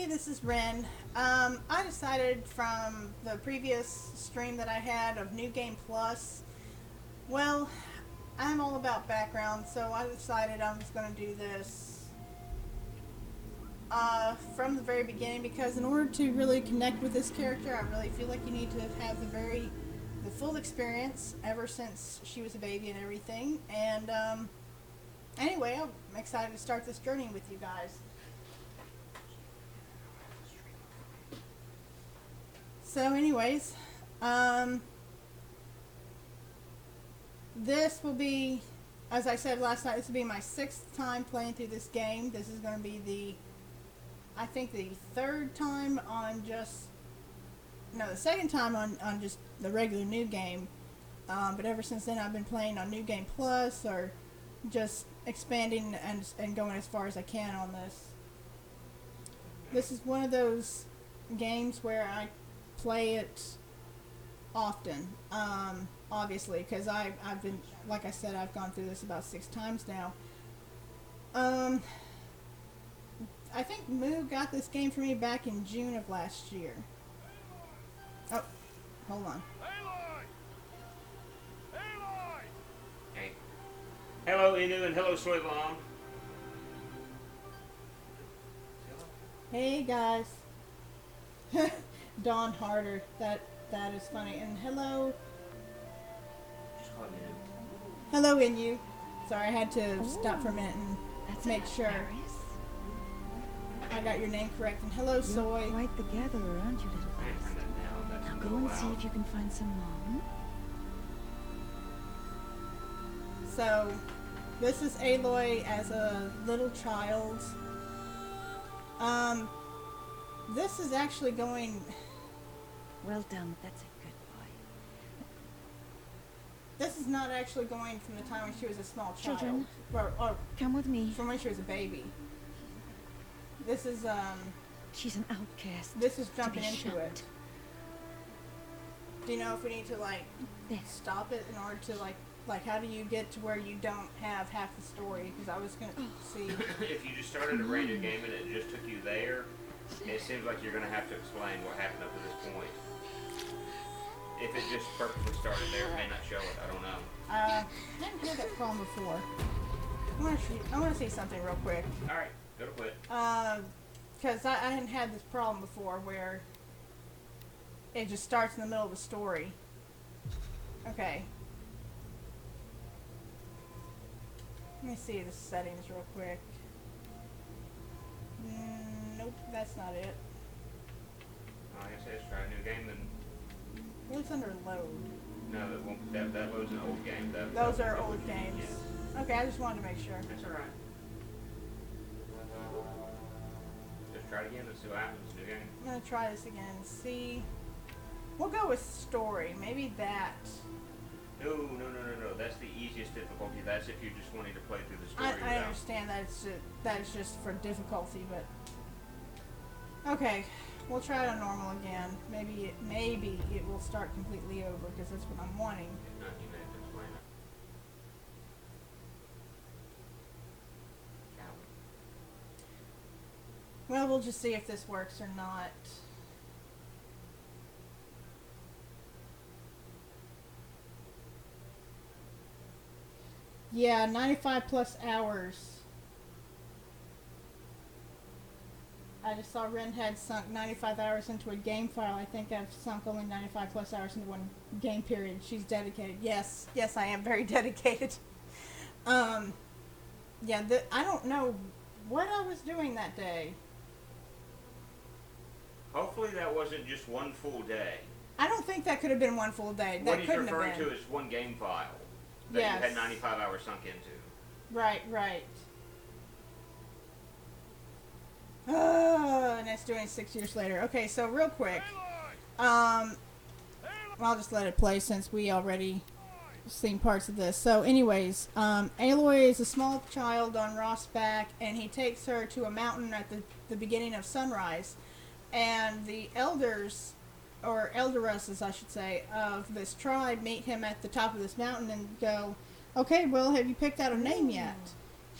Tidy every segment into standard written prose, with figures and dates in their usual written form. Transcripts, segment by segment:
Hey, this is Wren. I decided from the previous stream that I had of New Game Plus, well, I'm all about background, so I decided I was going to do this from the very beginning because in order to really connect with this character, I really feel like you need to have the full experience ever since she was a baby and everything. And anyway, I'm excited to start this journey with you guys. So anyways, this will be, as I said last night, this will be my 6th time playing through this game. This is going to be I think the 3rd time on the 2nd time on just the regular New Game. But ever since then I've been playing on New Game Plus or just expanding and going as far as I can on this. This is one of those games where I play it often, obviously, because I've been, like I said, I've gone through this about 6 times now. I think Moo got this game for me back in June of last year. Oh, hold on. Hey. Hello, Inu, and hello, Soy Bomb. Hey guys. Dawn Harder. That is funny. And hello. Just call me Inu. Hello, Inu. Sorry, I had to stop for a minute and make sure I got your name correct. And hello, Soy. You're quite the gatherer, aren't you, little I face? turn that down. That's Now a go little and see loud. if you can find some mom. So, this is Aloy as a little child. This is actually going... Well done. That's a good boy. This is not actually going from the time when she was a small child. Children. Or Come with me. from when she was a baby. This is, She's an outcast. this is to jumping be into shunned. it. Do you know if we need to, like, There. stop it in order to, like how do you get to where you don't have half the story? Because I was going to see... If you just started a brand new game and it just took you there, it seems like you're going to have to explain what happened up to this point. If it just purposely started there, it may not show it. I don't know. I hadn't had that problem before. I want to see something real quick. Alright, go to quit. Because I hadn't had this problem before where it just starts in the middle of the story. Okay. Let me see the settings real quick. Nope, that's not it. Like I said, just try a new game, then What's under load? no, that loads an old game. Those are old games. Yeah. Okay, I just wanted to make sure. That's alright. Just try it again, let's see what happens. New game. I'm going to try this again and see. We'll go with story. Maybe that. No. That's the easiest difficulty. That's if you're just wanting to play through the story I without. understand that it's just for difficulty, but okay, we'll try it on normal again. Maybe it will start completely over because that's what I'm wanting. If not, you may have to explain it. Coward. Well, we'll just see if this works or not. Yeah, 95 plus hours. I just saw Wren had sunk 95 hours into a game file. I think I've sunk only 95 plus hours into one game period. She's dedicated. Yes, I am very dedicated. Yeah, I don't know what I was doing that day. Hopefully that wasn't just one full day. I don't think that could have been one full day. What That he's couldn't have referring been. to is one game file that Yes. you had 95 hours sunk into. Right. And it's doing 6 years later. Okay, so real quick. I'll just let it play since we already seen parts of this. So anyways, Aloy is a small child on Ross' back, and he takes her to a mountain at the beginning of sunrise. And the elders, or elderesses I should say, of this tribe meet him at the top of this mountain and go, okay, well, have you picked out a name yet?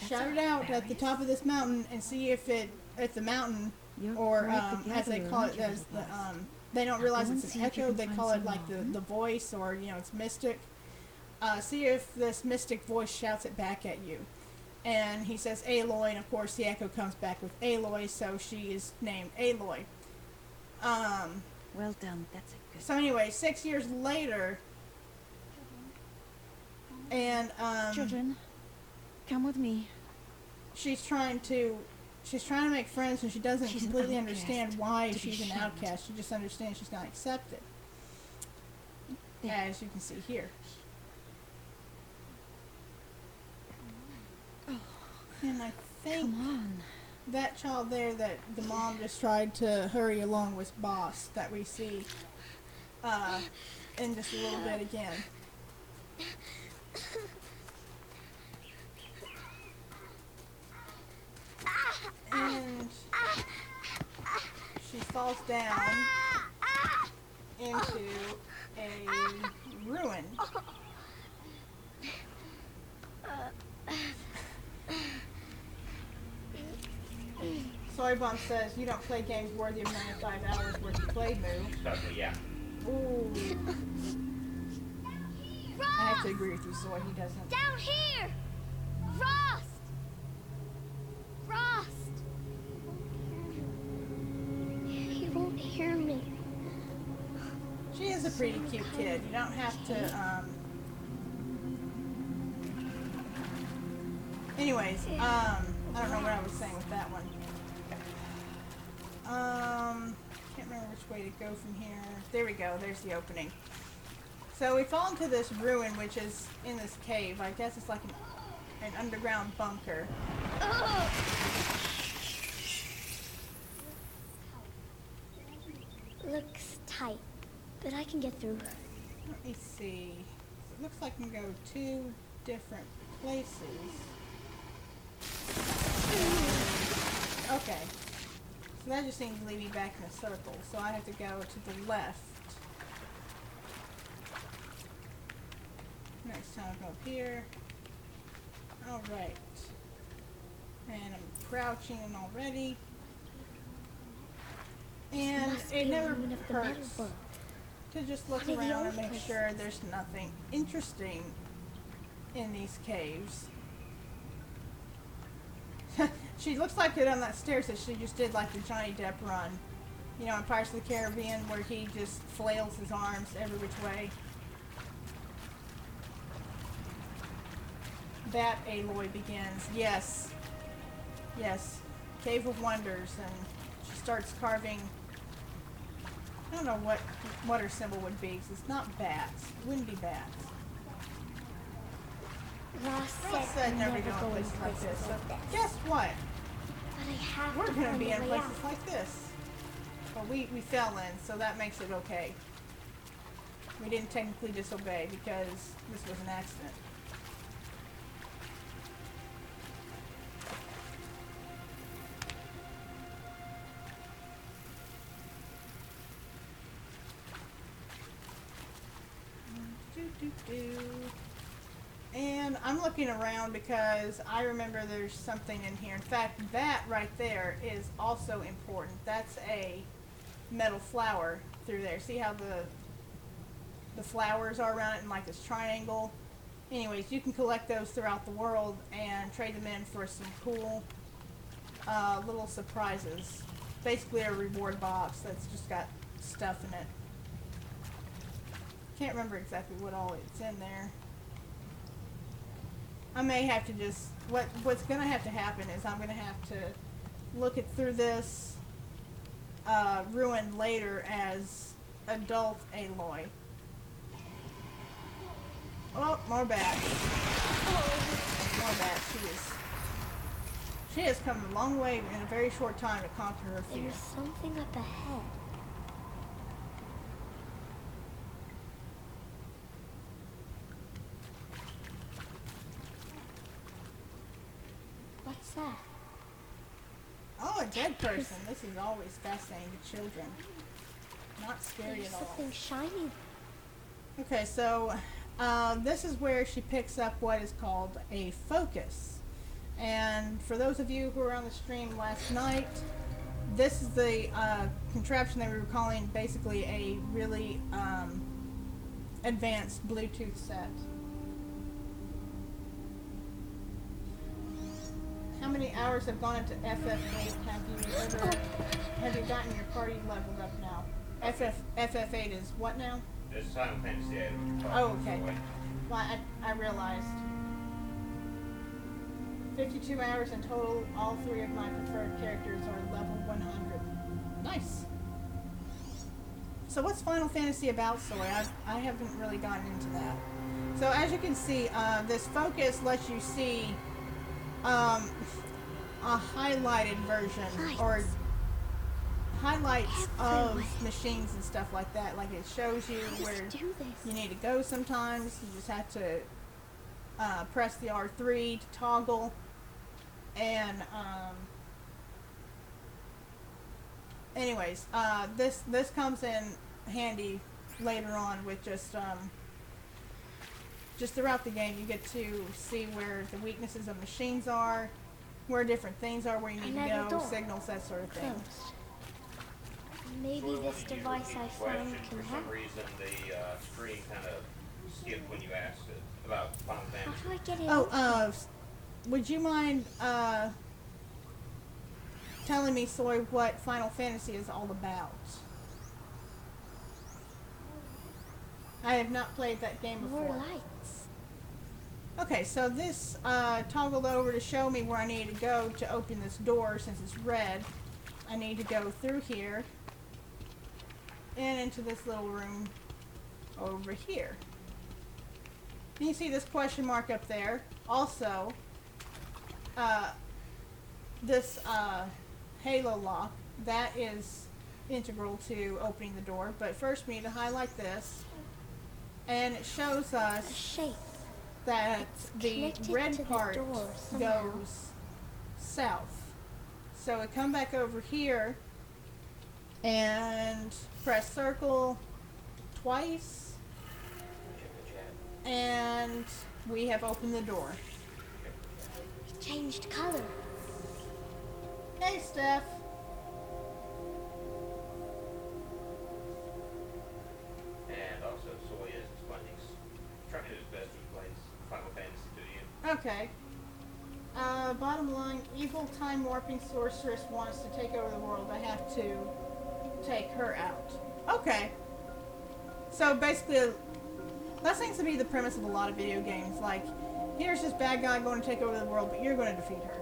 Shout it out at the top of this mountain and see if it at the mountain, You're or quite the as they gatherer, call it, aren't you, as the little lass? they don't realize Go and it's see an if you echo. can They find call it some like mom. the voice, or it's mystic. See if this mystic voice shouts it back at you. And he says Aloy, and of course the echo comes back with Aloy, so she is named Aloy. Well done. That's a good. So anyway, 6 years later, and Children, come with me. she's trying to make friends, and she doesn't She's an completely outcast, understand why to be she's an shunned. outcast. She just understands she's not accepted, There. as you can see here. And I think Come on. that child there that the mom just tried to hurry along was Boss, that we see in just a little bit again. And she falls down into a ruin. Soybomb says, you don't play games worthy of 95 hours worth of play, Moo. Totally, yeah. Ooh. I have Rost! to agree with you, Zoe, he doesn't. Down here! Rost! Rost! He won't hear me. She is a pretty cute kid. You don't have to, Anyways, I don't know what I was saying with that one. Can't remember which way to go from here. There we go, there's the opening. So we fall into this ruin, which is in this cave. I guess it's like an underground bunker. Ugh. Looks tight, but I can get through. Let me see. It looks like I can go 2 different places. Okay. So that just seems to lead me back in a circle. So I have to go to the left. Next time I'll go up here. Alright. And I'm crouching already. And Must it be never ruin of the metal hurts world. to just look One of the around old and make places. sure there's nothing interesting in these caves. She looks like it on that stairs that she just did like the Johnny Depp run. You know, in Pirates of the Caribbean, where he just flails his arms every which way. That Aloy begins. Yes. Yes. Cave of Wonders. And she starts carving. I don't know what her symbol would be, 'cause it's not bats. It wouldn't be bats. Rost Ross said never never go in places like this. So like this. guess what? But I have We're to going to find be a in way places out. like this. Well, we fell in, so that makes it okay. We didn't technically disobey because this was an accident. And I'm looking around because I remember there's something in here. In fact, that right there is also important. That's a metal flower through there. See how the flowers are around it in like this triangle? Anyways, you can collect those throughout the world and trade them in for some cool little surprises. Basically a reward box that's just got stuff in it. Can't remember exactly what all it's in there. I may have to just, what's going to have to happen is I'm going to have to look it through this ruin later as adult Aloy. Oh, more bats. More bats. She has come a long way in a very short time to conquer her fear. There's something up ahead. What's that? Oh, a dead person. This is always fascinating to children. Not scary There's at all. something shiny. Okay, so this is where she picks up what is called a focus. And for those of you who were on the stream last night, this is the contraption that we were calling basically a really advanced Bluetooth set. How many hours have gone into FF8? Have you gotten your party leveled up now? FF8 is what now? It's Final Fantasy VIII. Oh, okay. Well, I realized. 52 hours in total. All 3 of my preferred characters are level 100. Nice. So what's Final Fantasy about, Soy? I haven't really gotten into that. So as you can see, this focus lets you see a highlighted version or highlights of machines and stuff like that. Like it shows you where you need to go sometimes. You just have to press the R3 to toggle. And anyways, this comes in handy later on with just throughout the game. You get to see where the weaknesses of machines are, where different things are, where you need to go, signals, that sort of thing. Maybe this device I found can For help. some reason, the screen kind of skipped when you asked it about Final How Fantasy. do I get it? Oh, would you mind telling me, Soy, what Final Fantasy is all about? I have not played that game More before. lights. Okay, so this toggled over to show me where I need to go to open this door. Since it's red, I need to go through here and into this little room over here. And you see this question mark up there. Also, this halo lock, that is integral to opening the door. But first we need to highlight this, and it shows A us shape. that the connected to red the part door somehow. goes south. So we come back over here and press circle twice, and we have opened the door. It changed color. Hey, Steph. And also, Soy is explaining, trying to do his best to explain Final Fantasy to you. Okay. Bottom line, evil time warping sorceress wants to take over the world. I have to take her out. Okay. So basically, that seems to be the premise of a lot of video games. Like, here's this bad guy going to take over the world, but you're going to defeat her.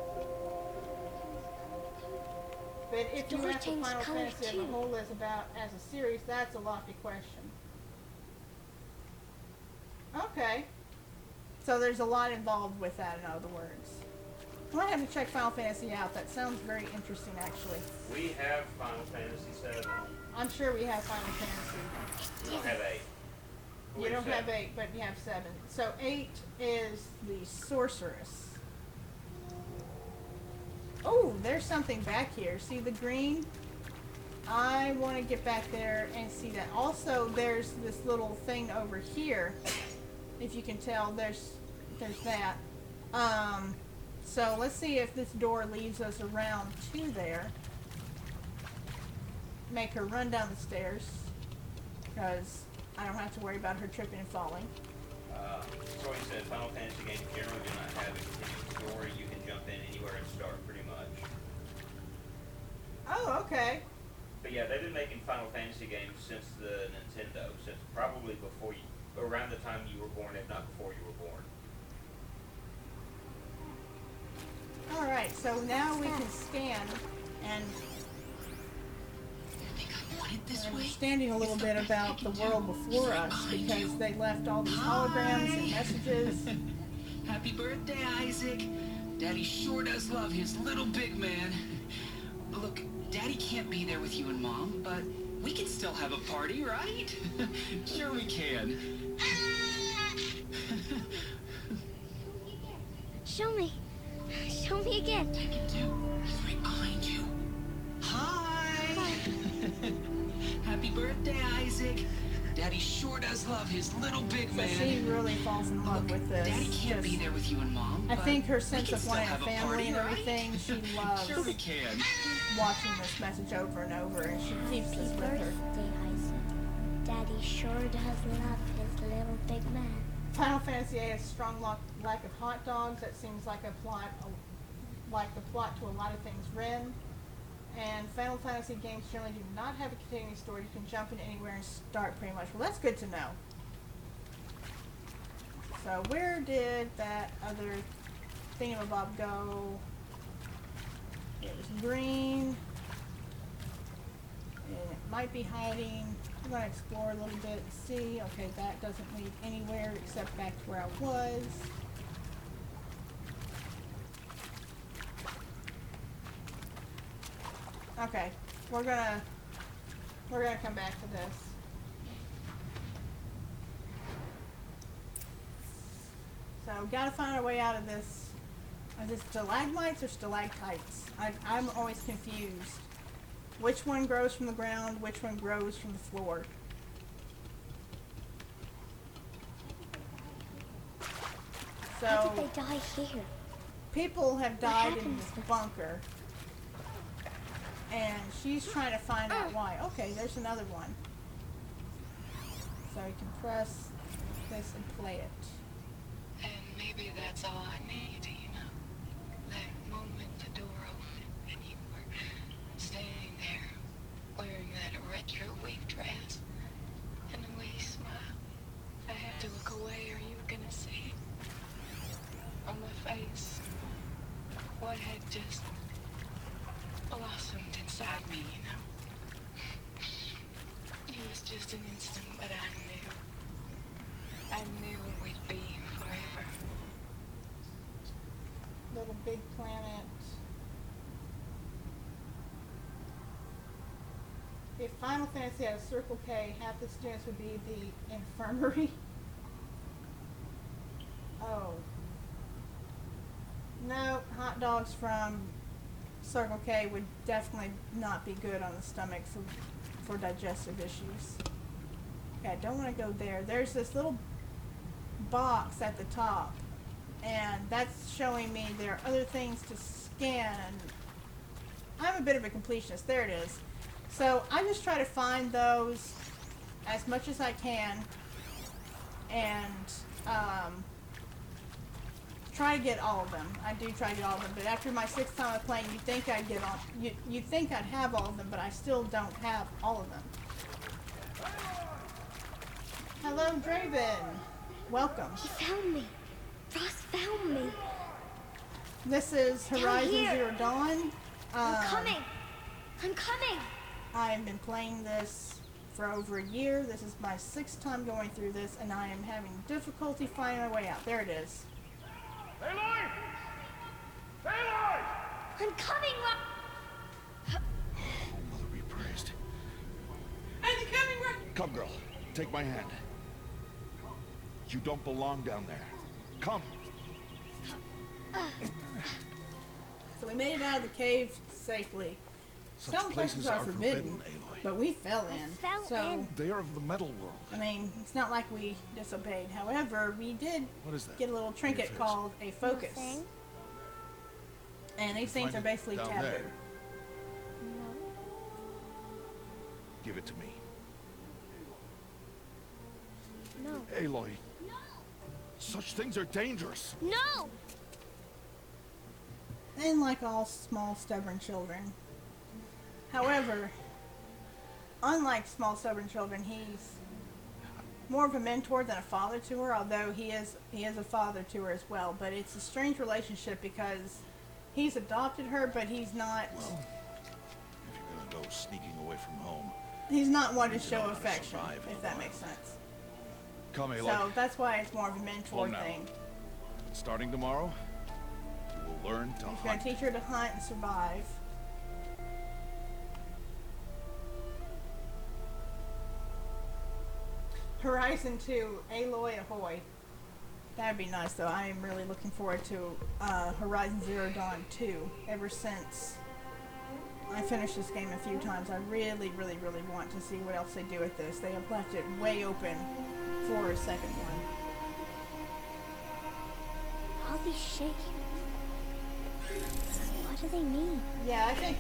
But if you Door ask what changed Final color Fantasy as a too. whole is about as a series, that's a lofty question. Okay. So there's a lot involved with that, in other words. I might have to check Final Fantasy out. That sounds very interesting, actually. We have Final Fantasy VII. I'm sure we have Final Fantasy. We don't have 8. But we You don't have 7. 8, but you have 7. So 8 is the sorceress. Oh, there's something back here. See the green? I want to get back there and see that. Also, there's this little thing over here. If you can tell, there's that. So let's see if this door leads us around to there. Make her run down the stairs, because I don't have to worry about her tripping and falling. Soy said Final Fantasy games generally do not have a continuous story. You can jump in anywhere and start pretty much. Oh, okay. But yeah, they've been making Final Fantasy games since the Nintendo, since probably before you, around the time you were born, if not before you were born. Alright, so now we can scan and we're understanding a little bit about the world before us, because they left all these holograms and messages. Happy birthday, Isaac. Daddy sure does love his little big man. Look, Daddy can't be there with you and Mom, but we can still have a party, right? Sure we can. Show me. Show me again. I can do. He's right behind you. Hi. Happy birthday, Isaac. Daddy sure does love his little big So man. she really falls in love with this. Daddy can't be there with you and Mom. I but think her we sense can of still wanting a have family party, and right? everything, she loves Sure we can. watching this message over and over, and she keeps this Happy with her. birthday, Isaac. Daddy sure does love his little big man. Final Fantasy VIII has a strong lack of hot dogs. That seems like a plot, like the plot to a lot of things Wren. And Final Fantasy games generally do not have a continuing story. You can jump in anywhere and start pretty much. Well, that's good to know. So where did that other thingamabob go? It was green. And it might be hiding. I'm going to explore a little bit and see. Okay, that doesn't lead anywhere except back to where I was. Okay, we're gonna come back to this. So gotta find our way out of this. Is it stalagmites or stalactites? I'm always confused. Which one grows from the ground? Which one grows from the floor? How did So they die here? people have died in happened this to them? bunker. And she's trying to find out why. Okay, there's another one. So you can press this and play it. And maybe that's all I need, you know. That moment the door opened and you were standing there wearing that retro wave dress and a wee smile. I had to look away or you were gonna see on my face what had just blossomed inside me, you know. It was just an instant, but I knew we'd be forever. Little Big Planet. If Final Fantasy had a Circle K, half the students would be the infirmary. Oh. No, hot dogs from Circle K would definitely not be good on the stomach for digestive issues. Okay, I don't want to go there. There's this little box at the top, and that's showing me there are other things to scan. I'm a bit of a completionist. There it is. So I just try to find those as much as I can, and try to get all of them. I do try to get all of them, but after my 6th time of playing, you think I'd get all. You think I'd have all of them, but I still don't have all of them. Hello, Draven. Welcome. He found me. Ross found me. This is Down Horizon here. Zero Dawn. I'm coming. I'm coming. I have been playing this for over a year. This is my 6th time going through this, and I am having difficulty finding my way out. There it is. Aloy! Aloy! I'm coming, Ross. Oh, Mother be praised. I'm coming right. Come, girl. Take my hand. You don't belong down there. Come. So we made it out of the cave safely. Such Some places are forbidden, Aloy. but we fell in. fell So, in. They are of the metal world. I mean, it's not like we disobeyed. However, we did What is that? get a little trinket face? called a focus. Nothing. And these things Find are it basically down taboo. there. No. Give it to me. No. Aloy. Such things are dangerous. No. And like all small, stubborn children. However, unlike small, stubborn children, he's more of a mentor than a father to her, although he is a father to her as well. But it's a strange relationship because he's adopted her, but he's not Well, if you're gonna go sneaking away from home, one to you show know how to affection, survive in if the that wild. makes sense. come, Aloy. So that's why it's more of a mentor Oh, no. thing. Starting tomorrow, you will learn to He's going hunt. to teach her to hunt and survive. Horizon 2, Aloy Ahoy. That'd be nice, though. I am really looking forward to Horizon Zero Dawn 2. Ever since I finished this game a few times. I really, really, really want to see what else they do with this. They have left it way open for a second one. All these shapes. What do they mean? Yeah, I think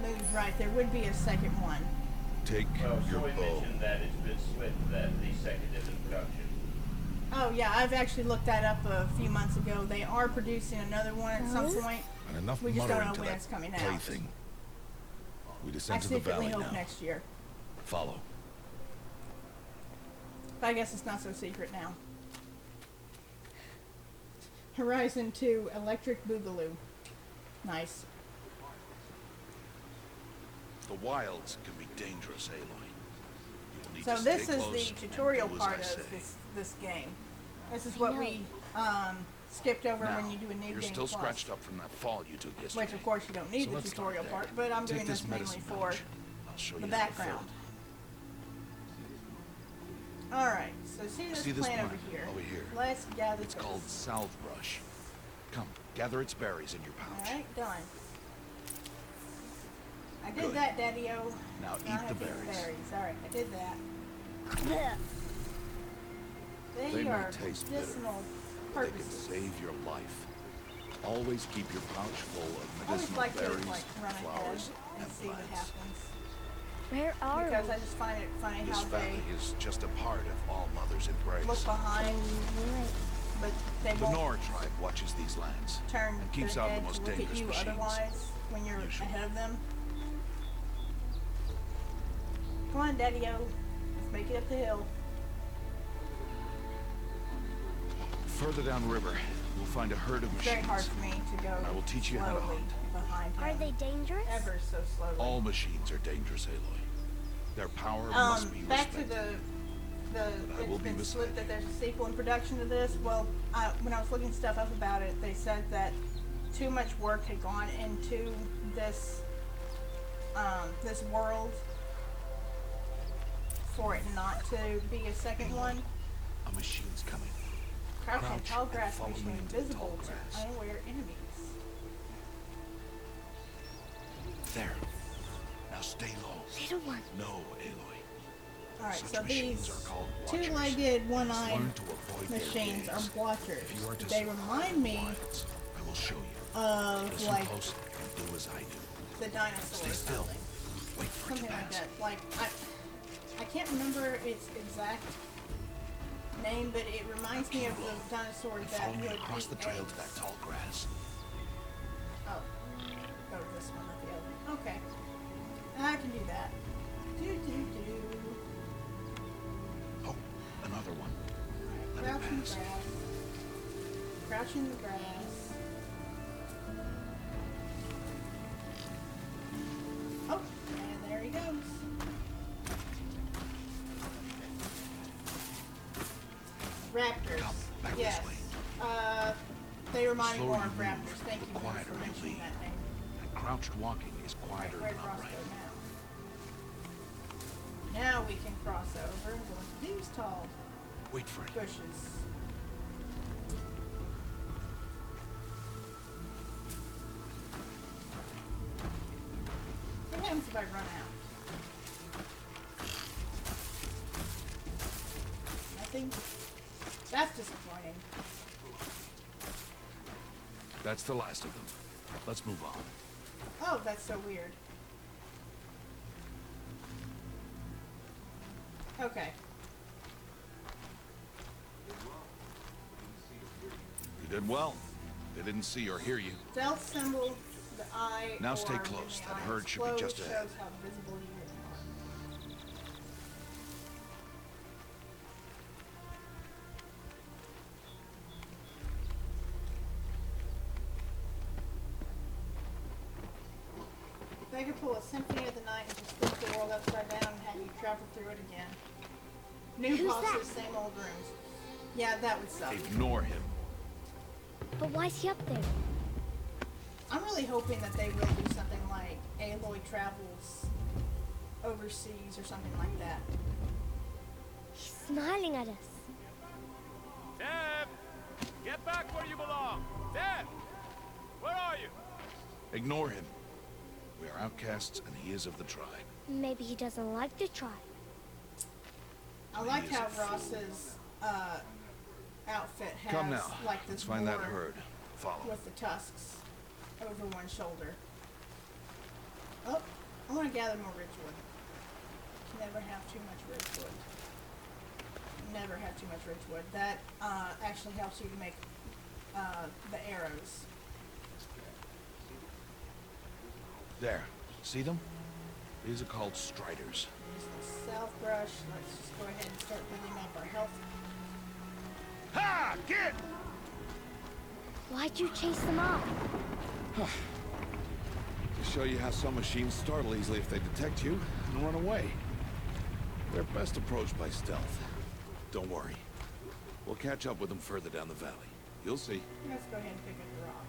Moo's right. There would be a second one. Take Well, your Joey bow. mentioned that it's been split, that the second is in production. Oh yeah, I've actually looked that up a few months ago. They are producing another one at some point. And enough We just don't muttering know to when that it's coming out. plaything. We I descend to the secretly valley hope now. next year. Follow. But I guess it's not so secret now. Horizon 2 Electric Boogaloo. Nice. The wilds can be dangerous, Aloy. You will need So to this stay is close the and tutorial do as part I of say. this game. This is what we skipped over Now, when you do a new you're game still plus. scratched up from that fall you took yesterday. Which of course you don't need So the let's start tutorial there. part, but I'm Take doing this mainly medicine for pouch. I'll show the you how to fill background. it. Alright, so see this See this plant plant over here. over here? Let's gather It's this. called salve brush. Come, gather its berries in your pouch. Alright, done. I did Good. that, Daddy-O. Now I eat have the to eat berries. Alright, I did that. Blech. They They are might taste bitter, medicinal They can purposes. save your life. Always keep your pouch full of I always medicinal like to berries, like run ahead flowers, and and see what plants. happens. Where are Because we? I just find it funny This how they valley is just a part of all Mother's embrace. look behind, Right. but they The won't Nora tribe watches these lands. turn and keeps their out the head most to look at dangerous you machines. otherwise when you're Usually. ahead of them. Come on, Daddy-O. Let's make it up the hill. Further downriver, we'll find a herd of It's machines. very hard for me to go I will teach you how to slowly hunt. behind him. Are they dangerous? Ever so slowly. All machines are dangerous, Aloy. Their power must be Back to respected. the I will it's be been beside split that you. there's a sequel in production to this. Well, when I was looking stuff up about it, they said that too much work had gone into this this world for it not to be a second one. A machine's coming. Crouching Crouch tall and grass follow me machine into the visible tall to grass. unaware enemies. There. Now stay low. Little one. No, Aloy. Alright, Such so machines these are called watchers. two-legged, one-eyed Learn to avoid their machines gaze. are watchers. If you are to They survive remind the me wilds, I will show you. of Listen like close and do as I do. the dinosaur Stay or still. something. Wait for it to Something like pass. that. Like I can't remember its exact name, but it reminds me of the dinosaur And that follow me would across the eat trail eggs. to that tall grass. Oh, go to this one, not the other one. Okay, I can do that. Do. Oh, another one. Let Crouch it in the pass. grass. Crouch in the grass. Oh, and there he goes. Raptors. Come, back this Yes. way. They remind me Slower more you of move, raptors. Thank the you Mom, quieter for you mentioning lead. that name. And crouched walking is quieter Right than across upright. there now. Now we can cross over and go into these tall Wait for it. bushes. What happens if I run out? Nothing? That's disappointing. That's the last of them. Let's move on. Oh, that's so weird. Okay. You did well. They didn't see or hear you. Stealth symbol, the eye. Now stay or close. when That the eye herd should be explodes, just ahead. shows how visible you are. They could pull a symphony of the night and just flip the world upside down and have you travel through it again. New Who's bosses, that? same old rooms. Yeah, that would suck. Ignore him. But why is he up there? I'm really hoping that they will do something like Aloy travels overseas or something like that. He's smiling at us. Deb! Get back where you belong! Deb! Where are you? Ignore him. We are outcasts, and he is of the tribe. Maybe he doesn't like the tribe. I like how Ross's outfit has Come now. like this Let's find that boar herd. Follow. with the tusks over one shoulder. Oh, I want to gather more ridgewood. Never have too much ridgewood. Never have too much ridgewood. That actually helps you to make the arrows. There. See them? These are called striders. Use the south brush. Let's just go ahead and start building up our health. Ha! Get! Why'd you chase them off? To show you how some machines startle easily if they detect you and run away. They're best approached by stealth. Don't worry. We'll catch up with them further down the valley. You'll see. Let's go ahead and pick up the rock.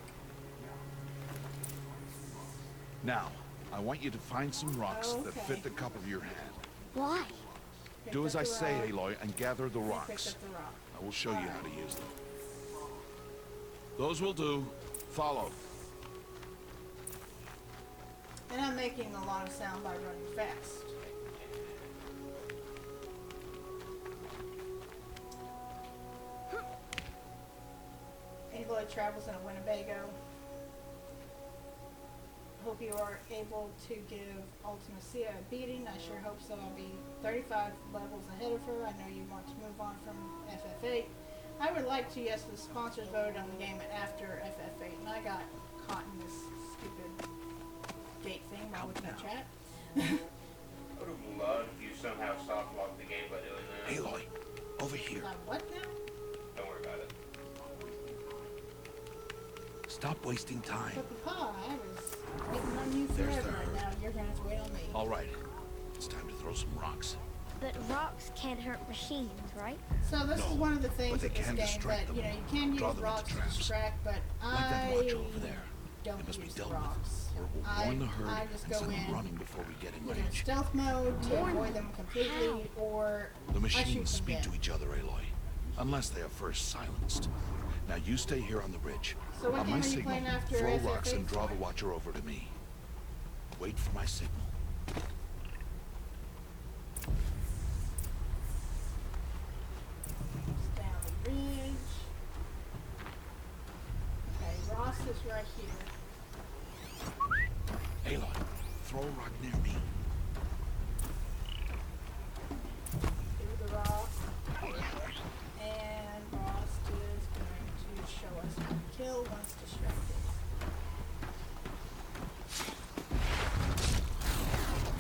Now, I want you to find some rocks that Okay. fit the cup of your hand. Why? Picked Do up as I the say, rock. Aloy, and gather the Picked rocks. up the rock. I will show you how to use them. Those will do. Follow. And I'm making a lot of sound by running fast. Aloy travels in a Winnebago. Hope you are able to give Ultimacia a beating. I sure hope so. I'll be 35 levels ahead of her. I know you want to move on from FF8. I would like to, yes, the sponsors voted on the game after FF8, and I got caught in this stupid gate thing while looking at chat. I would have loved if you somehow soft locked the game by doing that. Aloy, over here. What now? Don't worry about it. Stop wasting time. But Papa, I was waiting on you There's forever, the and now you're going to have to wait on me. All right. It's time to throw some rocks. But rocks can't hurt machines, right? So this No, is one of the things but they with this can game distract that, them. you can Draw use them into rocks to traps. distract, but Like that I watcher over there. don't It must be use dealt the rocks. with, or it will warn the herd I just and go send them in running before we get in either range. stealth mode to avoid them completely, or The I shoot machines them speak dead. to each other, Aloy. Unless they are first silenced. Now you stay here on the ridge. So what On game my are you signal, playing after throw FF8 rocks and draw the for? watcher over to me. Wait for my signal. Just down the ridge. Okay, Ross is right here. Aloy, throw a rock near me. Do the rock. And Ross is going to show us how to kill once distracted.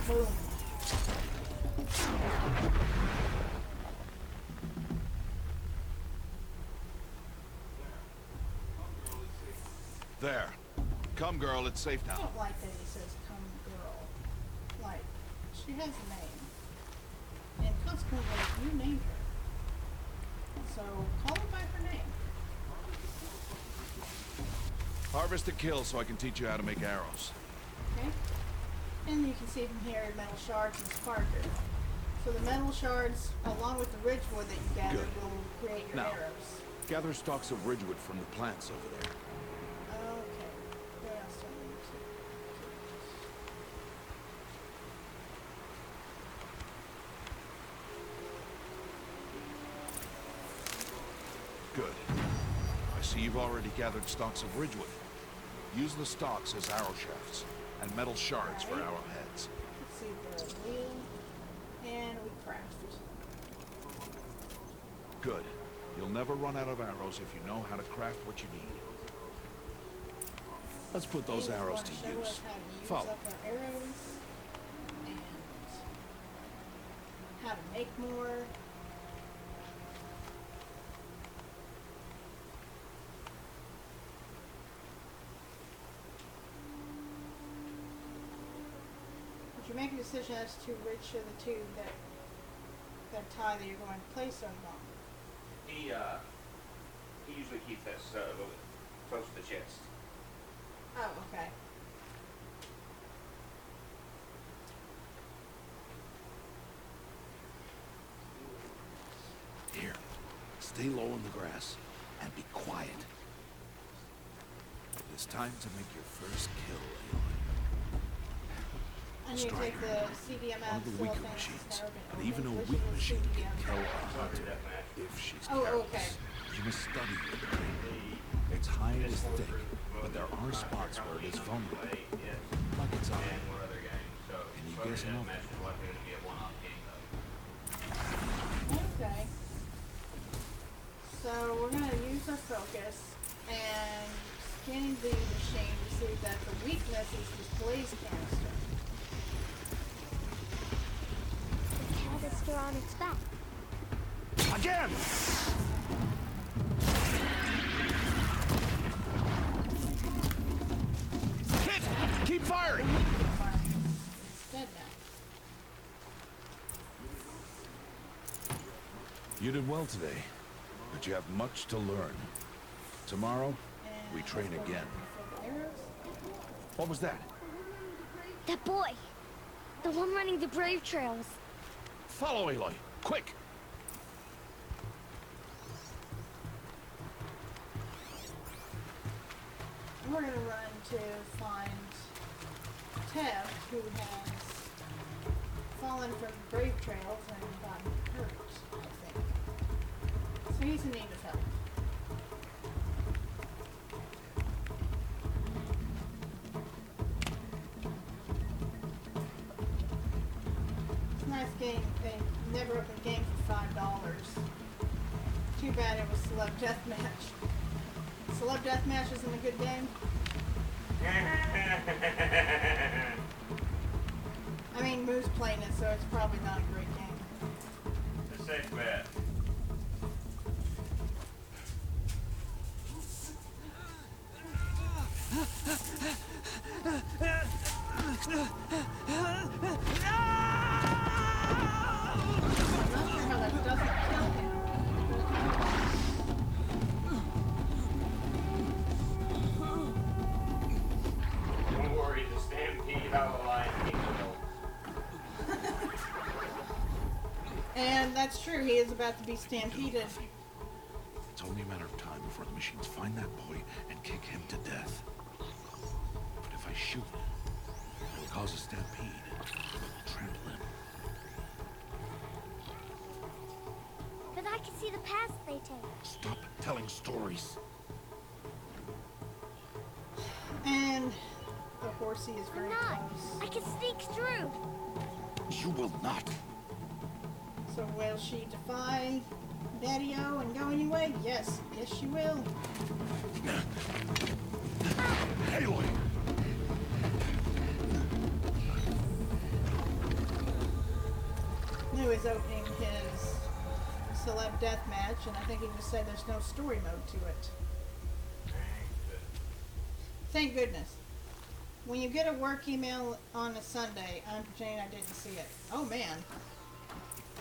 Boom. There. Come, girl, it's safe I now. don't like that he says come girl. Like, she has a name. And consequently, you named her. So, call her by her name. Harvest a kill so I can teach you how to make arrows. Okay? And you can see from here metal shards and sparker. So the metal shards, along with the ridgewood that you gather, Good. will create your Now. arrows. Gather stalks of ridgewood from the plants over there. Okay. What else do I need Good. I see you've already gathered stalks of ridgewood. Use the stalks as arrow shafts, and metal shards for Alright. arrowheads. Let's see the wheel. And we craft. Good. You'll never run out of arrows if you know how to craft what you need. Let's put those They arrows wanna to show use. us how to use Follow. up our arrows. And how to make more. But you make a decision as to which of the two that tie that you're going to place on them. He usually keeps that a little bit close to the chest. Oh, okay. Here. Stay low in the grass, and be quiet. It is time to make your first kill, Aloy. I need to take the CDM One out of the so weaker things machines. never been And even a opened. weak Which is machine the can CDM? kill a Started hunter deathmatch. if she's Oh, careless. okay. You must study your prey. Its hide is thick, but there are spots where it is vulnerable, Yes. like its eye. And one other game. So Can you Started guess enough? deathmatch is likely to be a one-off game though. Okay. So we're gonna use our focus and scan the machine to see that the weakness is this blaze canister. The canister on its back. Again! Hit! Keep firing! It's dead now. You did well today, but you have much to learn. Tomorrow, we train again. Arrows? What was that? That boy. The one running the brave trails. Follow Aloy, quick! We're gonna run to find Tev, who has fallen from brave trails and gotten hurt, I think. So he's in need of help. Nice game. They never opened a game for $5. Too bad it was Celeb Deathmatch. Celeb Deathmatch isn't a good game. I mean, Moo's playing it, so it's probably not a great game. It's a safe bet. I'm not sure how that doesn't kill him. Don't worry, the stampede out of the lion king will. And that's true, he is about to be stampeded. It's only a matter of time before the machines find that boy and kick him to death. But if I shoot, it will cause a stampede. It will trample him. But I can see the paths they take. Stop telling stories. And the horsey is I'm very not. close. I can sneak through. You will not. So will she defy Daddy-O and go anyway? Yes. Yes, she will. Aloy! Moo is opening his Celeb Deathmatch, and I think he just said there's no story mode to it. Thank goodness. When you get a work email on a Sunday, I'm pretending I didn't see it. Oh man.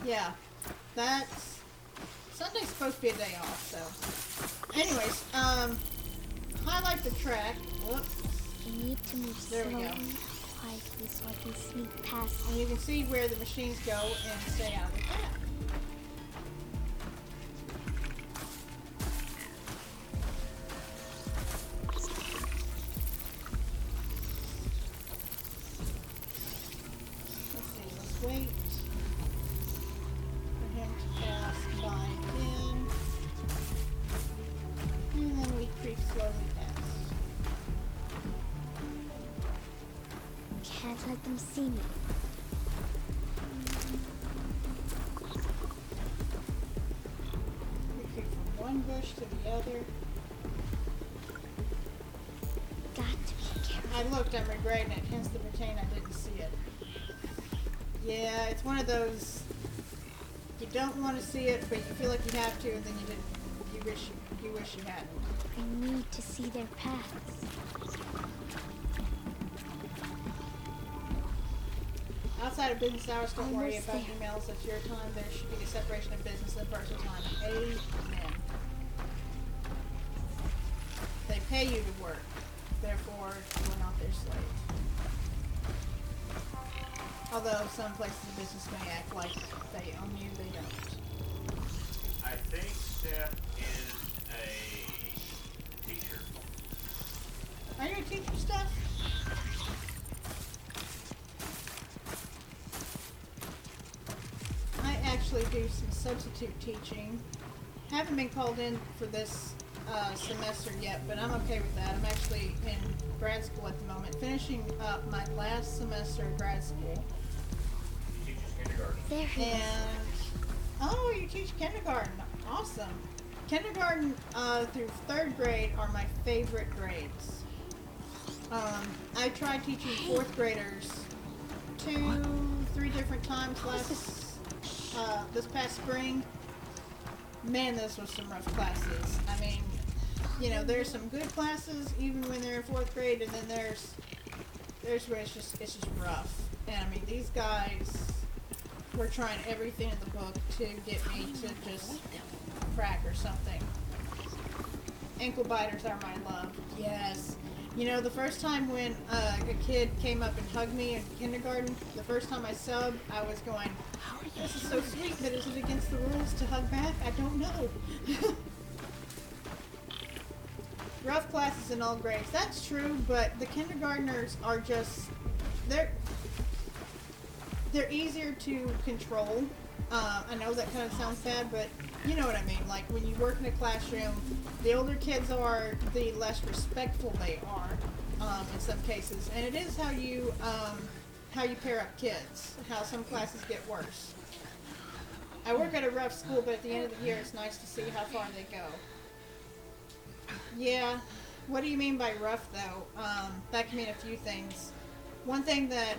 Yeah. That's... Sunday's supposed to be a day off, so... Anyways, highlight the track. Whoops. I need to move There we slowly, go. quietly, so I can sneak past And you can see where the machines go and stay out of the path. Let's see, let's wait for him to pass by again. And then we creep slowly past. Can't let them see me. We creep from one bush to the other. Got to be careful. I looked, I'm regretting it, hence the retain, I didn't see it. Yeah, it's one of those, you don't want to see it, but you feel like you have to, and then you didn't. You wish you hadn't. I need to see their paths. Outside of business hours, don't worry Almost about there. emails, it's your time, there should be a separation of business and personal time. Amen. They pay you to work, therefore you are not their slave. Although some places of business may act like they own you, they don't. I think Steph is a teacher. Are you a teacher, Steph? actually do some substitute teaching. Haven't been called in for this semester yet, but I'm okay with that. I'm actually in grad school at the moment, finishing up my last semester of grad school. Teaches kindergarten. There he is. And oh, you teach kindergarten. Awesome. Kindergarten through 3rd grade are my favorite grades. I tried teaching 4th graders 2-3 different times this past spring. Man, those were some rough classes. I mean, you know, there's some good classes even when they're in 4th grade, and then there's where it's just rough. And I mean, these guys were trying everything in the book to get me to just crack or something. Ankle biters are my love. Yes. You know, the first time when a kid came up and hugged me in kindergarten, the first time I subbed, I was going, this is so sweet, but is it against the rules to hug back? I don't know. Rough classes in all grades. That's true, but the kindergartners are just, they're easier to control. I know that kind of sounds bad, but you know what I mean. Like when you work in a classroom, the older kids are, the less respectful they are in some cases, and it is how you pair up kids. How some classes get worse. I work at a rough school, but at the end of the year, it's nice to see how far they go. Yeah. What do you mean by rough, though? That can mean a few things. One thing that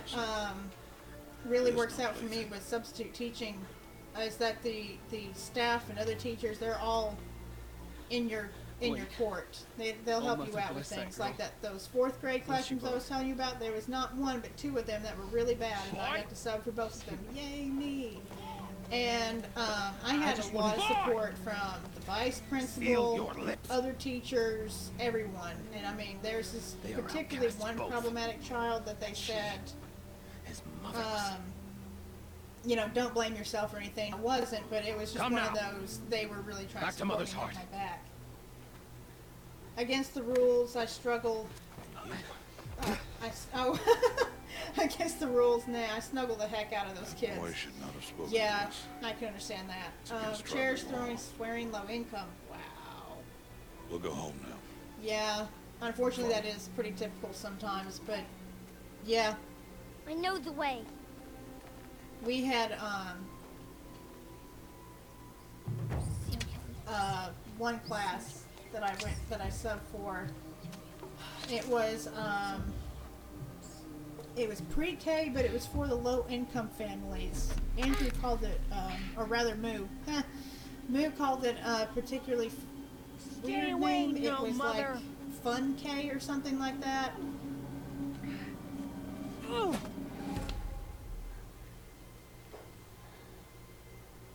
really works out for me with substitute teaching is that the staff and other teachers, they're all in your court. They'll help you out with things like that. Those 4th grade classrooms I was telling you about, there was not one but 2 of them that were really bad, and I got to sub for both of them. Yay me! And I had a lot of support from the vice principal, other teachers, everyone. And I mean, there's this particularly one problematic child that they said, you know, don't blame yourself or anything. It wasn't, but it was just one of those, they were really trying to support me on my back. Against the rules, I struggle. Against the rules, I snuggle the heck out of those kids. Boy, I should not have spoken Yeah, to us. I can understand that. against Chairs trouble. throwing, swearing, low income. Wow. We'll go home now. Yeah, unfortunately that is pretty typical sometimes, but yeah. I know the way. We had one class that I subbed for. It was pre-K, but it was for the low-income families. Andrew called it, or rather Moo. Moo called it a particularly weird name. It was like Fun K or something like that.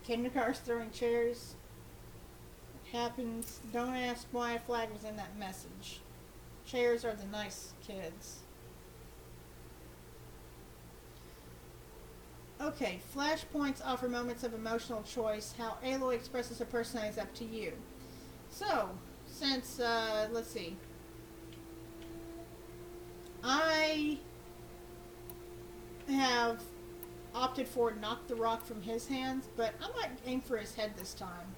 Kindergartners throwing chairs. It happens. Don't ask why a flag was in that message. Chairs are the nice kids. Okay, flashpoints offer moments of emotional choice. How Aloy expresses her personality is up to you. So, since, let's see. I have opted for knock the rock from his hands, but I might aim for his head this time.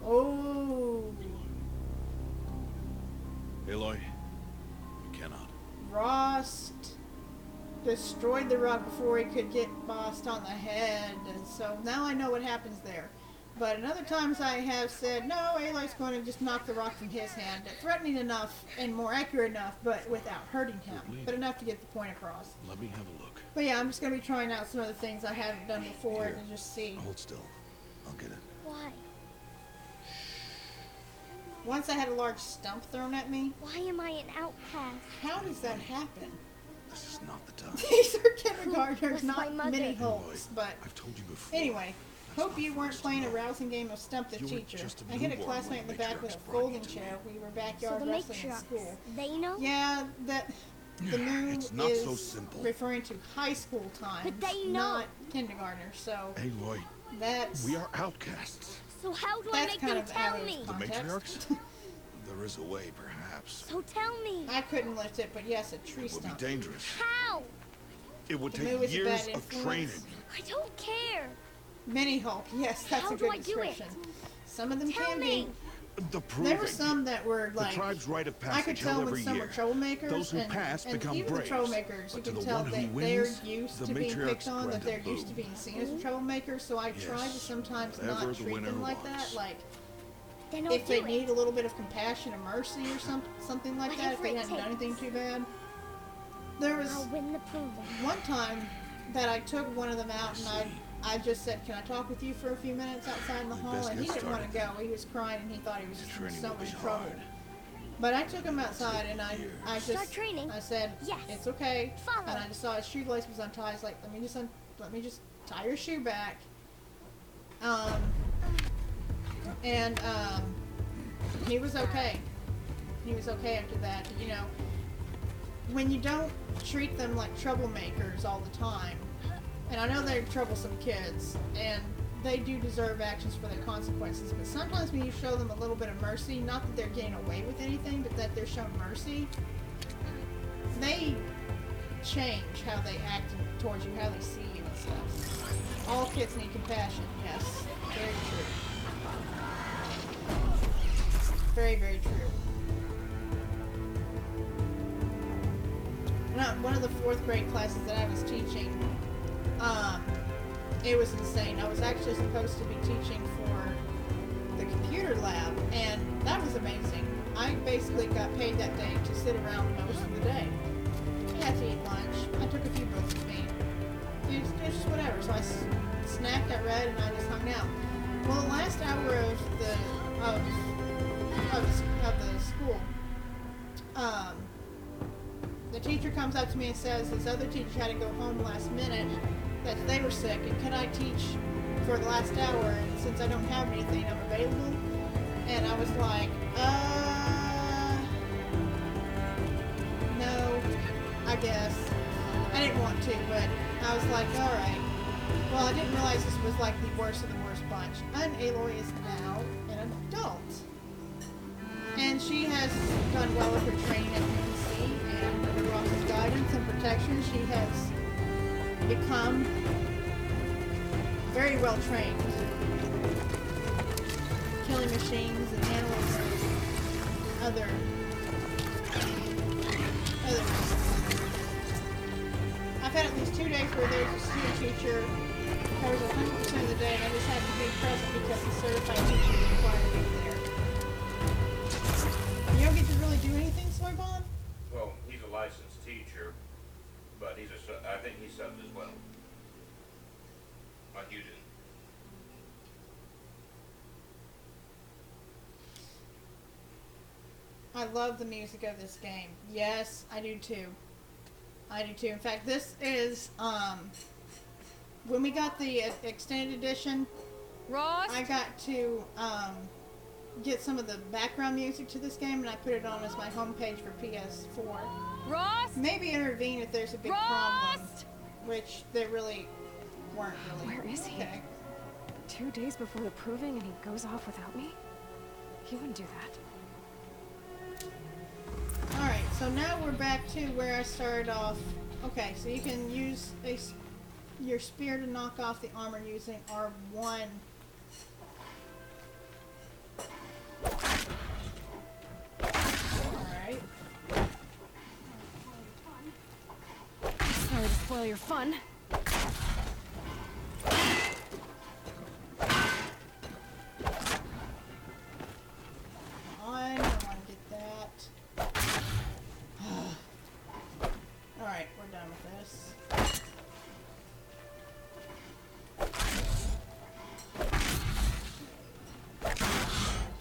Oh. Aloy, you cannot. Rost destroyed the rock before he could get bossed on the head, and so now I know what happens there. But in other times I have said, no, Aloy's going to just knock the rock from his hand. Threatening enough and more accurate enough, but without hurting him. But enough to get the point across. Let me have a look. But yeah, I'm just going to be trying out some other things I haven't done before Here. to just see. Hold still. I'll get it. Why? Once I had a large stump thrown at me. Why am I an outcast? How does that happen? This is not the time. These are kindergartners, was my not mother? mini hulks. But I've told you before. anyway, That's hope not you the weren't first playing a to know. rousing game of Stump the You were Teacher. just a I hit a newborn classmate in the when back with a matriarchs brought folding you to chair. me. We were So backyard the wrestling in matriarchs, school. they know? Yeah, the moon It's not is so simple. referring to high school times, But they know. not kindergartners. So Aloy, that's we are outcasts. So how do I that's make kind them of out tell of me? The context. matriarchs? They're there is a way, perhaps. So tell me, I couldn't lift it, but yes, a tree It would be stump. dangerous. how? It would Toledo take is a years bad of influence. training. I don't care. Mini Hulk, yes, that's How a do good I do it? description. Some of them Tell can me. The be. proving. There were some that were The like, tribe's rite of I could passage tell held when every some year. were troublemakers, Those who and, pass and become even braves. the troublemakers, you But to can the tell one who that wins, they're used the to being matriarch's picked on, that they're granted used to boon. being seen as troublemakers, so I try to Yes, sometimes whatever not the treat winner them like wants. that. Like, Then I'll if they do need it. a little bit of compassion and mercy or something like that, if they Whatever it hadn't done anything takes. too bad. There was I'll win the proving. one time that I took one of them out and I just said, can I talk with you for a few minutes outside in the We hall? best And he get didn't want to started. go. He was crying and he thought he was just in Training so will be much trouble. hard. But I took him outside and I Start just, training. I said, Yes. it's okay. Follow. And I just saw his shoelace was untied. I was like, let me just tie your shoe back. And he was okay. He was okay after that. You know, when you don't treat them like troublemakers all the time, and I know they're troublesome kids, and they do deserve actions for their consequences, but sometimes when you show them a little bit of mercy, not that they're getting away with anything, but that they're shown mercy, they change how they act towards you, how they see you and stuff. All kids need compassion, yes. Very true. Very, very true. One of the 4th grade classes that I was teaching, it was insane. I was actually supposed to be teaching for the computer lab, and that was amazing. I basically got paid that day to sit around most of the day. I had to eat lunch. I took a few books with me. It was just whatever. So I snacked, I read, and I just hung out. Well, the last hour of the school, the teacher comes up to me and says this other teacher had to go home last minute, that they were sick, and could I teach for the last hour, and since I don't have anything, I'm available. And I was like, no, I guess. I didn't want to, but I was like, alright. Well, I didn't realize this was like the worst of the worst bunch. Aloy is now an adult. And she has done well with her training, as you can see, and under Ross's guidance and protection, she has become very well trained. Killing machines and animals and other I've had at least 2 days where there's a student teacher covers 100% of the day, and I just had to be present because the certified teacher is required to be there. You don't get to really do anything, Soybon? Well, he's a licensed teacher, but I think he's subbed as well. Like you do. I love the music of this game. Yes, I do too. I do too. In fact, this is, when we got the extended edition, Ross? I got to, get some of the background music to this game, and I put it on as my homepage for PS4. Ross? Maybe intervene if there's a big problem, which there really weren't really. Where is he? Okay. 2 days before the proving and he goes off without me? He wouldn't do that. Alright, so now we're back to where I started off. Okay, so you can use your spear to knock off the armor using R1. Alright. Sorry to spoil your fun. I don't want to get that. Alright, we're done with this.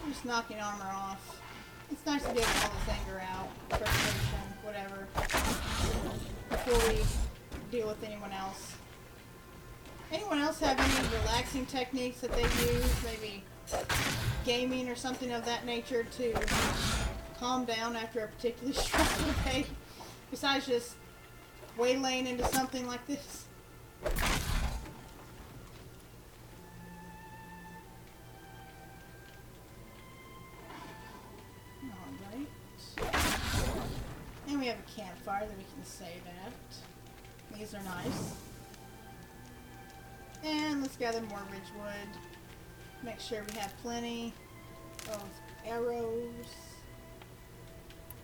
I'm just knocking armor off. It's nice to get all this anger out, frustration, whatever, before we deal with anyone else. Anyone else have any relaxing techniques that they use? Maybe gaming or something of that nature to calm down after a particularly stressful day, besides just waylaying into something like this? Oh we have a campfire that we can save at. These are nice. And let's gather more ridgewood. Make sure we have plenty of arrows.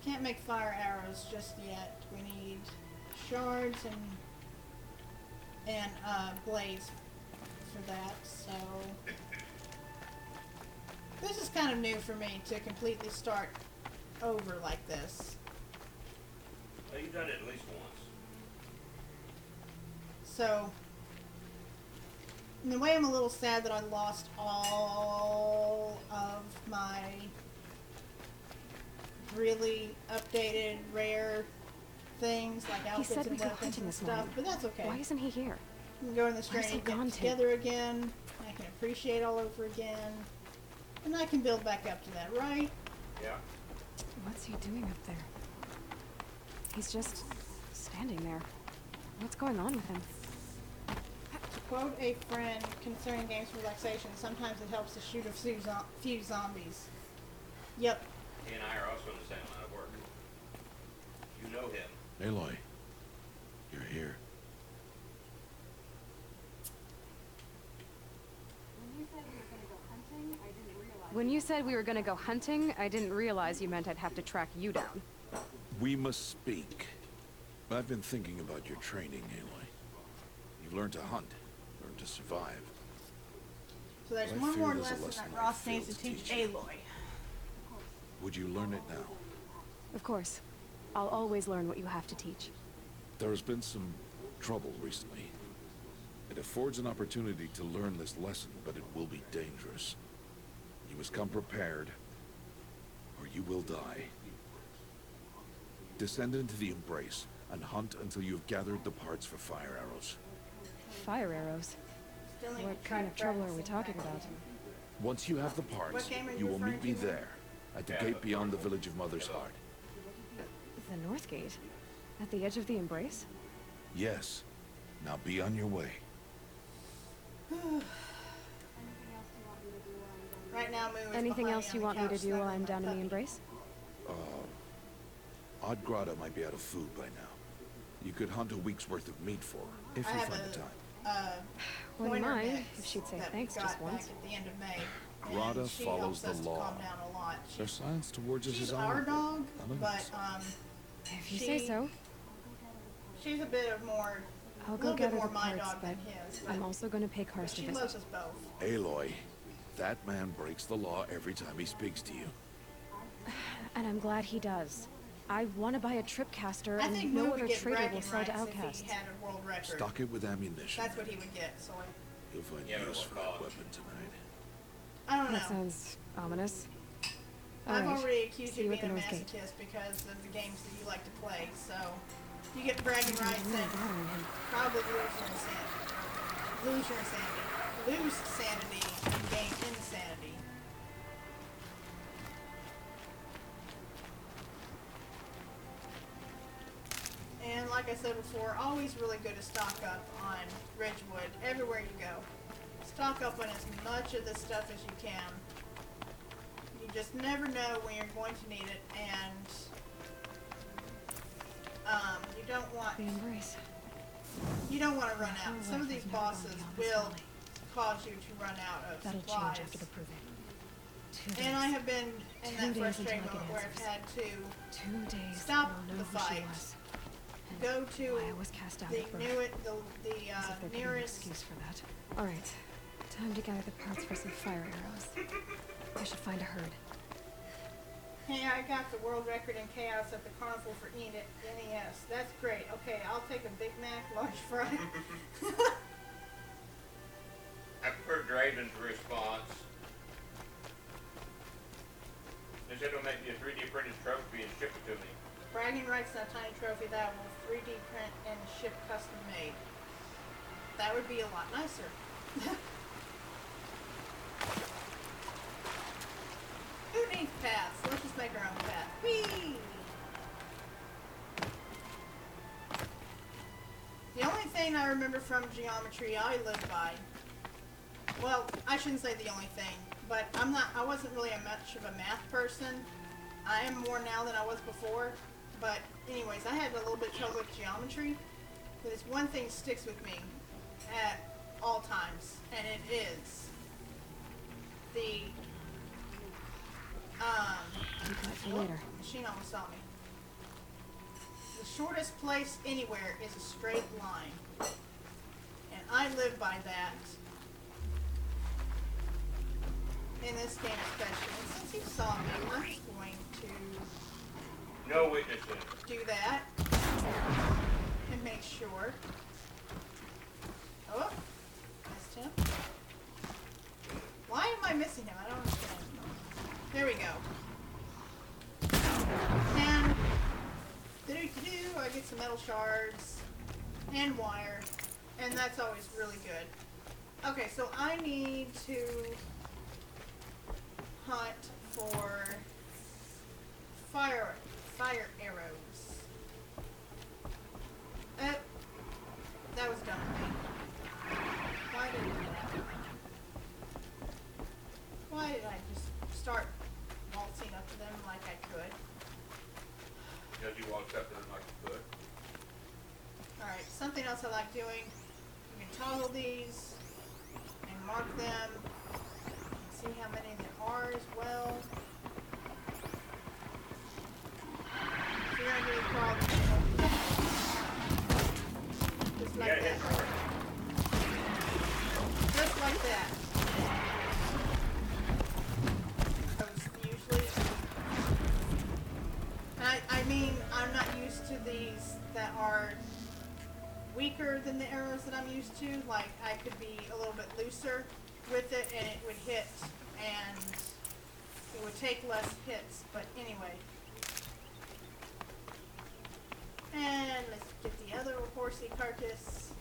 Can't make fire arrows just yet. We need shards and blades for that. So this is kind of new for me to completely start over like this. Well, you've done it at least once. So in a way, I'm a little sad that I lost all of my really updated, rare things like He outfits said we and go weapons hunting and this stuff, morning. but that's okay. Why isn't he here? We can go in this Where's train he and get gone to? together again. I can appreciate all over again. And I can build back up to that, right? Yeah. What's he doing up there? He's just standing there. What's going on with him? To quote a friend concerning games for relaxation, sometimes it helps to shoot a few zombies. Yep. He and I are also in the same line of work. You know him. Aloy, you're here. When you said we were gonna go hunting, I didn't realize you meant I'd have to track you down. We must speak. I've been thinking about your training, Aloy. You've learned to hunt, learned to survive. So there's I one fear more there's a lesson lesson that I Ross failed needs to to teach teach you. Aloy. Would you learn it now? Of course. I'll always learn what you have to teach. There has been some trouble recently. It affords an opportunity to learn this lesson, but it will be dangerous. You must come prepared, or you will die. Descend into the embrace and hunt until you have gathered the parts for fire arrows. Fire arrows? Still need What to kind try of trouble are we practicing talking back about? again. Once you have the parts, What game are you you will meet referring me to? there, at the gate beyond the village of Mother's Heart. The North Gate? At the edge of the Embrace? Yes. Now be on your way. Right now, Moo is Anything behind else you on want the me to couch do while snuggling I'm my down in the puppy. Embrace? Odd Grotto might be out of food by now. You could hunt a week's worth of meat for her, if I you have find the time. Wouldn't pointer mind mix if she'd say that we thanks got just once. back at the end of May. Grotto And she follows helps the us to law. calm down a lot. Their silence towards us She's is our honorable. dog, None of but us. If you say so. she's a bit of more, I'll a go little bit gather more the my parts, dog but than his. I'm also going to pay Karst a She visit. loves us both. Aloy, that man breaks the law every time he speaks to you. And I'm glad he does. I want to buy a tripcaster, I and think no Moo other would get trader bragging will sell to rights if outcasts. he had a world record. Stock it with ammunition. That's what he would get. So You'll find Yeah, but use what for that cost? weapon tonight. I don't know. That sounds ominous. I've Alright, already accused see you you of at the being a North Gate. masochist because of the games that you like to play. So you get bragging rights really and bothering him. probably lose your insanity. Lose your insanity. Lose sanity and gain insanity. And like I said before, always really good to stock up on Ridgewood everywhere you go. Stock up on as much of this stuff as you can. You just never know when you're going to need it, and you don't want The Embrace. to run out. Some of these bosses will cause you to run out of That'll supplies. change after the proving. 2 days. And I have been in 2 that days frustrating until I moment get where I've answers. had to 2 days. Stop I'll know the who she fight. was. And go to why I was cast out the at birth. the As if there could be an nearest. excuse for that. All right, time to gather the parts for some fire arrows. I should find a herd. Hey, I got the world record in chaos at the carnival for NES. That's great. Okay, I'll take a Big Mac, large fry. I prefer Draven's response. They said it'll make me a 3D printed trophy and ship it to me. Bragging rights on a tiny trophy that I will 3D print and ship custom made. That would be a lot nicer. Who needs paths? Let's just make our own path. Whee! The only thing I remember from geometry I live by, well, I shouldn't say the only thing, but I wasn't really much of a math person. I am more now than I was before, But anyways, I had a little bit of trouble with geometry. But this one thing sticks with me at all times, and it is the Keep that for later. machine almost saw me. The shortest place anywhere is a straight line, and I live by that. In this game especially. And since you saw me, I'm just going to No witnessing. do that and make sure. Oh, missed him. Why am I missing him? I don't understand. There we go. And I get some metal shards and wire, and that's always really good. Okay, so I need to hunt for fire arrows. That was dumb of me. Why did I do that? Why did I just start waltzing up to them like I could? Because you walked up to them like you could. Alright, something else I like doing. You can toggle these and mark them. See how many there are as well. So you're gonna do the problem. Just like that. Just like that. Those usually. I mean, I'm not used to these that are weaker than the arrows that I'm used to. Like, I could be a little bit looser with it and it would hit and it would take less hits, but anyway. And let's get the other horsey carcass,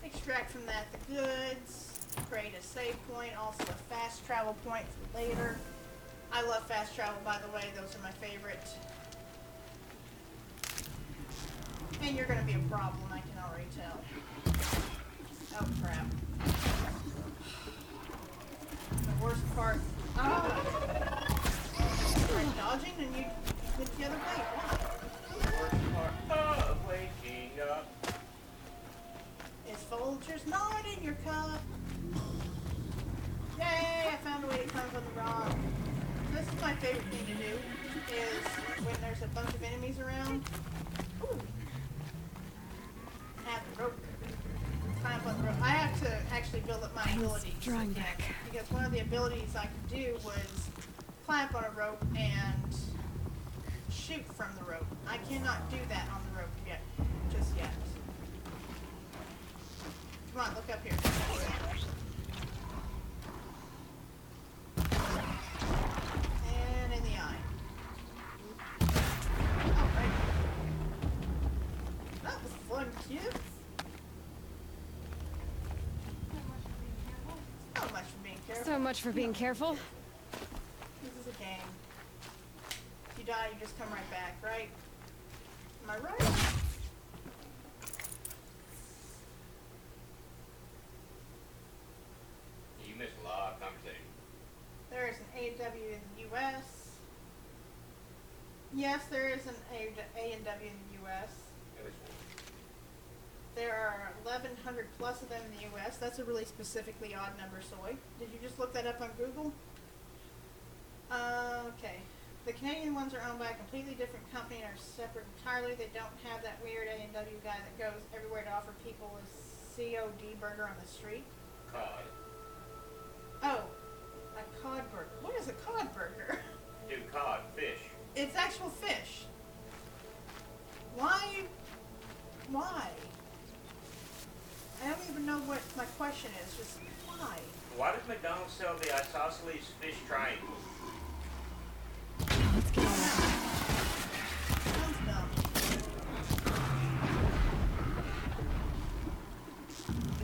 extract from that the goods, create a save point, also a fast travel point for later. I love fast travel, by the way, those are my favorite. And you're gonna be a problem, I can already tell. Oh crap. The worst part. Oh! You're dodging and you went the other way. Why? The worst part of waking up. Is Folgers not in your cup? Yay! I found a way to climb on the rock. This is my favorite thing to do, is when there's a bunch of enemies around. Ooh. Have the rope. Climb on the rope. I have to actually build up my abilities. drawing again, back. because one of the abilities I could do was climb on a rope and shoot from the rope. I cannot do that on the rope yet. Just yet. Come on, look up here. And in the eye. Alright. That was fun, kids. So much for being careful. So much for being careful. This is a game. If you die, you just come right back, right? Am I right? You missed a lot of conversation. There is an AW in the U.S. Yes, there is an A&W in the U.S. At least one. There are 1,100 plus of them in the U.S. That's a really specifically odd number, Soy. Did you just look that up on Google? Okay. The Canadian ones are owned by a completely different company and are separate entirely. They don't have that weird A&W guy that goes everywhere to offer people a COD burger on the street. Cod. Oh, a cod burger. What is a cod burger? Dude, cod, fish. It's actual fish. Why? Why? I don't even know what my question is. Just why? Why does McDonald's sell the isosceles fish triangle? Let's get on that. Sounds dumb.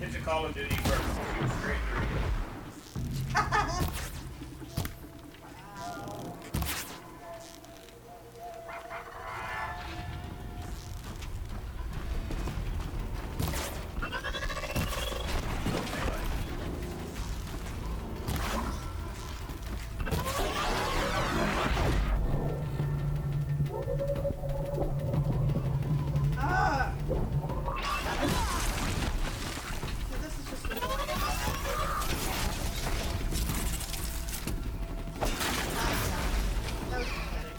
It's a Call of Duty burger. Shoot straight through. Wow. Ah! So this is just annoying. That was pathetic.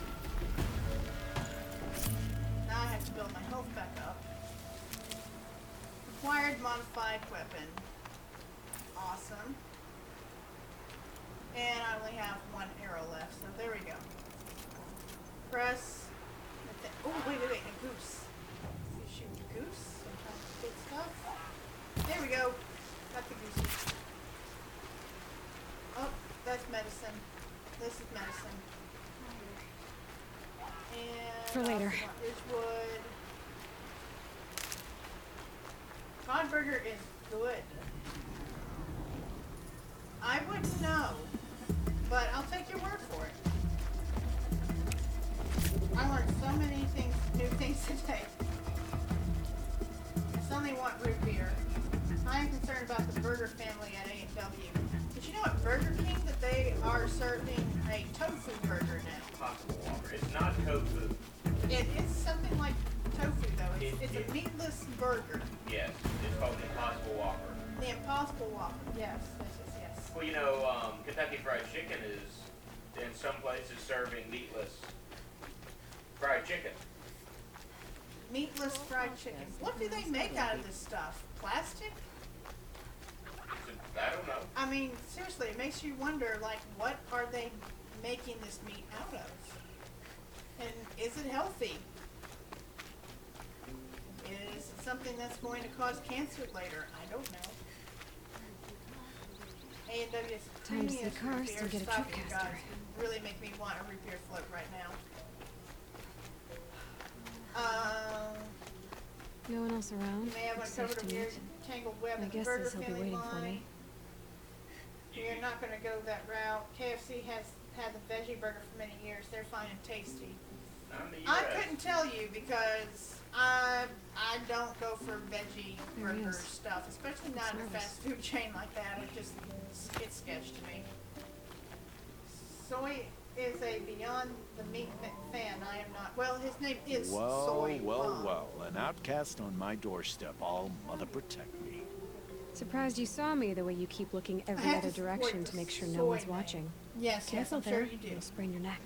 Now I have to build my health back up. Acquired modified weapon. Awesome. And I only have one arrow left, so there we go. Press. Oh, wait, a goose. You shoot a goose. Sometimes good stuff. There we go. Got the goose. Oh, that's medicine. This is medicine. And For later. Ridgewood. Cod burger is good. I wouldn't know, but I'll take your word for it. I learned so many things, new things today. I suddenly want root beer. I am concerned about the burger family at A&W. Did you know at Burger King that they are serving a tofu burger now? Impossible Whopper. It's not tofu. It is something like tofu though. It's a meatless burger. Yes, it's called the Impossible Whopper. The Impossible Whopper. Yes, yes. Well, you know, Kentucky Fried Chicken is in some places serving meatless fried chicken. Meatless fried chicken. What do they make out of this stuff? Plastic? I don't know. I mean, seriously, it makes you wonder, like, what are they making this meat out of? And is it healthy? Is it something that's going to cause cancer later? I don't know. A&W's Time to see premium cars root to beer get a stocking trip guides caster. really make me want a root beer float right now. No one else around. You may have It's safe uncovered to a weird meet. tangled web My in the guess burger is he'll be family waiting for line. me. We're not going to go that route. KFC has had the veggie burger for many years. They're fine and tasty. I couldn't tell you because I don't go for veggie There he burger is. stuff, especially not in a nervous. fast food chain like that. It's sketch to me. Soy is a Beyond the Meat fan. I am not. Well, his name is Soy. Well, an outcast on my doorstep. All mother protect me. Surprised you saw me the way you keep looking every have other to support direction the to make sure soy no one's name. watching. Yes, Careful I'm there. sure you do. You'll sprain your neck.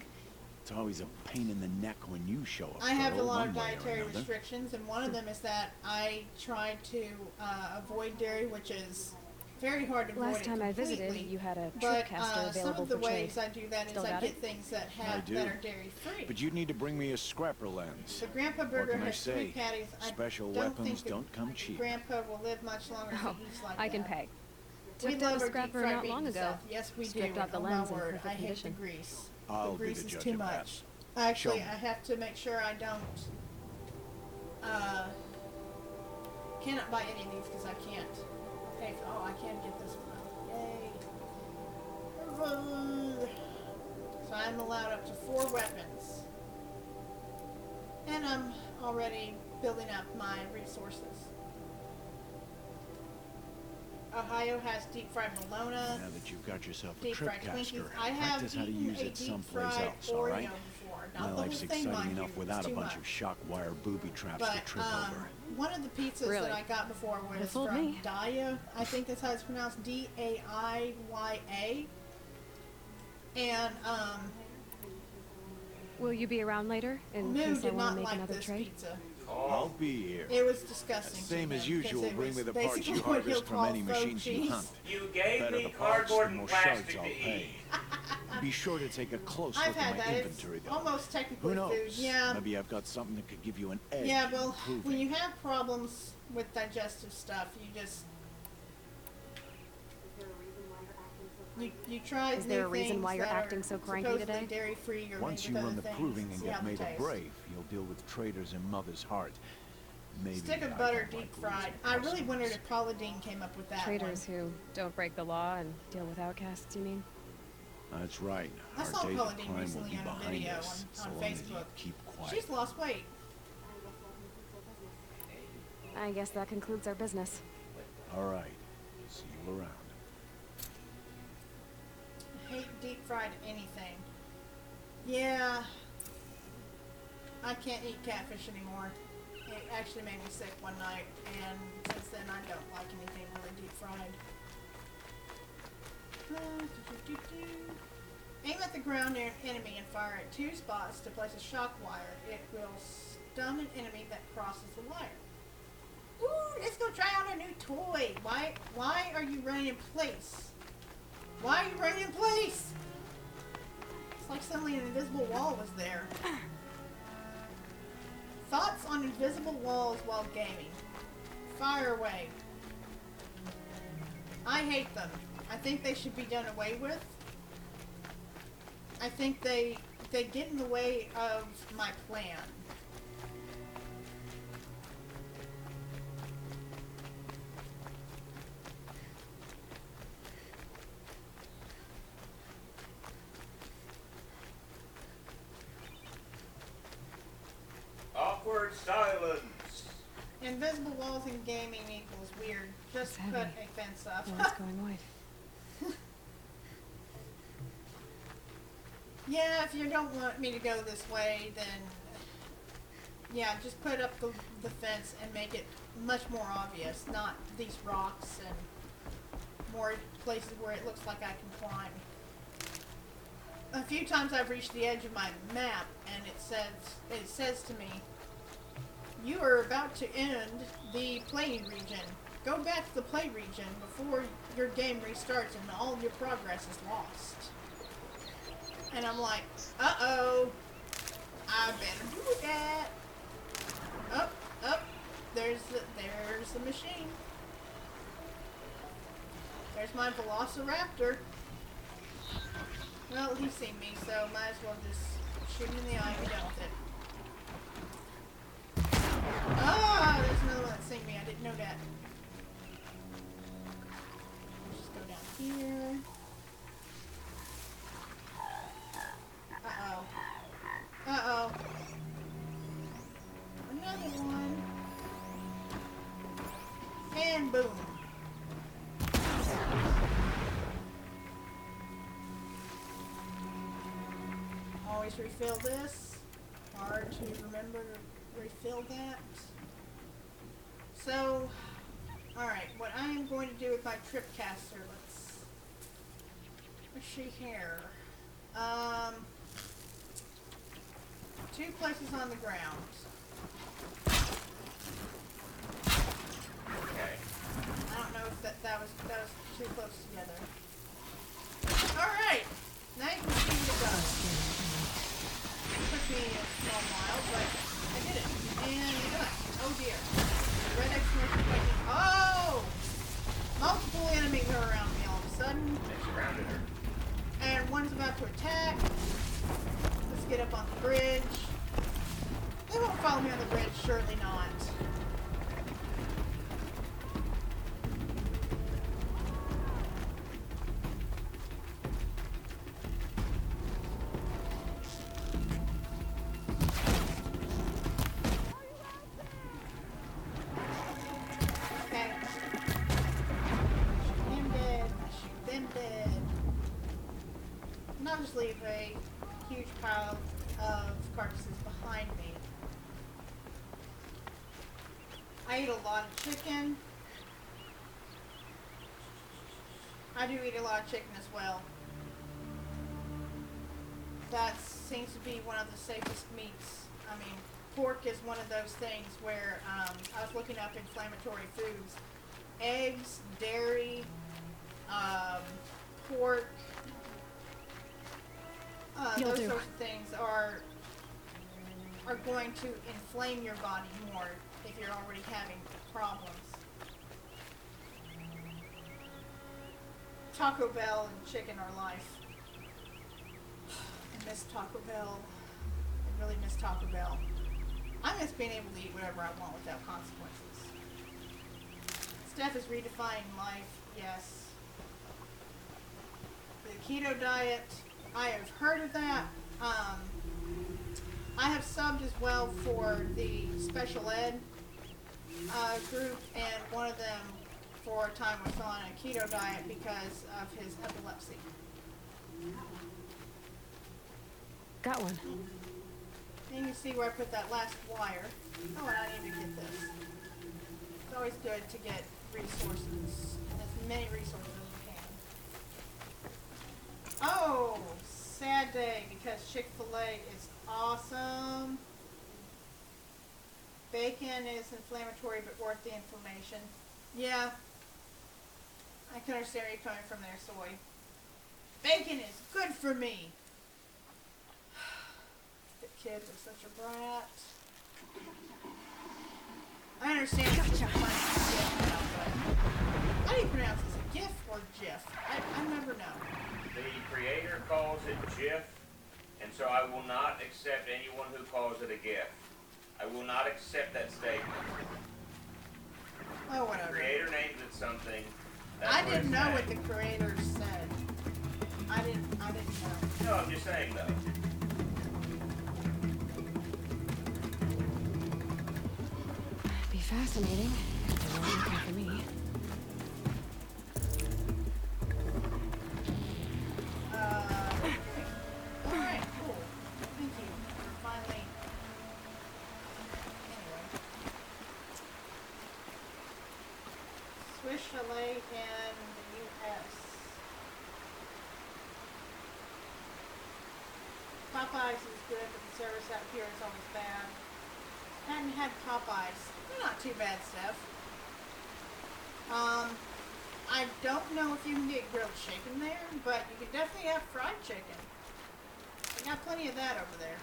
It's always a pain in the neck when you show up. I have a girl, lot of one way or dietary another. restrictions, and one of them is that I try to avoid dairy, which is very hard to avoid. Last time I visited, completely. you had a But tripcaster some available of the for trade. ways I do that is Still I got get it? things that I have do. that are dairy free. But you need to bring me a scrapper lens. The Grandpa What Burger can I has 3 say? patties. Special I don't weapons think the don't come cheap. Grandpa will live much longer if Oh, he eats like I can that. pay. We Took down love a our deep scrapper fried not meat long and ago. stuff. Yes, we Stripped do. out the Oh, lens my in word, perfect I hate condition. the grease. I'll The be grease the is judge too of that. much. Actually, Show me. I have to make sure I don't. Cannot buy any of these because I can't pay for. Oh, I can get this one. Yay! So I'm allowed up to 4 weapons, and I'm already building up my resources. Ohio has deep fried bologna. Now that you've got yourself a Deep fried tripcaster, Twinkies. I have practice how to eaten use a it deep someplace fried else, all Oreo right? before. Not My the whole life's thing, exciting mind enough you. without It's a too bunch much. of shock wire booby traps But to trip over. one of the pizzas Really? that I got before was fooled from me. Daya. I think that's how it's pronounced. Daiya. And Will you be around later in Moo case I did want not to make like another this trade? pizza. I'll be here. It was disgusting. Same to as him, 'cause usual, it bring was me the parts basically you what he'll harvest from call any faux machines you cheese. hunt. You gave Better me the parts, cardboard the and more plastic shards I'll to pay. eat. Be sure to take a close I've look had at my that. It's inventory, though. almost technically Who knows? food. Yeah. Maybe I've got something that could give you an edge. Yeah, in well, improving. when you have problems with digestive stuff, you try Is there new a reason things why you're that acting are so cranky supposedly today? dairy-free or Once made you with run other the things proving and and see how get they made a taste. brave, you'll deal with traitors in mother's heart. Maybe Stick of I butter, don't deep like fried. losing I really customers. wondered if Paula Dean came up with that Traders one. who don't break the law and deal with outcasts, you mean? That's right. I Our saw days Paula of Dean crime will recently be on a behind video us, so on long as you Facebook. keep quiet. She's lost weight. I guess that concludes our business. All right. See you around. I hate deep fried anything. Yeah. I can't eat catfish anymore. It actually made me sick one night, and since then I don't like anything really deep fried. Aim at the ground near an enemy and fire at 2 spots to place a shock wire. It will stun an enemy that crosses the wire. Ooh, let's go try out a new toy. Why are you running in place? Why are you running in place? It's like suddenly an invisible wall was there. Thoughts on invisible walls while gaming. Fire away. I hate them. I think they should be done away with. I think they get in the way of my plan. Awkward silence. Invisible walls in gaming equals weird. Just It's put heavy. a fence up. Oh, it's going wide. Yeah, if you don't want me to go this way, then yeah, just put up the fence and make it much more obvious, not these rocks and more places where it looks like I can climb. A few times I've reached the edge of my map and it says to me, you are about to end the playing region. Go back to the play region before your game restarts and all your progress is lost. And I'm like, uh-oh, I better do that. Up, there's the machine. There's my velociraptor. Well, he's seen me, so might as well just shoot him in the eye and be done with it. Ah, there's another one that's seen me. I didn't know that. Let's just go down here. Uh-oh. Uh-oh. Another one. And boom. Always refill this. Hard to remember to refill that. So, alright, what I am going to do with my trip caster, let's see here. 2 places on the ground. Okay. I don't know if that was too close together. Alright! Now you can see what it does. It took me a small while, but I did it. And we're done. Oh dear. Red exclamation point. Oh! Multiple enemies are around me all of a sudden. They surrounded her. And one's about to attack. Let's get up on the bridge. They won't follow me on the bridge, surely not. Okay. Shoot him dead. Shoot them dead. And I'll just leave a huge pile of carcasses behind me. I eat a lot of chicken. I do eat a lot of chicken as well. That seems to be one of the safest meats. I mean, pork is one of those things where I was looking up inflammatory foods. Eggs, dairy, pork, those sorts of things are going to inflame your body more if you're already having problems. Taco Bell and chicken are life. I miss Taco Bell. I really miss Taco Bell. I miss being able to eat whatever I want without consequences. Steph is redefining life, yes. The keto diet, I have heard of that. I have subbed as well for the special ed group, and one of them for a time was on a keto diet because of his epilepsy. Got one. And you see where I put that last wire. Oh, and I need to get this. It's always good to get resources, as many resources as you can. Oh, sad day because Chick-fil-A is awesome. Bacon is inflammatory but worth the inflammation. Yeah, I can understand where you're coming from there, Soy. Bacon is good for me. The kids are such a brat. I understand it's just a funny gift now, but how do you pronounce this? A GIF or GIF? I never know. The creator calls it GIF, and so I will not accept anyone who calls it a GIF. I will not accept that statement. Oh, whatever. The creator names it something. I didn't know what the creator said. I didn't know. No, I'm just saying though. Be fascinating. It won't work out for me. Alright, cool. Thank you for finally... Anyway. Swiss Chalet in the U.S. Popeyes is good, but the service out here is always bad. Hadn't had Popeyes. They're not too bad, Steph. I don't know if you can get grilled chicken there, but you can definitely have fried chicken. They got plenty of that over there.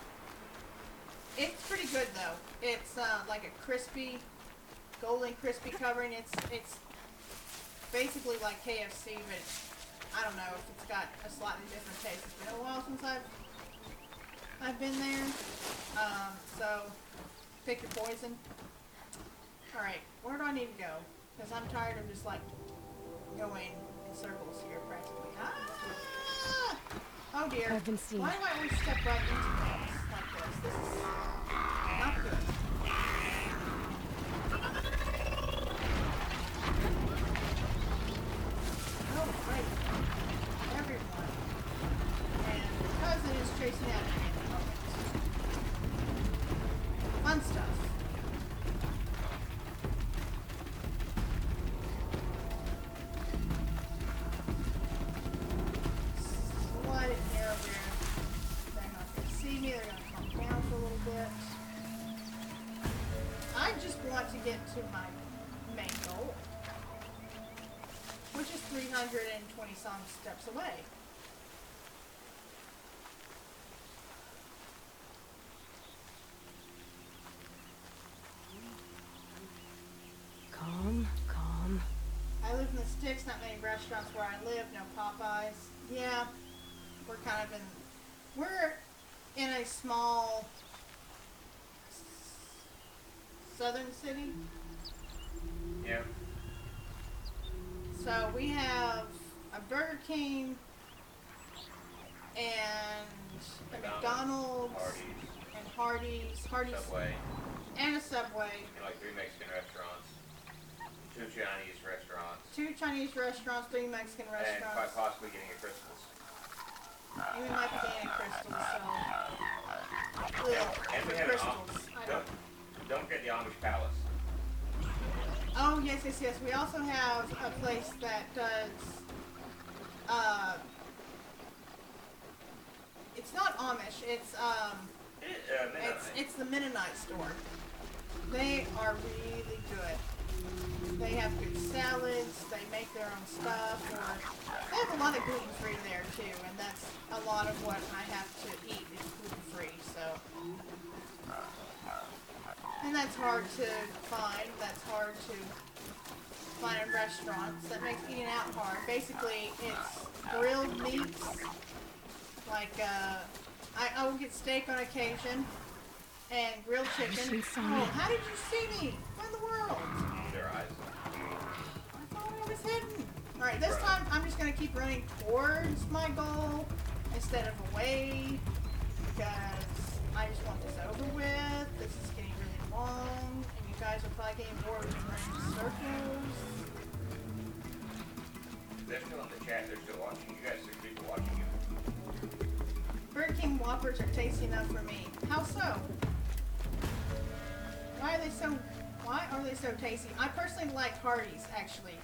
It's pretty good though. It's like a crispy, golden crispy covering. It's basically like KFC, but I don't know if it's got a slightly different taste. It's been a while since I've been there. So pick your poison. All right, where do I need to go? Because I'm tired of just like going in circles here practically. Ah! Oh dear. I've been seen. Why do I always step right into things like this? This is not good. Oh, great. Everyone. And your cousin is chasing after me at the moment. Fun stuff. Slide it near over there. They're not going to see me. They're going to come down for a little bit. I just want to get to my main goal, which is 320 some steps away. Calm, calm. I live in the sticks, not many restaurants where I live, no Popeyes. Yeah, we're kind of we're in a small southern city. Yeah. So we have a Burger King and a McDonald's and Hardee's, Subway, and a Subway. and like 3 Mexican restaurants, 2 Chinese restaurants, 2 Chinese restaurants, 3 Mexican and quite restaurants. possibly getting a Crystals. And we might be getting crystals, so. And we have Crystals. don't forget the Amish Palace. Oh, yes, yes, yes. We also have a place that does, it's not Amish, it's the Mennonite store. They are really good. They have good salads, they make their own stuff, or they have a lot of gluten-free there too, and that's a lot of what I have to eat is gluten-free, so. And that's hard to find. That's hard to find in restaurants. That makes eating out hard. Basically, it's grilled meats. Like, I will get steak on occasion. And grilled chicken. Oh, how did you see me? What in the world? Their eyes. I thought I was hidden. Alright, this time I'm just going to keep running towards my goal instead of away. Because I just want this over with. This is getting really long. And you guys are probably getting bored with me running in circles. They're still in the chat. They're still watching. You guys, 6 people watching you. Burger King Whoppers are tasty enough for me. How so? Why are they so tasty? I personally like Hardee's, actually.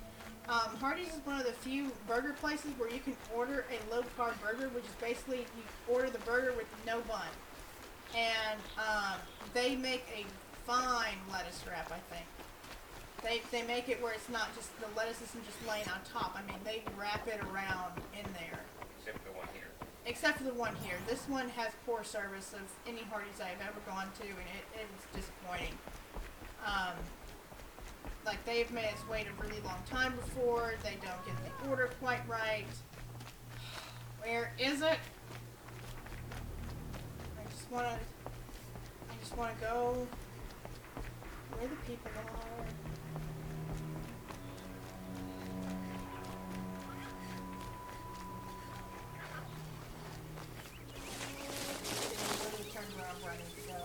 Hardee's is one of the few burger places where you can order a low-carb burger, which is basically you order the burger with no bun. And they make a fine lettuce wrap, I think. They make it where it's not just, the lettuce isn't just laying on top. I mean, they wrap it around in there. Except for the one here. Except for the one here. This one has poor service of any Hardee's I've ever gone to, and it was disappointing. Like, they've made us wait a really long time before. They don't get the order quite right. Where is it? I just wanna go where the people are. Turn where I'm running to go.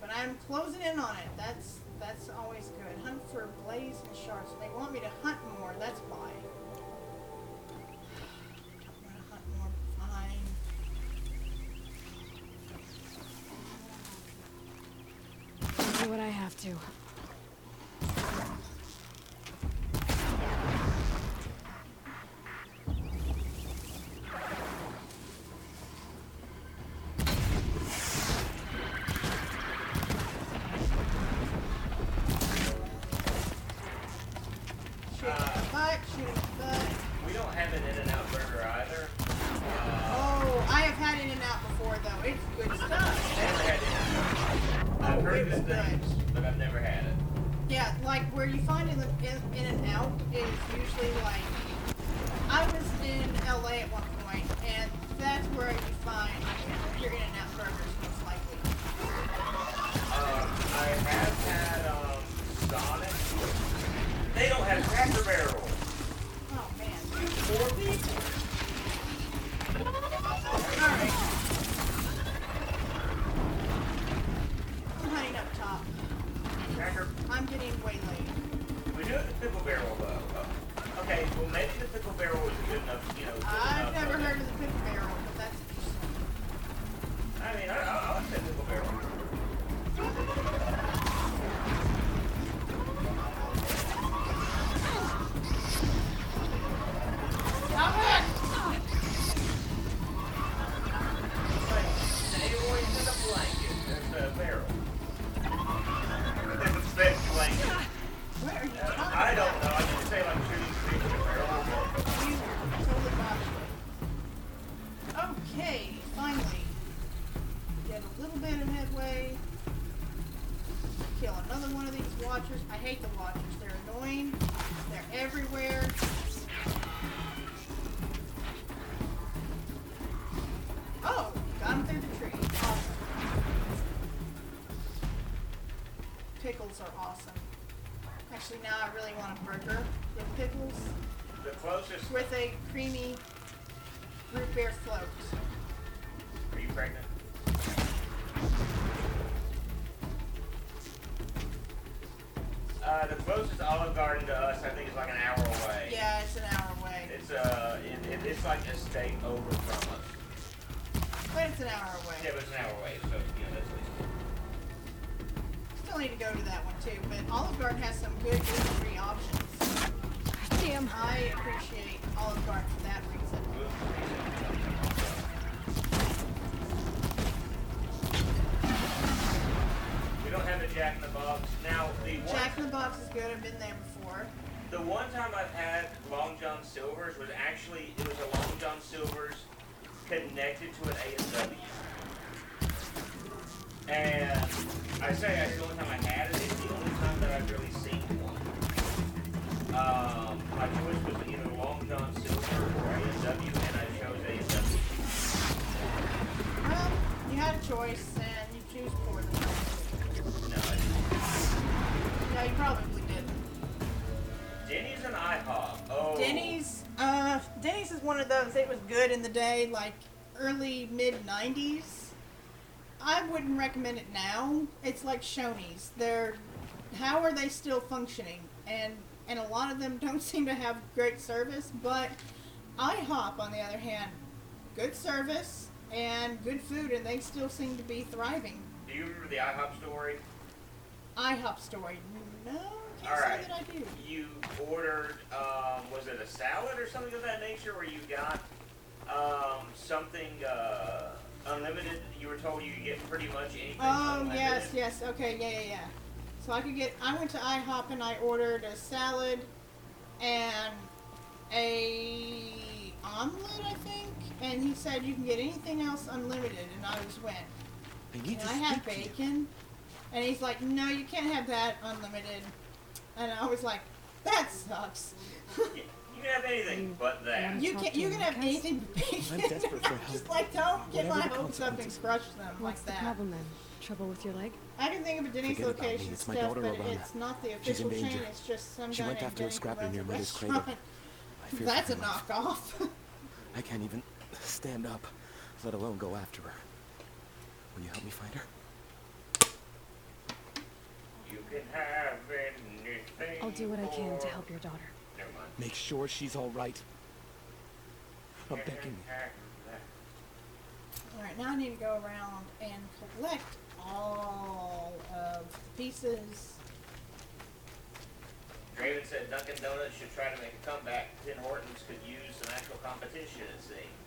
But I'm closing in on it. That's always good. Hunt for blaze and sharks. They want me to hunt more. That's why. I'm gonna hunt more. Fine. I'll do what I have to. Shooting the butt. We don't have an In-N-Out burger either. Oh, I have had In-N-Out before though. It's good stuff. Never had In-N-Out. I've heard good things, but I've never had it. Yeah, like where you find In-N-Out is usually like, I was in LA at one point, and that's where you find your In-N-Out burgers most likely. I have had Sonic. They don't have Cracker Barrel. Oh man. 4 people. Alright. I'm hunting up top. Cracker. I'm getting waylaid. We do have the Pickle Barrel though. Okay, well maybe the Pickle Barrel is good enough, you know. I've never heard of the pickle barrel, but that's interesting. I mean, I like that Pickle Barrel. Stop it! Like, they always in a blanket. There's a barrel. There's a big blanket. What are you talking about? I don't know. I can say like shooting fish in a barrel. You totally botched it. Okay, finally. Get a little bit of headway. Kill another one of these watchers. I hate the watchers. They're annoying. They're everywhere. Oh, got him through the tree. Awesome. Pickles are awesome. Actually, now I really want a burger with pickles The closest. with a creamy root beer float. Are you pregnant? The closest Olive Garden to us, I think, is like an hour away. Yeah, it's an hour away. It's like a state over from us. But it's an hour away. Yeah, but it's an hour away, so you know that's at least. Still need to go to that one too, but Olive Garden has some good gluten-free options. Damn. I appreciate Olive Garden for that reason. We don't have a Jack in the Box now. Jack in the Box is good. I've been there before. The one time I've had Long John Silver's was actually it was a Long John Silver's connected to an A&W. And I say that's the only time I had it. It's the only time that I've really seen one. My choice was either Long John Silver or A&W, and I chose A&W. Well, you had a choice, and you choose poorly. No, I didn't. No, you probably didn't. Denny's and IHOP. Oh. Denny's is one of those. It was good in the day, like early mid '90s. I wouldn't recommend it now. It's like Shoney's. How are they still functioning? And a lot of them don't seem to have great service. But IHOP, on the other hand, good service and good food, and they still seem to be thriving. Do you remember the IHOP story? IHOP story. No, can't All say right. that I do. You ordered, was it a salad or something of that nature, where you got something unlimited? You were told you could get pretty much anything Oh, unlimited. yes. Okay, yeah. So I went to IHOP and I ordered a salad and a omelet, I think. And he said you can get anything else unlimited, and I just went. And I had bacon, and he's like, no, you can't have that unlimited. And I was like, that sucks. You can have anything but that. You can have anything but bacon. I'm desperate for help. Just like, don't get my Whatever the hopes up and consequences. crush them What's like the that. problem then? Trouble with your leg? I can think of a Denny's Forget about me. location It's my stuff, daughter, but Ravana. it's not the She's in official chain. danger. It's just some She guy went named after a Denny who scrapper runs near a Mother's restaurant. Cradle. I fear That's for a her life. knockoff. I can't even stand up, let alone go after her. Will you help me find her? You can have anything. I'll do what I can to for- help your daughter. Never mind. Make sure she's all right. I'm begging you. Alright, now I need to go around and collect all of the pieces. Draven said Dunkin' Donuts should try to make a comeback. Tim Hortons could use some actual competition, it seems.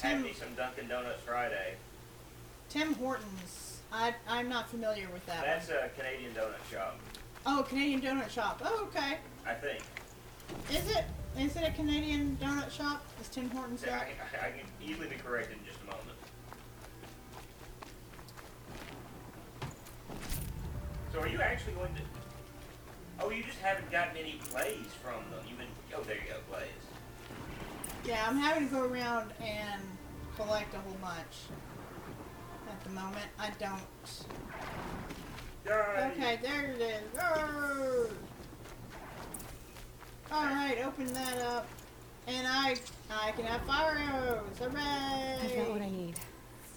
Have me some Dunkin' Donuts Friday. Tim Hortons. I'm not familiar with that That's one. a Canadian donut shop, Oh, Canadian Donut Shop. Oh, okay. I think. Is it a Canadian donut shop? Is Tim Hortons that? I can easily be corrected in just a moment. So are you actually going to... Oh, you just haven't gotten any plays from them. You've been... Oh, there you go, plays. Yeah, I'm having to go around and collect a whole bunch. At the moment, I don't. Yay! Okay, there it is. Oh! Alright, open that up. And I can have fire arrows. Hooray! I've got what I need.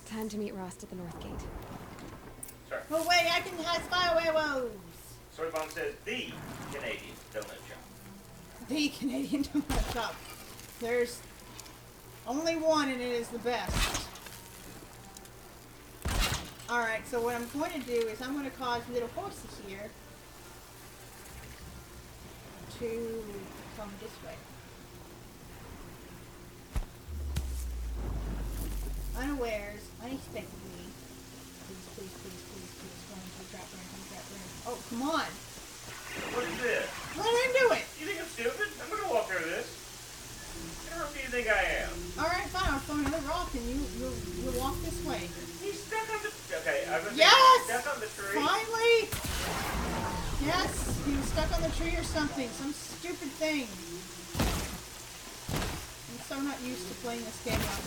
Time to meet Rost at the North Gate. Sorry. Oh wait, I can have fire arrows! Soy Bomb says the Canadian donut shop. The Canadian Donut Shop. There's only one and it is the best. Alright, so what I'm going to do is I'm going to cause little horses here to come this way. Unawares, unexpectedly. Please. Come trap ring. Oh, come on. What is this? Run into it. You think I'm stupid? I'm gonna walk over this. Who do you think I am? Alright, fine. I'll throw another rock and you'll walk this way. He's stuck on the... Okay, I was Yes! stuck on the tree. Finally! Yes! He was stuck on the tree or something. Some stupid thing. I'm so not used to playing this game on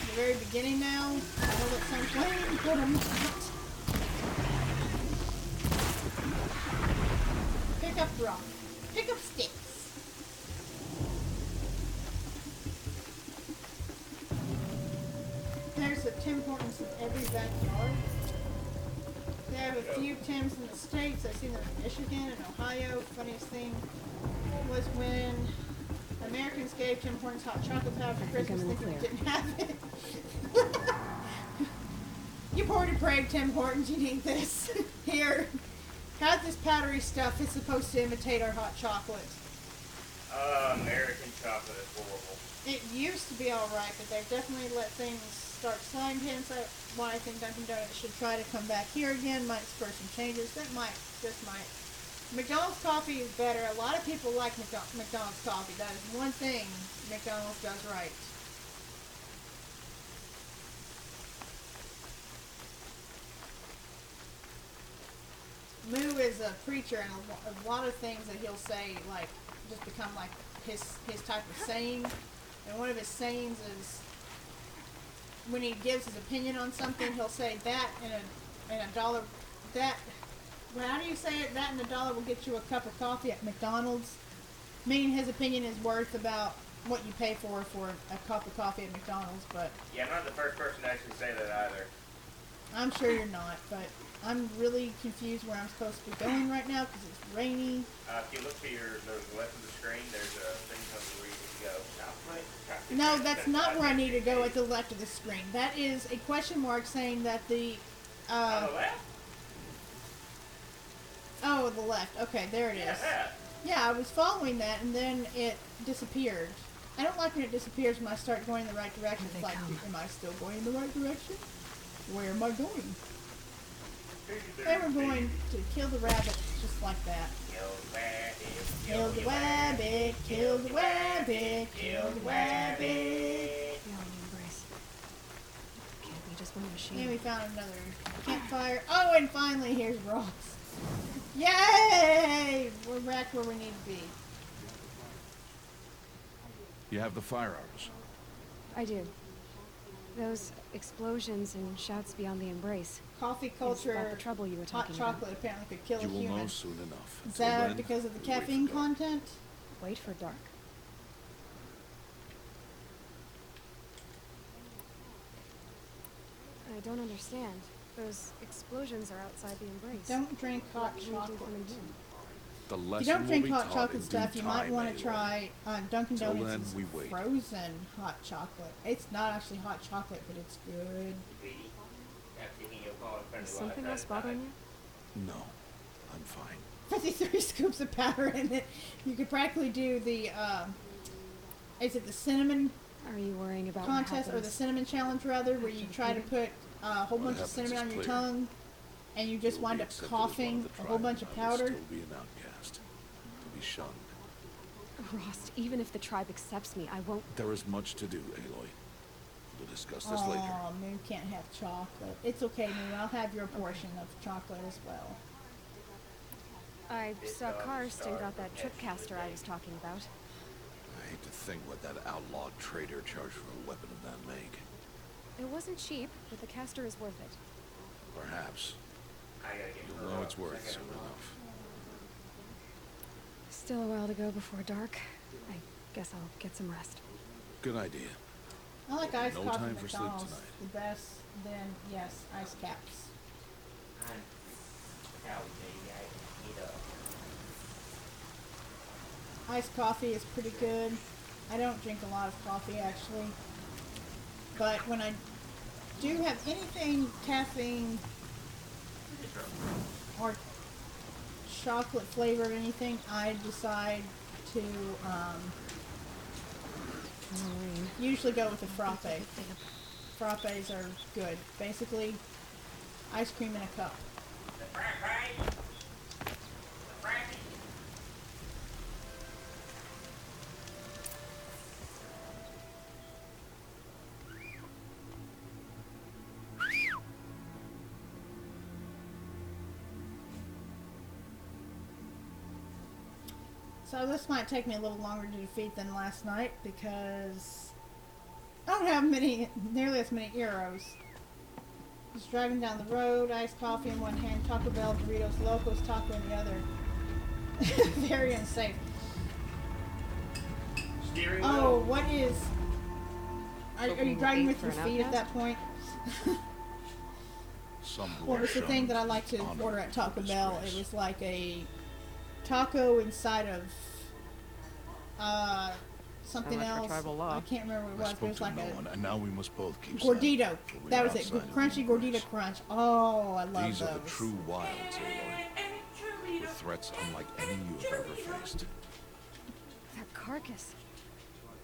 the very beginning now. I know that sounds lame, but I'm not. Pick up rock. Pick up sticks. There's a Tim Hortons in every backyard. They have a few Tims in the States. I've seen them in Michigan and Ohio. Funniest thing was when Americans gave Tim Hortons hot chocolate powder for Christmas I'm in the thinking we clear. didn't have it. You poor depraved Tim Hortons, you need this. Here. Have this powdery stuff. It's supposed to imitate our hot chocolate. American chocolate is horrible. It used to be alright, but they've definitely let things start sliding. Hence why I think Dunkin' Donuts should try to come back here again. Might spur some changes. That might, just might. McDonald's coffee is better. A lot of people like McDonald's coffee. That is one thing McDonald's does right. Moo is a preacher, and a lot of things that he'll say, like, just become like his type of saying. And one of his sayings is, when he gives his opinion on something, he'll say that and a dollar, that, well, how do you say it? That and $1 will get you a cup of coffee at McDonald's. Meaning his opinion is worth about what you pay for a cup of coffee at McDonald's, but... Yeah, I'm not the first person to actually say that either. I'm sure you're not, but I'm really confused where I'm supposed to be going right now because it's rainy. If you look to the left of the screen, there's a thing telling you where you need to go. No, that's not where I need to go at the left of the screen. That is a question mark saying that the... On the left? Oh, the left. Okay, there it is. Yeah, I was following that, and then it disappeared. I don't like when it disappears when I start going in the right direction. It's like, am I still going in the right direction? Where am I going? They were going to kill the rabbit just like that. Kill the rabbit, kill the rabbit, kill the rabbit. Beyond the embrace. Can't be just one machine. And we found another campfire. Oh, and finally, here's rocks. Yay! We're back where we need to be. You have the firearms. I do. Those explosions and shouts beyond the embrace. Coffee Is culture, that the trouble you were hot talking chocolate apparently could kill You a will human. know soon enough. Is Until that then, because of the we wait for caffeine dark. content? Wait for dark. I don't understand. Those explosions are outside the embrace. Don't drink hot What can we do chocolate. from in here? The If lesson you don't drink will be hot taught chocolate in stuff, due you might time, want to Aloy. try Dunkin' Till Donuts' then, we wait. frozen hot chocolate. It's not actually hot chocolate, but it's good. Is something else bothering you? No, I'm fine. 53 scoops of powder in it. You could practically do the, is it the cinnamon Are you worrying about contest, what or the happens? cinnamon challenge rather, where you try to put a whole What bunch of happens cinnamon is on your clear. tongue, and you just You'll wind be up accepted as one of coughing the a whole tribe, bunch of and I will powder? still be an outcast, to be shunned. Rost, even if the tribe accepts me, I won't. There is much to do, Aloy. We'll discuss this later. Oh, Moo can't have chocolate. It's okay, Moo. I'll have your portion of chocolate as well. I saw Karst and got that tripcaster I was talking about. I hate to think what that outlawed trader charged for a weapon of that make. It wasn't cheap, but the caster is worth it. Perhaps. You'll know it's worth soon enough. Still a while to go before dark. I guess I'll get some rest. Good idea. I like iced No coffee time at for sleep McDonald's. tonight. The best, then, yes, ice caps. Iced coffee is pretty good. I don't drink a lot of coffee, actually. But when I do have anything caffeine or chocolate flavored anything, I decide to usually go with a frappe. Frappes are good. Basically, ice cream in a cup. So this might take me a little longer to defeat than last night because I don't have nearly as many arrows. Just driving down the road, iced coffee in one hand, Taco Bell, Doritos, Locos, taco in the other. Very unsafe. Steering Oh, wheel. what is... Are you Opening driving the with gate your for an feet at outcast? that point? Some who Well, are it's the thing shunned that I like to honor order at Taco this Bell. race. It was like a taco inside of something Sound like our else. tribal law. I can't remember what I it was, but it spoke was to like no a one, and now we must both keep gordito. silent, for we That are was it. outside of Crunchy the gordita embrace. crunch. Oh, I love These those. are the true wilds, Aloy. With threats unlike any you have ever faced. That carcass.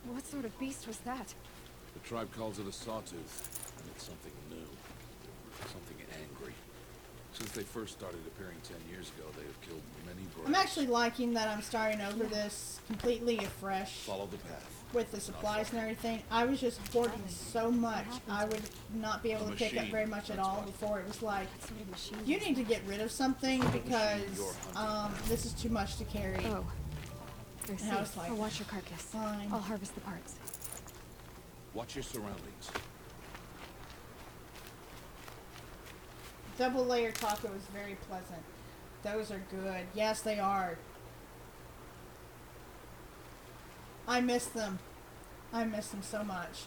What sort of beast was that? The tribe calls it a sawtooth, and it's something new. Something angry. Since they first started appearing 10 years ago, they have killed many braves. I'm actually liking that I'm starting over this completely afresh Follow the path. with the supplies and everything. I was just hoarding so much, I would not be able to pick up very much at all before. It was like, What sort of machine? you need to get rid of something because this is too much to carry. Oh. I see. I was like, I'll watch your carcass. fine. I'll harvest the parts. Watch your surroundings. Double layer taco is very pleasant. Those are good. Yes, they are. I miss them. I miss them so much.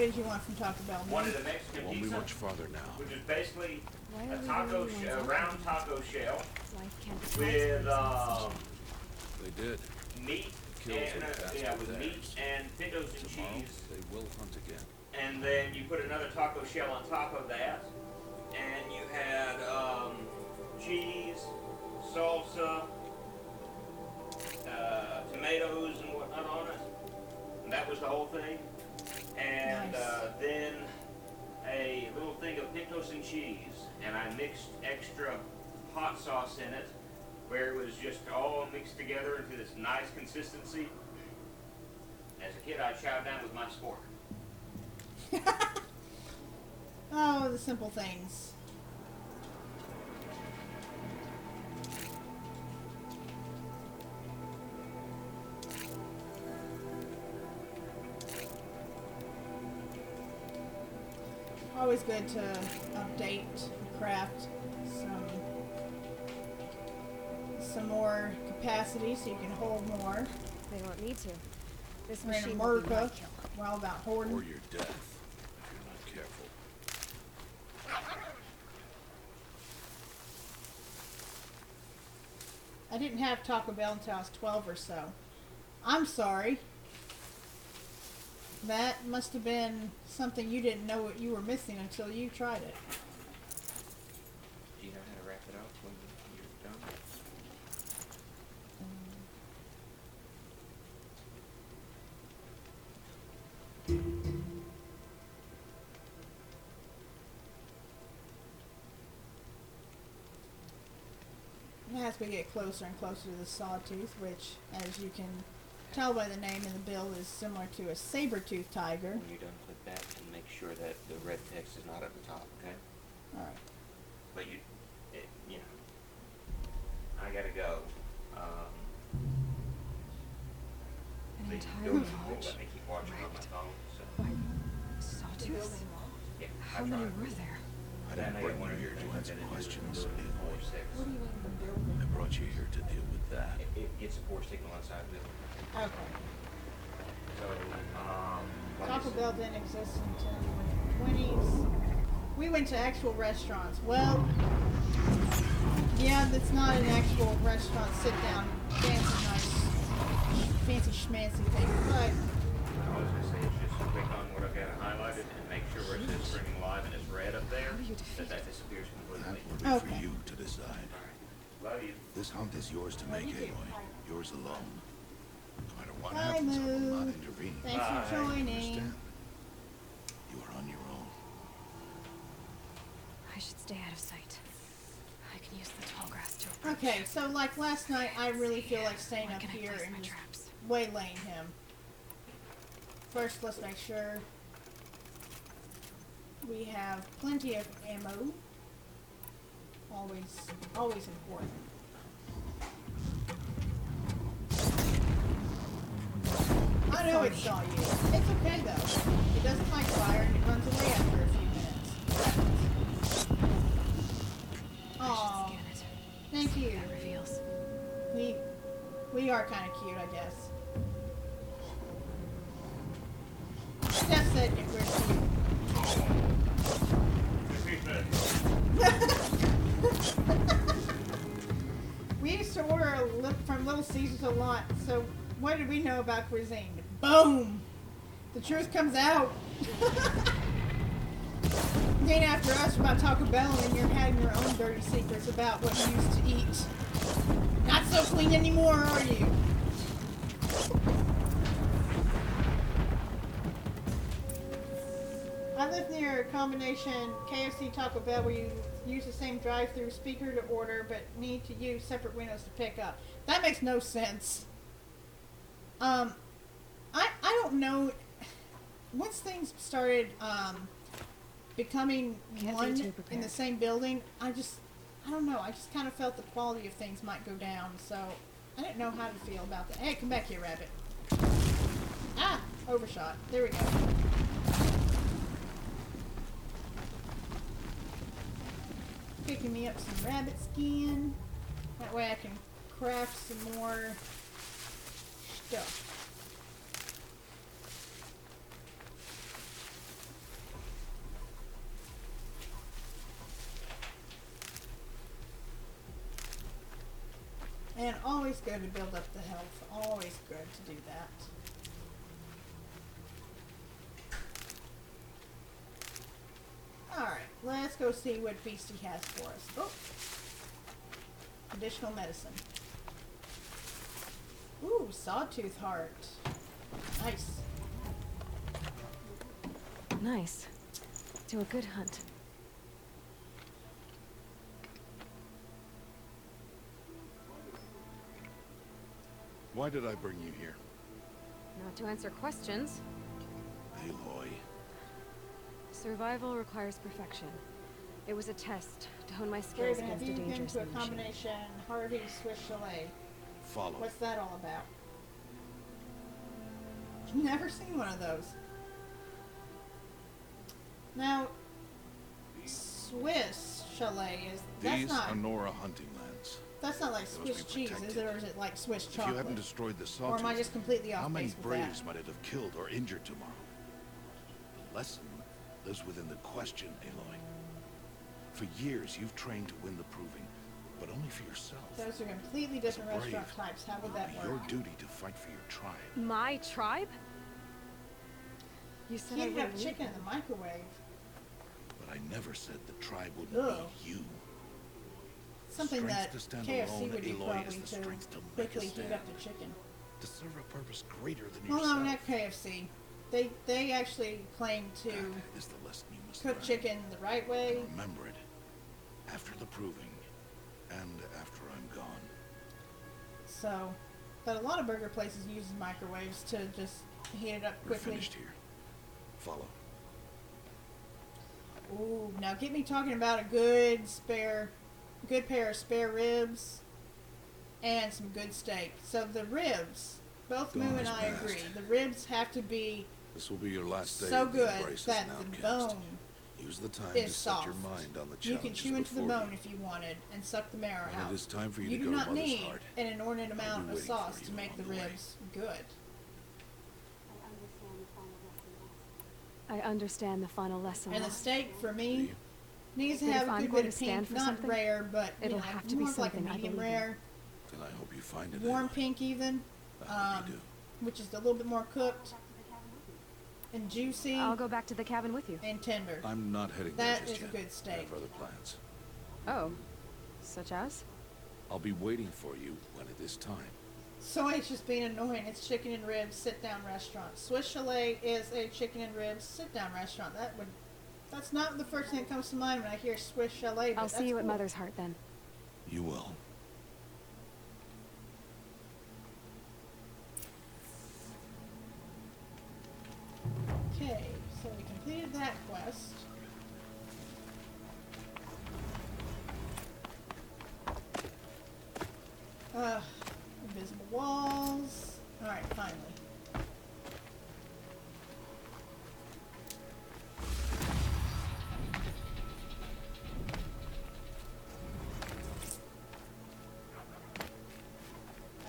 did you want from Taco Bell? Wanted a Mexican Won't be pizza, much farther now. which is basically Why a are we taco, really a ones round up? taco shell Life can't be with They did. meat Kills and are fast with with meat theirs. and pintos and Tomorrow, cheese, they will hunt again. and then you put another taco shell on top of that, and you had cheese, salsa, tomatoes and whatnot on it. And that was the whole thing. And Nice. then a little thing of pintos and cheese, and I mixed extra hot sauce in it, where it was just all mixed together into this nice consistency. As a kid, I chowed down with my spork. Oh, the simple things. Always good to update and craft some more capacity so you can hold more. They want me to. This We're in machine will be my America. kill. We're all about hoarding. Or your death, if you're not careful. I didn't have Taco Bell until I was 12 or so. I'm sorry. That must have been something you didn't know what you were missing until you tried it. Do you know how to wrap it up when you're done? As we get closer and closer to the sawtooth, which, as you can tell by the name in the bill, is similar to a saber-toothed tiger. When you're done, click back and make sure that the red text is not at the top, okay? Alright. But you know, I gotta go. An The entire building won't village? let me keep watching on my phone, so. By sawtooths? Yeah, How I many tried. were there? I That didn't may bring one you of here your to things answer that it is questions, building Aloy. 4-6. What do you mean the building? I brought you here to deal with that. It gets a poor signal inside the building. Okay. So, like I Taco said, Bell didn't exist until the 20s. We went to actual restaurants. Well, yeah, that's not an actual restaurant, sit down, fancy schmancy thing, but I was gonna say, it's just click on what I've got highlighted and make sure where it says streaming live and it's red up there, How do you defeat that disappears completely. That will be Okay. for you to decide. Love you. This hunt is yours to make, Aloy. Yours alone. No matter what Bye, happens, I will Moo. not intervene. thanks for joining. Understand? You are on your own. I should stay out of sight. I can use the tall grass to approach. Okay, so like last night, I really feel like staying Where up can I here place and my just traps? waylaying him. First, let's make sure we have plenty of ammo. Always important. I know it saw you. It's okay though. It doesn't like fire and it runs away after a few minutes. I Aww, should scan it. thank you. That reveals. We are kind of cute, I guess. Steph said if we're cute. We used to order from Little Caesars a lot, so what did we know about cuisine? Boom! The truth comes out. Then after us about Taco Bell, and then you're having your own dirty secrets about what you used to eat. Not so clean anymore, are you? I live near a combination KFC Taco Bell where you use the same drive-through speaker to order but need to use separate windows to pick up. That makes no sense. I don't know. Once things started becoming Can't be one too in prepared. the same building, I don't know. I just kind of felt the quality of things might go down. So I didn't know how to feel about that. Hey, come back here, rabbit. Ah, overshot. There we go. Picking me up some rabbit skin. That way I can craft some more stuff. And always good to build up the health. Always good to do that. Alright, let's go see what Beastie has for us. Oh! Additional medicine. Ooh, sawtooth heart. Nice. Nice. Do a good hunt. Why did I bring you here? Not to answer questions. Aloy. Survival requires perfection. It was a test to hone my skills Raven, have against you a been dangerous to a machine. combination Harvey Swiss Chalet? Follow. What's that all about? Never seen one of those. Now, Swiss Chalet is These are Nora hunting lands. that's not like They Swiss must be cheese, is protected. it, or is it like Swiss If chocolate? you hadn't destroyed the Or sawtooth, am I just completely off how many base with that? braves might it have killed or injured tomorrow? The lesson lives within the question, Aloy. For years, you've trained to win the proving, but only for yourself. Those are completely As a different brave, restaurant types. How would that It'll be your work? duty to fight for your tribe. My tribe? You said I Heating up wouldn't chicken leave in the them. microwave. But I never said the tribe wouldn't Ugh. be you. Something Strength that to stand KFC alone, would do Aloy, probably is the to strength to make a quickly heat stand. up the chicken. To serve a purpose greater than Well, yourself. no, not KFC. They actually claim to That is the lesson you must cook learn. chicken the right way. Remember it. After the proving, and after I'm gone. So, but a lot of burger places use microwaves to just heat it up We're quickly. finished here. Follow. Ooh, now get me talking about a good pair of spare ribs and some good steak. So the ribs, both Dawn Moo and is I past. agree, the ribs have to be This will be your last day so of the good embrace as that an the outcast. bone Use the time is to set soft. your mind on the You can challenges chew into the before bone you. if you wanted and suck the marrow When out. it is time for you, You to do go not to Mother's need Heart, an inordinate I'll be amount of waiting sauce for to you make on the the way. ribs good. I understand the final lesson. And the steak, for me, See? needs to But have if a I'm good going bit to of pink, stand for not something, rare, but you it'll know, have to be more of like a something I medium believe in. rare, Then I hope you find it. warm Aloy. pink even, I hope you do. which is a little bit more cooked and juicy I'll go back to the cabin with you. and tender. I'm not heading That there just is a yet. good steak. I have other plans. Oh. Such as? I'll be waiting for you when it is time. So it's just being annoying. It's chicken and ribs sit-down restaurant. Swiss Chalet is a chicken and ribs sit-down restaurant. That's not the first thing that comes to mind when I hear Swiss Chalet. But I'll that's see you at cool. Mother's Heart then. You will. Okay, so we completed that quest. Invisible walls. Alright, finally.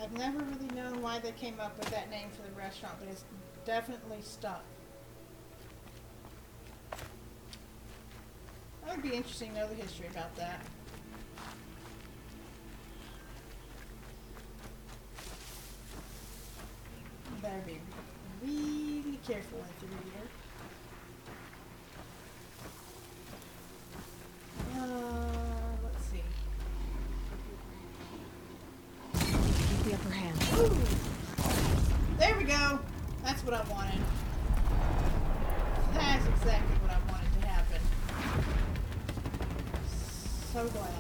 I've never really known why they came up with that name for the restaurant, but it's definitely stuck. That would be interesting to know the history about that. You better be really careful with the reader. Let's see. Keep the upper hand. Ooh. There we go. That's what I wanted. That's exactly what I wanted to happen. So glad.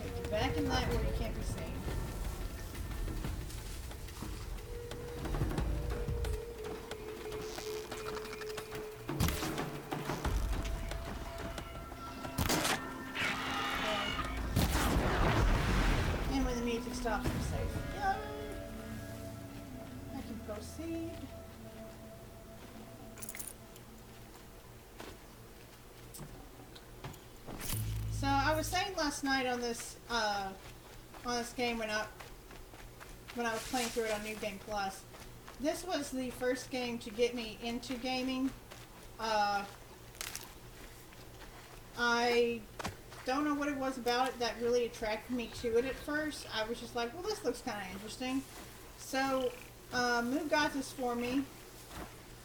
Okay, get back in that where you can't be seen. And when the music stops, I'm safe. Yay! I can proceed. So I was saying last night on this game when I was playing through it on New Game Plus, this was the first game to get me into gaming. I don't know what it was about it that really attracted me to it at first. I was just like, well, this looks kind of interesting. So, Moo got this for me.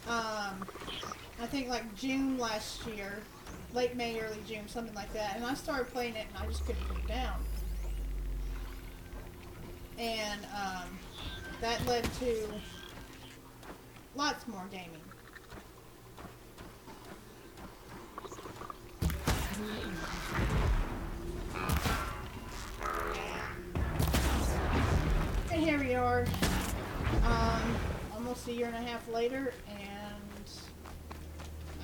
I think like June last year, late May, early June, something like that. And I started playing it, and I just couldn't put it down. And that led to lots more gaming. And here we are, almost a year and a half later, and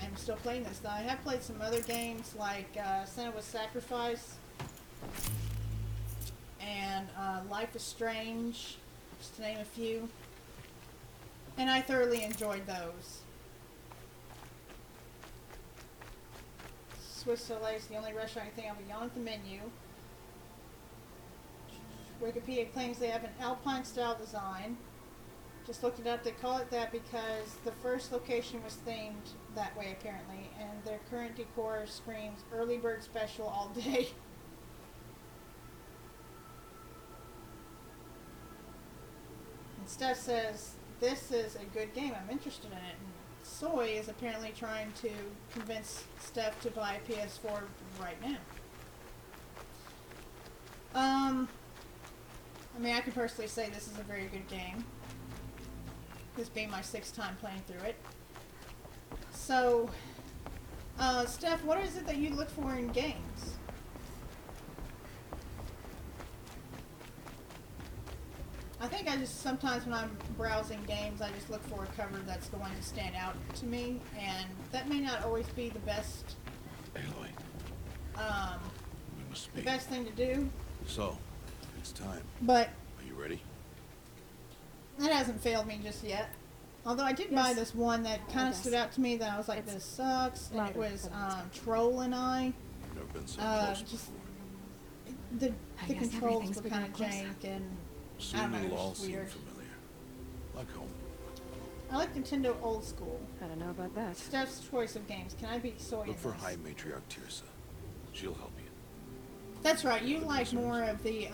I'm still playing this. Now, I have played some other games like Senate with Sacrifice and Life is Strange, just to name a few, and I thoroughly enjoyed those. Swiss Soleil is the only restaurant I think I'll be on at the menu. Wikipedia claims they have an Alpine style design. Just looked it up. They call it that because the first location was themed that way apparently, and their current decor screams early bird special all day. And Steph says, this is a good game. I'm interested in it. And Soy is apparently trying to convince Steph to buy a PS4 right now. I mean, I can personally say this is a very good game. This being my 6th time playing through it. So, Steph, what is it that you look for in games? I think I just, sometimes when I'm browsing games, I just look for a cover that's going to stand out to me, and that may not always be the best, Aloy, we must speak. the best thing to do. So, it's time. But Are you ready? that hasn't failed me just yet. Although I did buy this one that kind of stood out to me that I was like, this sucks, and it was Troll and I. You've never been so close Just before. the controls were kind of jank, and I Soon don't know, it it'll all was just seem weird. familiar. Like home. I like Nintendo old school. I don't know about that. Steph's choice of games. Can I beat Soy in Look for this? High Matriarch Tirsa. She'll help you. That's right. You like more of the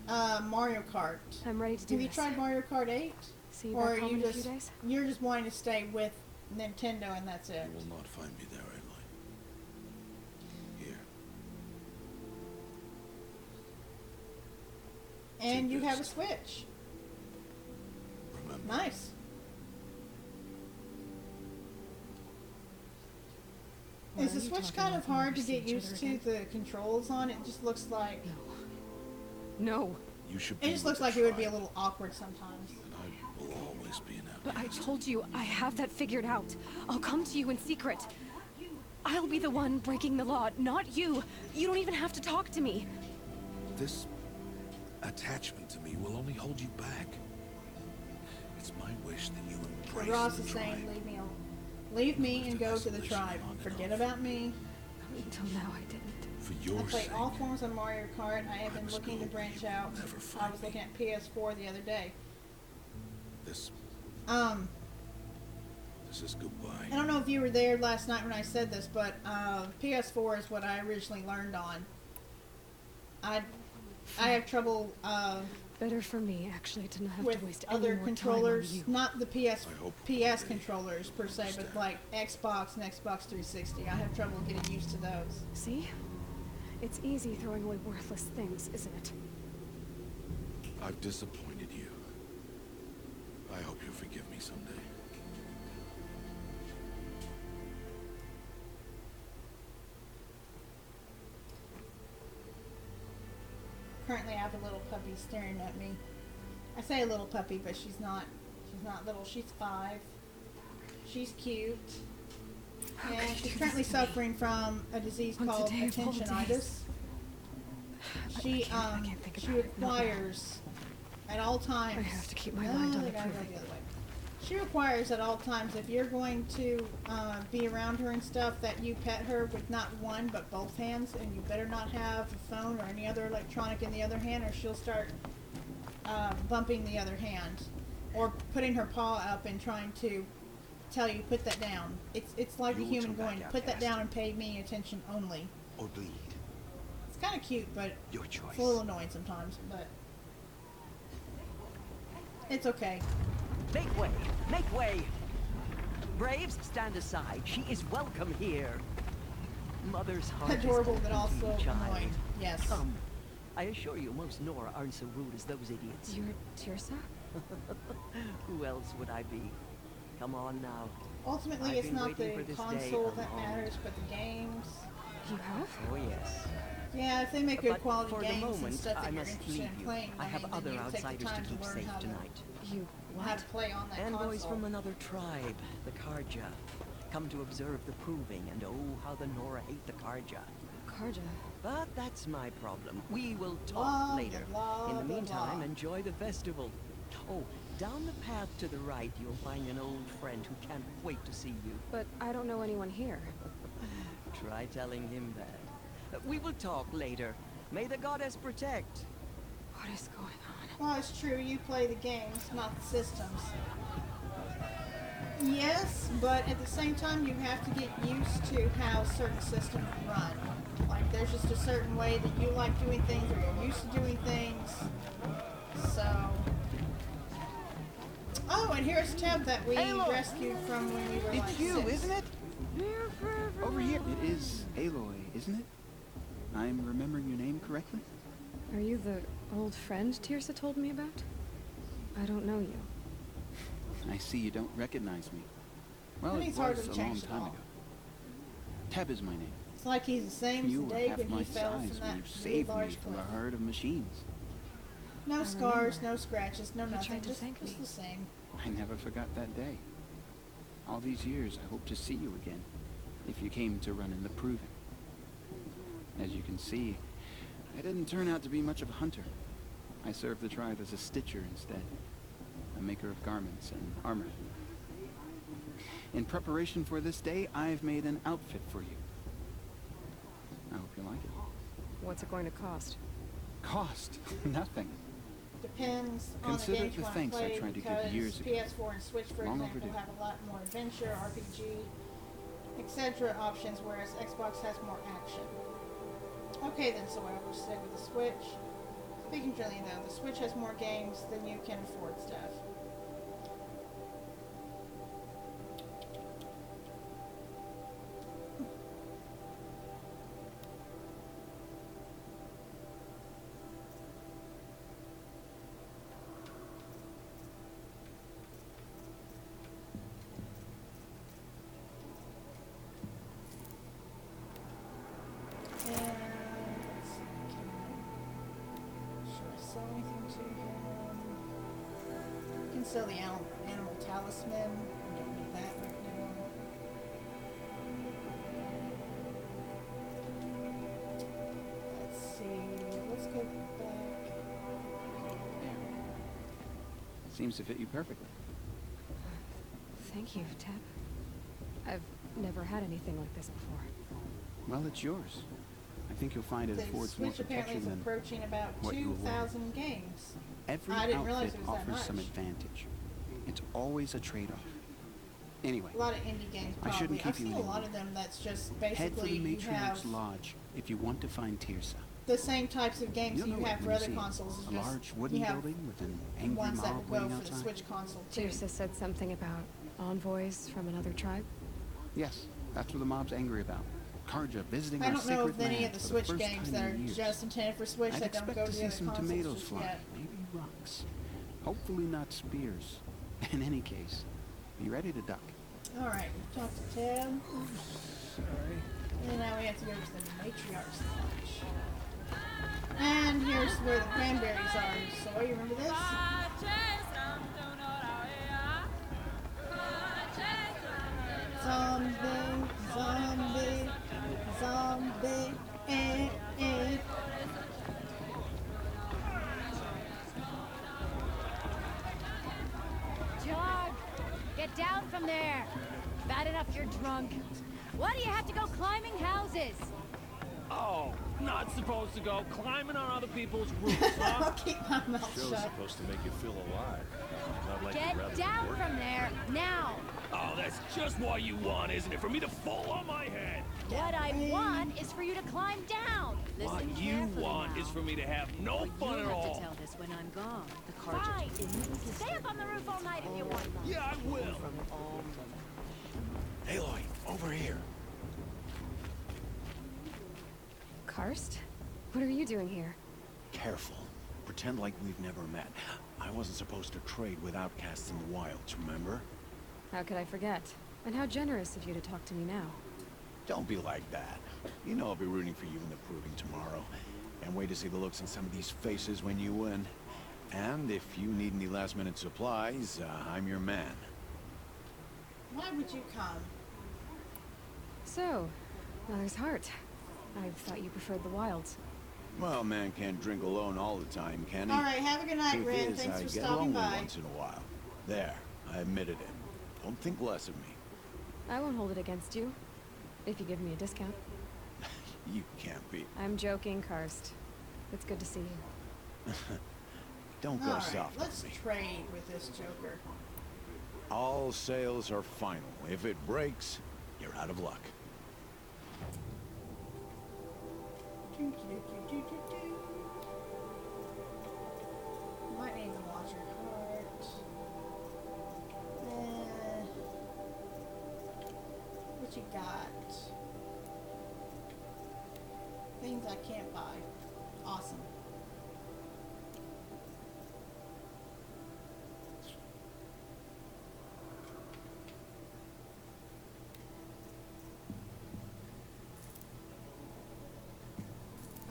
Mario Kart. I'm ready to do Have you this. tried Mario Kart 8? See you Or back are home you in a few just days? you're just wanting to stay with Nintendo and that's it? You will not find me there, Aloy. Here. And Take you have a this. Switch. Remember. Nice. Why Is the are you Switch talking kind like of we'll hard never to see get each used other to? again? The controls on it just looks like No. You should it be just with looks the like it would be a tribe, little awkward sometimes. and I will always be an But I outcast. told you, I have that figured out. I'll come to you in secret. I'll be the one breaking the law, not you. You don't even have to talk to me. This attachment to me will only hold you back. It's my wish that you embrace Ross the is tribe. saying, leave me alone. Leave me and go to the tribe. Forget about me. Until now, I didn't. For I your play sake, all forms of Mario Kart. I have I been must looking go to branch where you out. will never I find was me. looking at PS4 the other day. this is I goodbye. don't know if you were there last night when I said this, but PS4 is what I originally learned on. I have trouble Better for me, actually, to not have with to waste any other more controllers, time on you. not the PS I hope PS one day controllers per se, but understand. like Xbox and Xbox 360. I have trouble getting used to those. See? It's easy throwing away worthless things, isn't it? I've disappointed you. I hope you'll forgive me someday. Currently, I have a little puppy staring at me. I say a little puppy, but she's not. She's not little. She's 5. She's cute, and she's currently suffering from a disease Once a called day of all attentionitis. days. She I can't think she about it. Not now. requires at all times. I have to keep my mind on they the gotta go proving. the other way. She requires at all times, if you're going to be around her and stuff, that you pet her with not one but both hands, and you better not have a phone or any other electronic in the other hand, or she'll start bumping the other hand, or putting her paw up and trying to tell you, put that down. It's like a You'll human turn going, back, put that outcast. down and pay me attention only. Or bleed. It's kind of cute, but Your choice. it's a little annoying sometimes, but it's okay. Make way! Make way! Braves, stand aside. She is welcome here. Mother's heart Adorable, is but open to also you, child. annoying. Yes. Come. I assure you, most Nora aren't so rude as those idiots. You're Tirsa? Who else would I be? Come on now. Ultimately, I've it's been not the waiting for this day console that a long matters, but the games. You have? Oh yes. Yeah, if they make good But quality for the games and moment, stuff that I you're must interested leave in you. playing, I have then other you take the outsiders time to keep learn safe how to, tonight. You how what? to play on that Envoys console. from another tribe, the Karja. Come to observe the proving, and oh, how the Nora hate the Karja. Karja. But that's my problem. We will talk Blah, later. blah, In the blah, meantime, blah. enjoy the festival. Oh, down the path to the right, you'll find an old friend who can't wait to see you. But I don't know anyone here. Try telling him that. We will talk later. May the goddess protect. What is going on? Well, it's true, you play the games, not the systems. Yes, but at the same time, you have to get used to how certain systems run. Like, there's just a certain way that you like doing things, or you're used to doing things. So... Oh, and here's Teb that we rescued from when we were like It's you, 6. isn't it? Over here. It is Aloy, isn't it? I'm remembering your name correctly? Are you the old friend Tirsa told me about? I don't know you. I see you don't recognize me. Well, I it think it's hard was to a long change it time all. ago. Teb is my name. It's like he's the same You as were Dave half when my he fell size from when that you really saved me large from cliff. a herd of machines. No scars, no scratches, no nothing, tried to just thank me. the same. I never forgot that day. All these years, I hope to see you again, if you came to run in the proving. As you can see, I didn't turn out to be much of a hunter. I served the tribe as a stitcher instead, a maker of garments and armor. In preparation for this day, I've made an outfit for you. I hope you like it. What's it going to cost? Cost? Nothing. Depends on the Consider games the you want to thanks I play, tried to give because years ago. PS4 and Switch, for Long example, overdue. have a lot more adventure, RPG, etc. options, whereas Xbox has more action. Okay then, so I will stick with the Switch. Speaking truly though, the Switch has more games than you can afford stuff. And let's see. Should I sell anything to him? I can sell the animal talisman. I don't need that right now. Let's see. Let's go back. There. Seems to fit you perfectly. Thank you, Teb. I've never had anything like this before. Well, it's yours. I think you'll find it The affords more Switch apparently protection is than approaching about what you were. 2,000 games. Every I didn't realize outfit it was that offers some much. advantage. It's always a trade-off. Anyway, A lot of indie games, I probably. shouldn't keep I've you seen a any lot longer. of them that's just head for basically the you have Matriarch's Lodge if you want to find Tirsa. the same types of games You'll that you know it have for when you other see it. consoles. It's A just large wooden you have building with an angry ones that mob will go waiting for the outside. Switch console too. Tirsa said something about envoys from another tribe. Yes, that's what the mob's angry about. Karja visiting I our don't know sacred of any land of the for Switch first games time that are in years. just intended for Switch I'd that don't expect go to to the see other some consoles tomatoes just fly, yet. maybe rocks. Hopefully not spears. In any case, be ready to duck. Alright, we talked to Ted. Sorry. And now we have to go to the Matriarch's Lodge. And here's where the cranberries are. So you remember this? Zombie, zombie, zombie, eh. Dog, get down from there. Bad enough you're drunk. Why do you have to go climbing houses? Oh, not supposed to go climbing on other people's roofs, I'll huh? keep my mouth Show's shut. supposed to make you feel alive. Not like you'd rather Get be down working. from there, now. Oh, that's just what you want, isn't it? For me to fall on my head. What I want is for you to climb down. What Listen you carefully want now. is for me to have no fun at You'll have all. to tell this when I'm gone. The cards are too Stay up on the roof all night if you want. Yeah, I will. From all Aloy, over here. Karst? What are you doing here? Careful. Pretend like we've never met. I wasn't supposed to trade with outcasts in the wilds, remember? How could I forget? And how generous of you to talk to me now. Don't be like that. You know I'll be rooting for you in the proving tomorrow. And wait to see the looks on some of these faces when you win. And if you need any last-minute supplies, I'm your man. Why would you come? So, Mother's Heart. I thought you preferred the wilds. Well, man can't drink alone all the time, can he? All right, have a good night, Truth Wren. is, Thanks I for get stopping lonely by. once in a while. There, I admitted it. Don't think less of me. I won't hold it against you, if you give me a discount. You can't be. I'm joking, Karst. It's good to see you. Don't go All right, soft let's on me. trade with this Joker. All sales are final. If it breaks, you're out of luck. Might need to watch your heart. What you got? Things I can't buy. Awesome.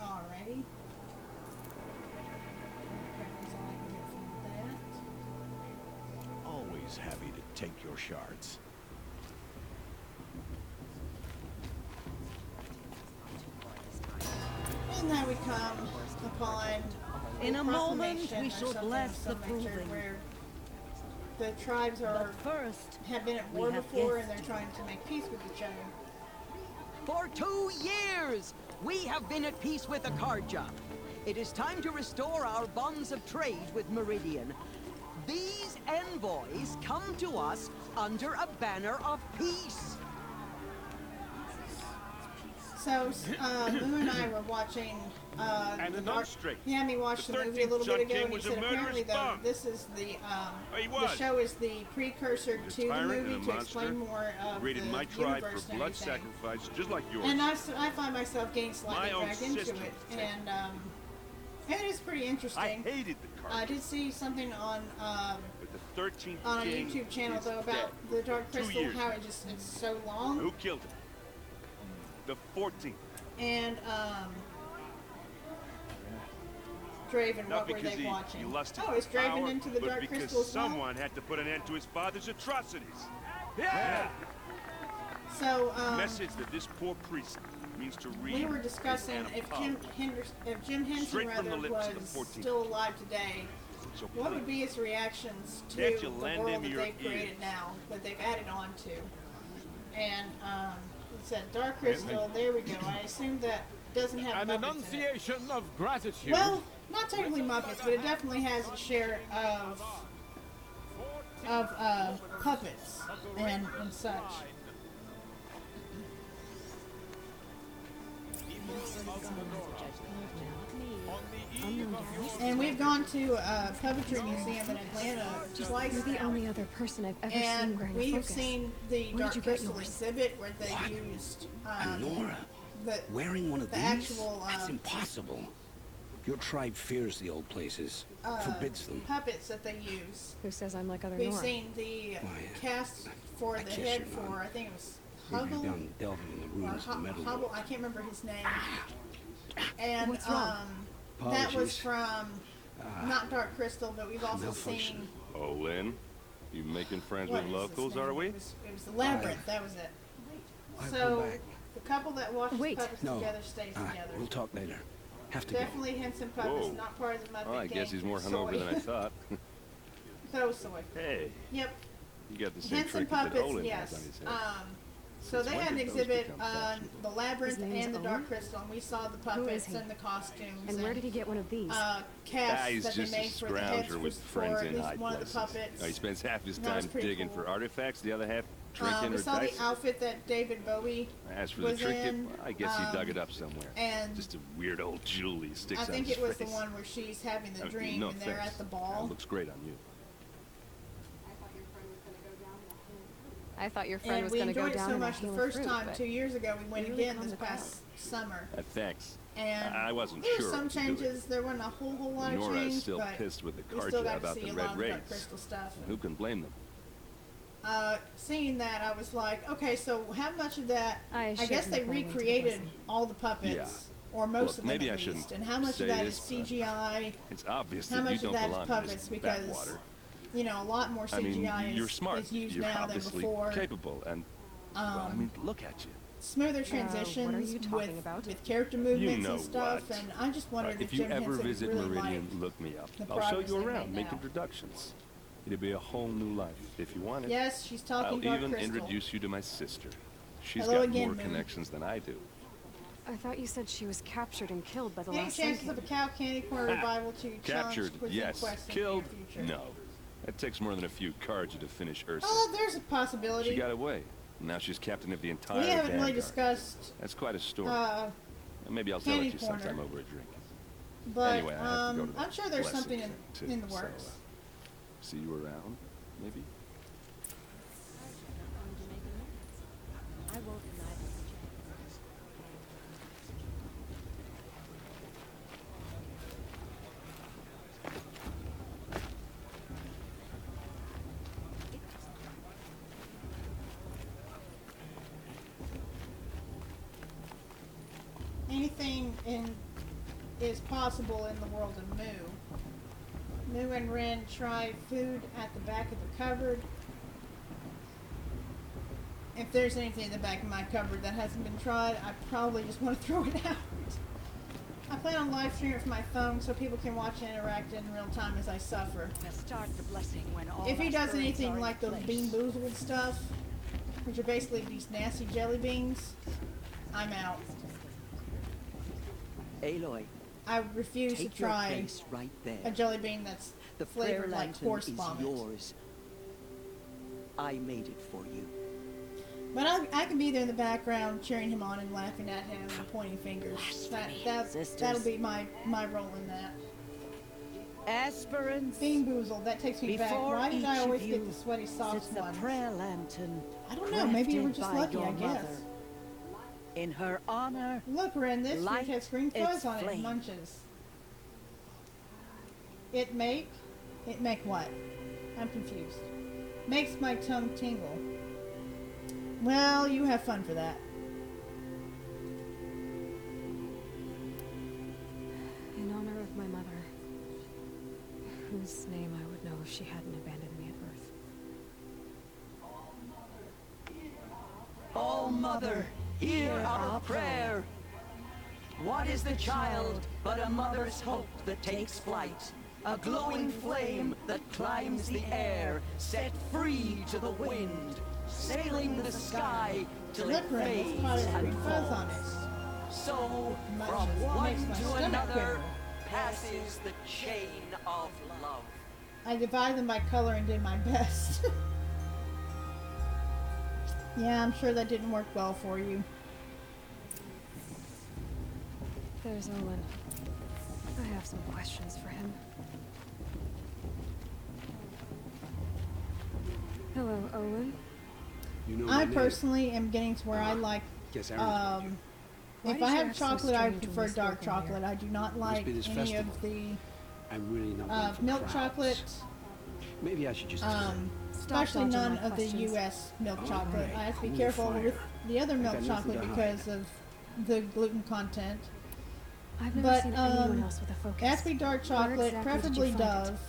Alrighty. That's all I can get from that. Always happy to take your shards. And now we come upon In a moment, proclamation we or shall something bless of the some nature proving. where the tribes are First, have been at we war have before and guests. they're trying to make peace with each other. For 2 years, we have been at peace with Akarja. It is time to restore our bonds of trade with Meridian. These envoys come to us under a banner of peace. So, Moo and I were watching, And the another Dark... straight. He had me watch The the movie a 13th little bit Sun ago, King and he was a said murderous apparently, though, bum. this is the, He the was. show is the precursor to the Tyrant and movie a to explain monster. more of Raided the my tribe universe for and blood everything. sacrifice, just like yours. And I find myself getting slightly My own dragged into sister. it, and it is pretty interesting. I hated the card. I did see something on But the 13th a king YouTube channel is though dead. about the Dark 2 Crystal, years. how it's so long, Who killed him? The 14th. and Draven, Not what were because they he watching? lusted Oh, is for Draven power, into the but Dark because Crystal as well? someone had to put an end to his father's atrocities. Yeah! So, Message that this poor priest means to read. we were discussing if Jim Henson Straight from the rather lips of the was 14th. still alive today, So what please, would be his reactions to Can't the you lend world him that your they've created ears? now, that they've added on to? And it said Dark Crystal. There we go. I assume that doesn't have An Muppets in it. enunciation of gratitude. Well, not technically Muppets, but it definitely has a share of puppets and such. And we've gone to a puppetry museum in Atlanta twice You're the now. only other person I've ever seen And wearing a we've focus. seen the Where Dark did you get Crystal yours? exhibit where they used Nora, the wearing one of the these? actual That's impossible. Your tribe fears the old places, forbids them. puppets that they use. Who says I'm like other We've Nora? seen the cast for the kiss head your for mom. I think it was Maybe you've Hubble gone delving in the or ruins of the metal. Hubble. I can't remember his name. And What's wrong? that was Apologies. from not Dark Crystal, but we've also seen. Oh, Lynn, you making friends What with is his locals, name? are we? It was the Labyrinth. That was it. I'll So come back. the couple that watches Wait. puppets No. together stays together. We'll talk later. Have to go. Definitely Henson puppets, Whoa. not part of the Muppet Oh, I guess gang. he's more hungover than I thought. So soy. Hey, Yep. you got the same Henson trinket that puppets, Olin yes. has on his head. So It's they when had an did those exhibit become on fashionable? the Labyrinth His name's and the Dark Owen? Crystal, and we saw the Who is puppets he? and the costumes. And where did he get one of these? Casts He's that they just a made for the heads scrounger with for friends at in least high one of the places. puppets. He spends half his And that was time pretty digging cool. for artifacts, the other half drinking We or saw dice. the outfit that David Bowie As for the was trinket, in, well, I guess he dug it up somewhere. and Just a weird old jewel he sticks I on think his it was face. the one where she's having the I mean, dream no and they're offense. at the That ball. looks great on you. I thought your friend And was we going to go enjoyed it down so in a much the hail of first fruit, time but 2 years ago. We went you really again calmed this the past summer. Thanks. And I wasn't there sure were some what to do. changes. There wasn't a whole lot of Nora's change, still but pissed with the we card still job got to about see the a red lot of the Dark raids. Crystal stuff. Who can blame them? Seeing that, I was like, okay, so how much of that? I should guess they have gone into the recreated blessing. all the puppets, Yeah. or most Look, of them maybe at I least, shouldn't and how much say of that this, is but CGI? It's obvious How that you much of don't that is belong in puppets? this Because backwater. you know, a lot more I mean, CGI you're is, smart. is used You're now than obviously before. capable, and well, I mean, look at you. Smoother what are transitions you talking about? with character movements You know and stuff, what. and I just wondered If you Jim ever Henson visit really Meridian, liked look me up. the I'll show progress you they around, made make now. introductions. It'll be a whole new life if you want it. Yes, she's talking I'll Dark even Crystal. introduce you to my sister. She's Hello got again, more Moon. connections than I do. I thought you said she was captured and killed by the Any last chances Sun of a cow candy corn revival to challenge Captured, Cuisine yes. Quest in Killed, the future? no. That takes more than a few cards to finish Ursa. Oh, there's a possibility. She got away. Now she's captain of the entire We haven't really Vanguard. discussed That's quite a story. Candy Maybe I'll tell it to you corner. sometime over a drink. But Anyway, I have to go to the I'm sure there's blessing something thing, too, in the so, works. See you around, maybe? I won't deny this. Anything is possible in the world of Moo. Moo and Wren try food at the back of the cupboard. If there's anything in the back of my cupboard that hasn't been tried, I probably just want to throw it out. I plan on live streaming it from my phone so people can watch and interact in real time as I suffer. Start the blessing when all If he does aspirants are anything in like those place. Bean Boozled stuff, which are basically these nasty jelly beans, I'm out. Aloy, I refuse take to your try place right there. a jelly bean that's The prayer flavored like lantern horse is vomit. yours. I made it for you. But I can be there in the background cheering him on and laughing at him and pointing fingers. That'll be my role in that. Aspirants, Bean Boozled, that takes me back. before Why did I each always of get you the sweaty socks sits the one? prayer lantern. I don't know, maybe you were crafted just by lucky, your I guess. mother. In her honor, Look, Wren, this fruit light has green its fuzz on it and flame. munches. It make what? I'm confused. Makes my tongue tingle. Well, you have fun for that. In honor of my mother, whose name I would know if she hadn't abandoned me at birth. All Mother, hear our prayer. What is the child but a mother's hope that takes flight? A glowing flame that climbs the air, set free to the wind, sailing the sky till it Look, Wren, fades it's got a green and fuzz on falls. it. So, Munches. from one Makes my to stomach another, quiver. passes the chain of love. I divided them by color and did my best. Yeah, I'm sure that didn't work well for you. There's Owen. I have some questions for him. Hello, Owen. You know I my name. personally am getting to where I like, Guess Aaron's with Why if did I you have act so chocolate, I strange when prefer we dark spoke earlier? chocolate. I do not like be this any festival. of the I'm really not one for milk crowds. chocolate, Maybe I should just especially dodging none my of the questions. U.S. milk All chocolate. right, I have to be cool careful fire. with the other I milk got nothing chocolate to because hide. of the gluten content. I've never But seen anyone else with a focus. has to be dark Where chocolate, exactly did you preferably find it? Dove,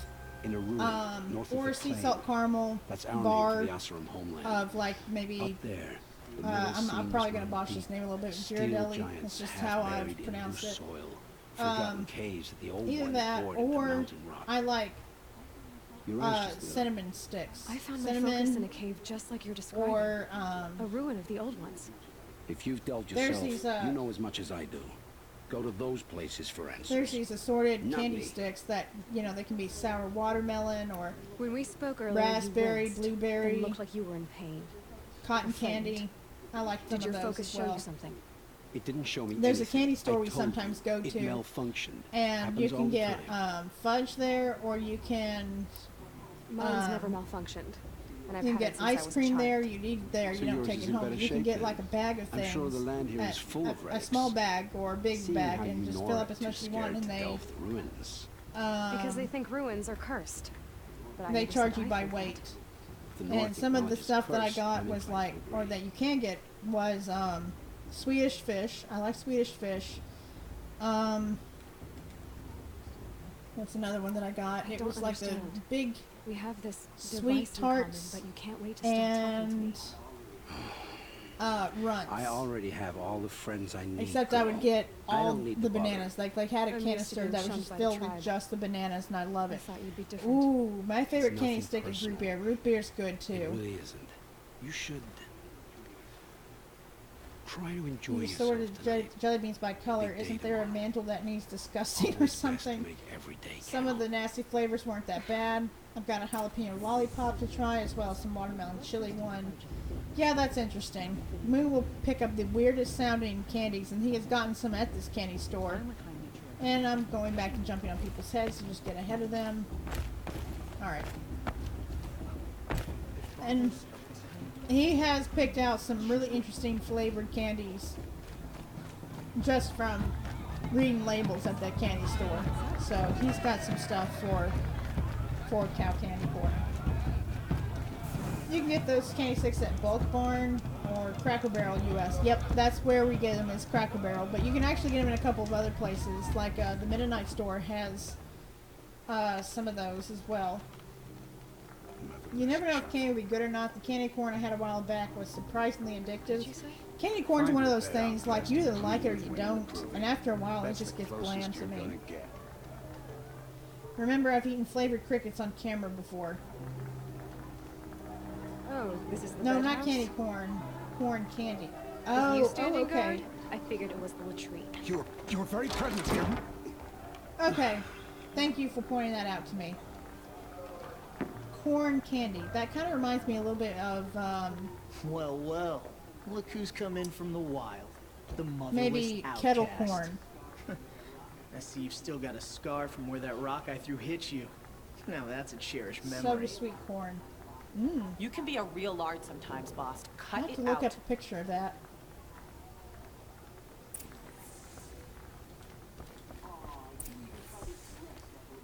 in a room north of or the sea plain. salt caramel That's our name bar for the Asuran homeland. of like maybe. Up there, the I'm probably gonna botch this name a little bit. Ghirardelli. That's just how I've pronounced it. Soil, forgotten caves that the old Either ones that poured into or mountain rock. I like Your eyes just lit up. cinnamon sticks. I found my cinnamon, focus in a cave just like you're describing. or a ruin of the old ones. If you've dealt There's yourself, these, you know as much as I do. Go to those places for answers. there's these assorted Not candy me. sticks that, you know, they can be sour watermelon or When we spoke earlier, raspberry, you winced, blueberry, and looked like you were in pain. cotton Frightened. candy. I like some Did your of those focus as show well. you something? It didn't show me There's a anything. candy store I we told sometimes you, go it to, malfunctioned. and you Happens all can the get time. fudge there, or you can Mine's never malfunctioned. And I've you can had get it since I ice was a cream child. there. You eat it there. So You don't yours take is it in home. better You can shape get then. like a bag of I'm things. sure the land here is full of a relics. small bag or a big Seeing bag, how and you just know fill are up as too much as you want, scared and to they delve the ruins. Because they think ruins are cursed. But I they understand charge you I by think weight. The North And some of the acknowledges stuff that I curse, got I'm was inclined like, to or agree. that you can get, was Swedish fish. I like Swedish fish. What's another one that I got? I It don't was like the understand. big we have this sweet device in common, tarts but you can't wait to stop talking to me. and runts. I already have all the friends I need. Except I would get I all don't need the to bother. bananas. Like they had a I'm used to canister being that was shunned just by the filled with tribe. just the bananas, and I love I it. thought you'd be different. Ooh, my favorite It's candy nothing stick is root personal. beer. Root beer's good It too. really isn't. You should try to enjoy You yourself sorted tonight. jelly beans by color. Big day Isn't there a tomorrow. mantle that needs disgusting or Always best to something? make every day Some of the nasty flavors weren't that bad. I've got a jalapeno lollipop to try, as well as some watermelon chili one. Yeah, that's interesting. Moo will pick up the weirdest sounding candies, and he has gotten some at this candy store. And I'm going back to jumping on people's heads to just get ahead of them. Alright. And he has picked out some really interesting flavored candies just from reading labels at that candy store. So he's got some stuff for Cow Candy Corn. You can get those candy sticks at Bulk Barn or Cracker Barrel US. Yep, that's where we get them, is Cracker Barrel. But you can actually get them in a couple of other places, like the Mennonite store has some of those as well. You never know if candy will be good or not. The candy corn I had a while back was surprisingly addictive. Candy corn's one of those things, like you either like it or you don't, and after a while it just gets bland to me. Remember, I've eaten flavored crickets on camera before. Oh, this is the No, red not house? candy corn. Corn candy. With Oh, you standing okay. guard, I figured it was the latrine. Your very presence here. Okay. Thank you for pointing that out to me. Corn candy. That kind of reminds me a little bit of, Well, well. Look who's come in from the wild. The motherless maybe outcast. kettle corn. I see you've still got a scar from where that rock I threw hit you. Now that's a cherished memory. Soda sweet corn. Mmm. You can be a real lard sometimes, boss. I Cut have it to look out. up a picture of that.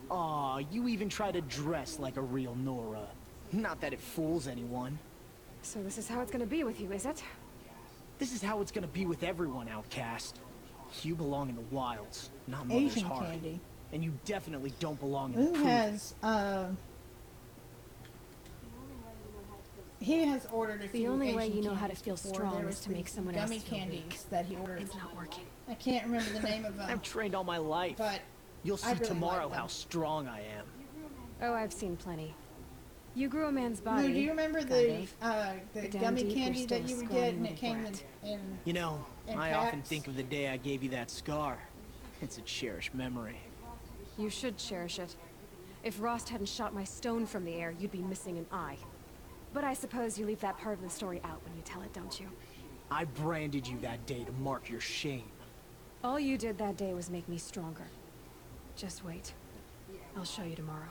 Aw, you even try to dress like a real Nora. Not that it fools anyone. So this is how it's gonna be with you, is it? This is how it's gonna be with everyone, outcast. You belong in the wilds, not Mother's Asian Heart. candy. And you definitely don't belong in Who the Proving. has, he has ordered a few The only way Asian you know how to candies feel before. strong There is was to make these someone else gummy feel candies weak. that he ordered. It's not working. I can't remember the name of them. I've trained all my life. But you'll see I really tomorrow like them. how strong I am. Oh, I've seen plenty. You grew a man's body. Lou, do you remember kind the of. But down gummy deep, you're candy still that a you would scrawny get, and it little came brat. in You know, in I often packs? think of the day I gave you that scar. It's a cherished memory. You should cherish it. If Rost hadn't shot my stone from the air, you'd be missing an eye. But I suppose you leave that part of the story out when you tell it, don't you? I branded you that day to mark your shame. All you did that day was make me stronger. Just wait. I'll show you tomorrow.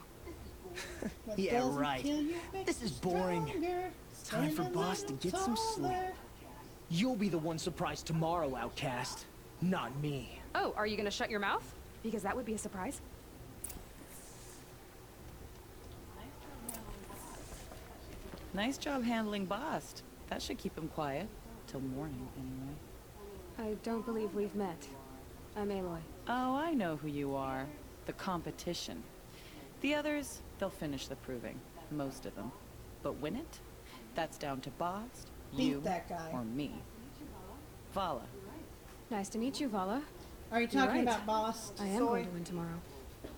What Yeah, doesn't right. kill you makes This is you boring. stronger. Time for Stand a Boss to little get some sleep. taller. You'll be the one surprised tomorrow, outcast. Not me. Oh, are you gonna shut your mouth? Because that would be a surprise. Nice job handling Bast. That should keep him quiet. Till morning, anyway. I don't believe we've met. I'm Aloy. Oh, I know who you are. The competition. The others, they'll finish the proving. Most of them. But win it? That's down to Bast, Beat you, that guy. or me. Vala. Nice to meet you, Vala. Are you You're talking right. about Boss? I am Soy? going to win tomorrow.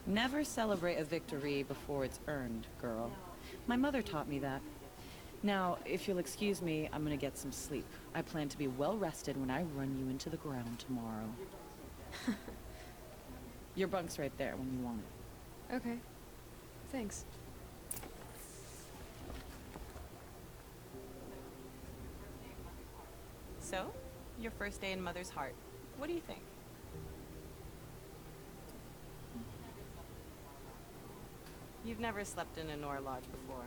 Never celebrate a victory before it's earned, girl. My mother taught me that. Now, if you'll excuse me, I'm gonna get some sleep. I plan to be well rested when I run you into the ground tomorrow. Your bunk's right there when you want it. Okay. Thanks. So, your first day in Mother's Heart. What do you think? You've never slept in a Nora Lodge before.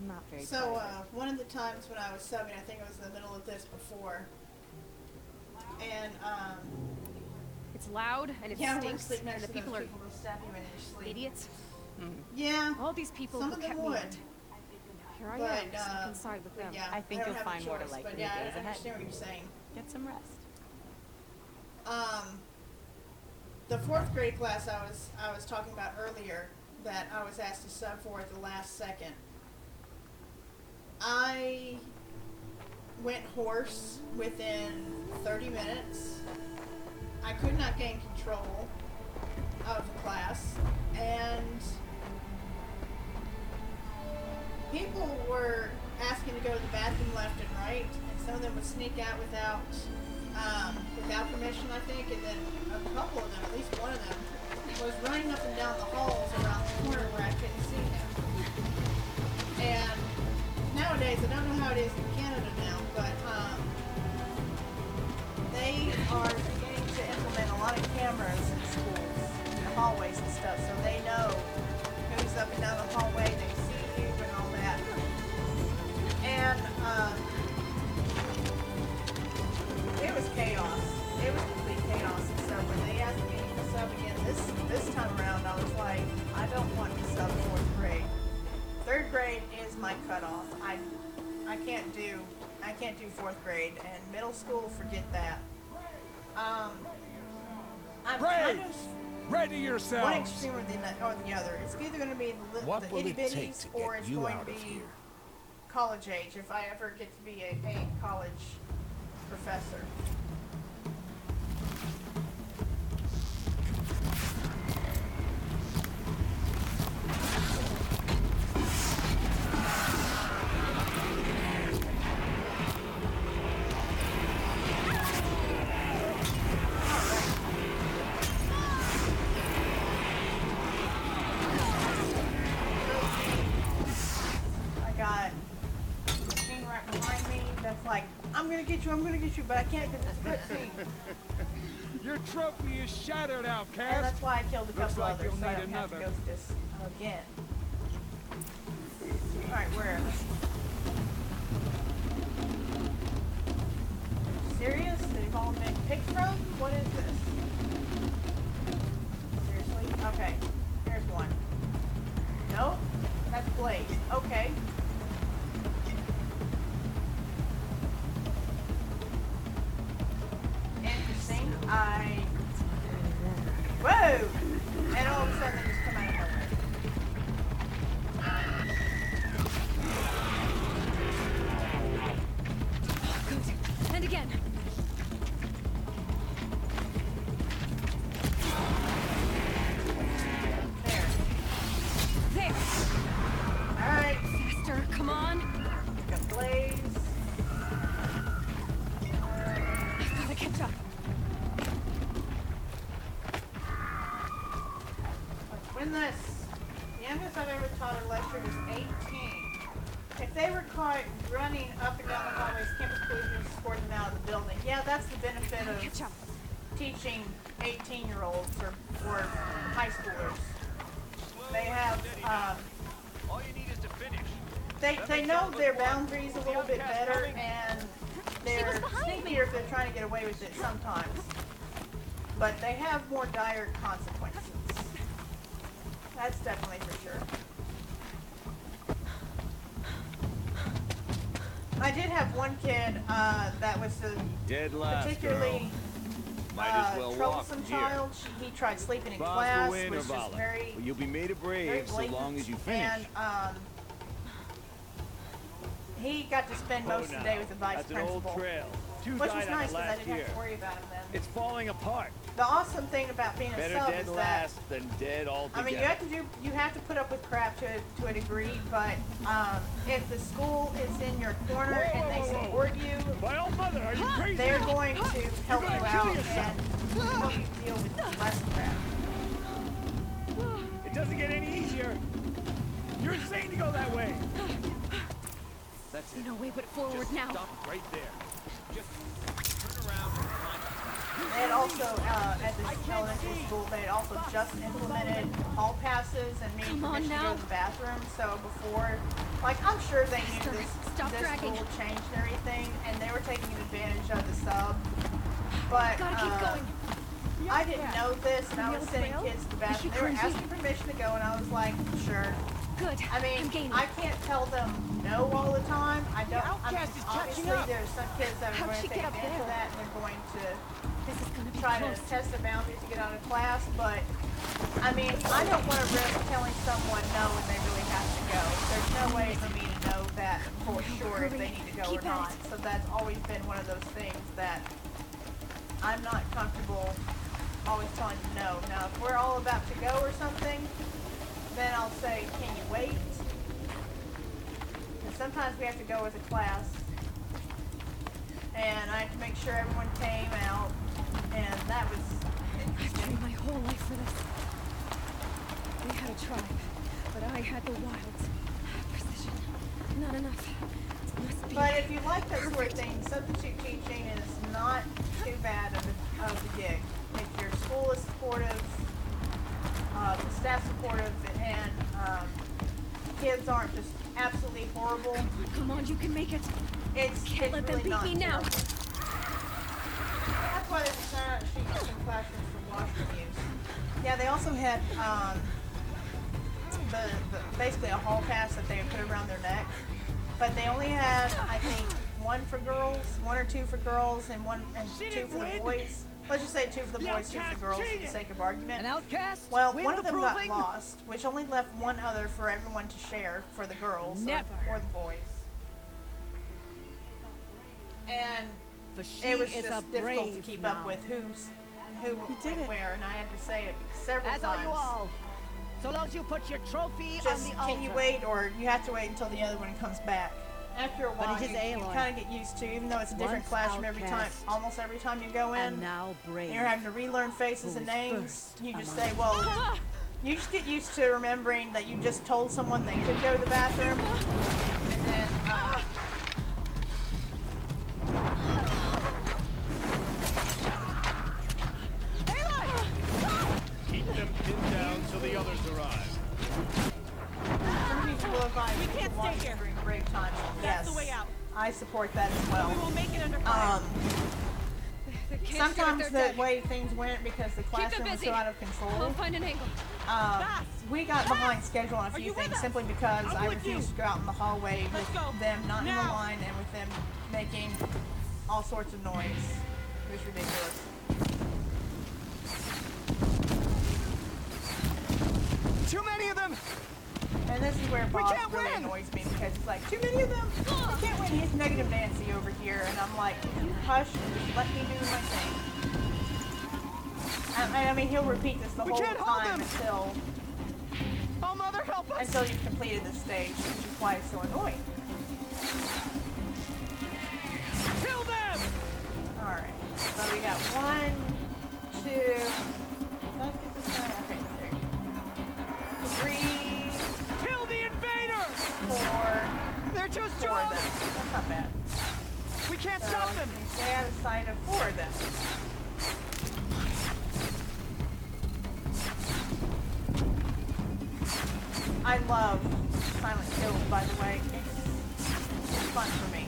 Not very So, tired. one of the times when I was subbing, I think it was in the middle of this before, and, It's loud and it yeah, we're stinks, sleeping and next the to people those are people who stab you in your sleep. idiots. Yeah. All these people some who of them kept me would. in. Here I but, am, stuck inside with them. Yeah, I think don't you'll have a find more to choice, like but in the yeah, days I ahead. understand what you're saying. Get some rest. The 4th grade class I was talking about earlier that I was asked to sub for at the last second. I went hoarse within 30 minutes. I could not gain control of the class, and people were asking to go to the bathroom left and right, and some of them would sneak out without permission, I think, and then a couple of them, at least one of them, was running up and down the halls around the corner where I couldn't see him. And nowadays, I don't know how it is in Canada now, but they are beginning to implement a lot of cameras in schools, in the hallways and stuff, so they know who's up and down the hallway, they see you and all that. And it was chaos. It was complete chaos and stuff. When they asked me to sub again this time around, I was like, I don't want to sub 4th grade. 3rd grade is my cutoff. I can't do 4th grade, and middle school, forget that. I'm kind of Ready one yourselves! extreme or the other. It's either going to be the What will itty it take bitties, to or get it's you going out to of be here? college age if I ever get to be a college professor. I'm gonna get you, but I can't because it's 15. Your trophy is shattered, outcast. And that's why I killed a Looks couple like others, you'll so I need don't have to another. go through this again. Alright, where? Serious? They've all been picked from? What is this? Seriously? Okay. Here's one. Nope. That's Blaze. Okay. Interesting. Whoa! And all of a sudden they just come out of nowhere. Good. And again. There. Alright. Faster, come on. Got Blaze. I've gotta catch up. Let's win this. The youngest I've ever taught a lecture was 18. If they were caught running up and down the hallways, campus police would escort them out of the building. Yeah, that's the benefit of teaching 18-year-olds or high schoolers. They have, All you need is to finish. they know their boundaries a little bit better, and they're sneakier if they're trying to get away with it sometimes. But they have more dire consequences. That's definitely for sure. I did have one kid that was a Dead last, particularly Might as well walk troublesome from here. child. He tried sleeping in Boss class, will win which or is volley. very, Well, you'll be made a very brave so blatant. long as you finish. And he got to spend most of the day with the vice That's an old principal. trail. 2 Which died was on nice it because I last didn't year. have to worry about them then. It's falling apart. The awesome thing about being a Better sub dead is that last than dead altogether. I mean, you have to put up with crap to a degree, but if the school is in your corner and they support you, my old mother, are you crazy? they're going to help you out and help you deal with less crap. It doesn't get any easier. You're insane to go that way. That's it. No way but forward Just now. Stop right there. Just turn around and climb. They had also, at this elementary school, they had also just implemented hall passes and needed permission to go to the bathroom. So before, like, I'm sure they knew this rule changed and everything, and they were taking advantage of the sub. But I didn't know this, and I was sending kids to the bathroom. They were asking permission to go, and I was like, sure. Good. I mean, I can't tell them no all the time. I don't. I mean, obviously, there's some kids that are going to take advantage of that, and they're going to try to test their boundaries to get out of class. But I mean, I don't want to risk telling someone no when they really have to go. There's no way for me to know that for sure if they need to go or not. So that's always been one of those things that I'm not comfortable always telling you no. Now, if we're all about to go or something, then I'll say, can you wait? And sometimes we have to go with a class, and I have to make sure everyone came out, and that was I've trained my whole life for this. We had a tribe, but I had the wilds. Precision. Not enough. Must be But if you like that sort of thing, substitute teaching is not too bad of the gig. If your school is supportive, the staff supportive, and kids aren't just absolutely horrible. Come on, you can make it. It's Can't let them really beat not me now. terrible. That's why there's silent sheets in classrooms for washroom use. Yeah, they also had basically a hall pass that they would put around their neck, but they only had, I think, one for girls, one or two for girls, and two for the boys. Let's just say two for the boys, two for the girls, for the sake of argument. An outcast? Well, one of them got lost, which only left one other for everyone to share for the girls or the boys. And it was just difficult to keep up with who went where, and I had to say it several times. As are you all. So long as you put your trophy on Just the altar. can you wait, or you have to wait until the other one comes back. After a while, you kind of get used to, even though it's a different classroom every time, almost every time you go in, and you're having to relearn faces and names. You just say, well, you just get used to remembering that you just told someone they could go to the bathroom, and then, Keep them pinned down till the others arrive. We can't stay here during break time. That's the way out. I support that as well. We will make it under fire. Sometimes the way things went because the classroom was so out of control. I'll find an angle. We got behind schedule on a few things simply because I refused to go out in the hallway with them not in the line and with them making all sorts of noise. It was ridiculous. Too many of them! And this is where Bob really annoys me because it's like, too many of them? We can't win. He's negative Nancy over here, and I'm like, can you hush and just let me do my thing? I mean, he'll repeat this the whole time until Mother, help us! Until you've completed this stage, which is why it's so annoying. Kill them! Alright, so we got 1, 2... Did I get this guy? Okay, there you go. 3... Kill the invader! 4... They're too 4 strong! of them. That's not bad. We can't stop them! Stay out of sight of 4 of them. I love silent kills, by the way. It's fun for me.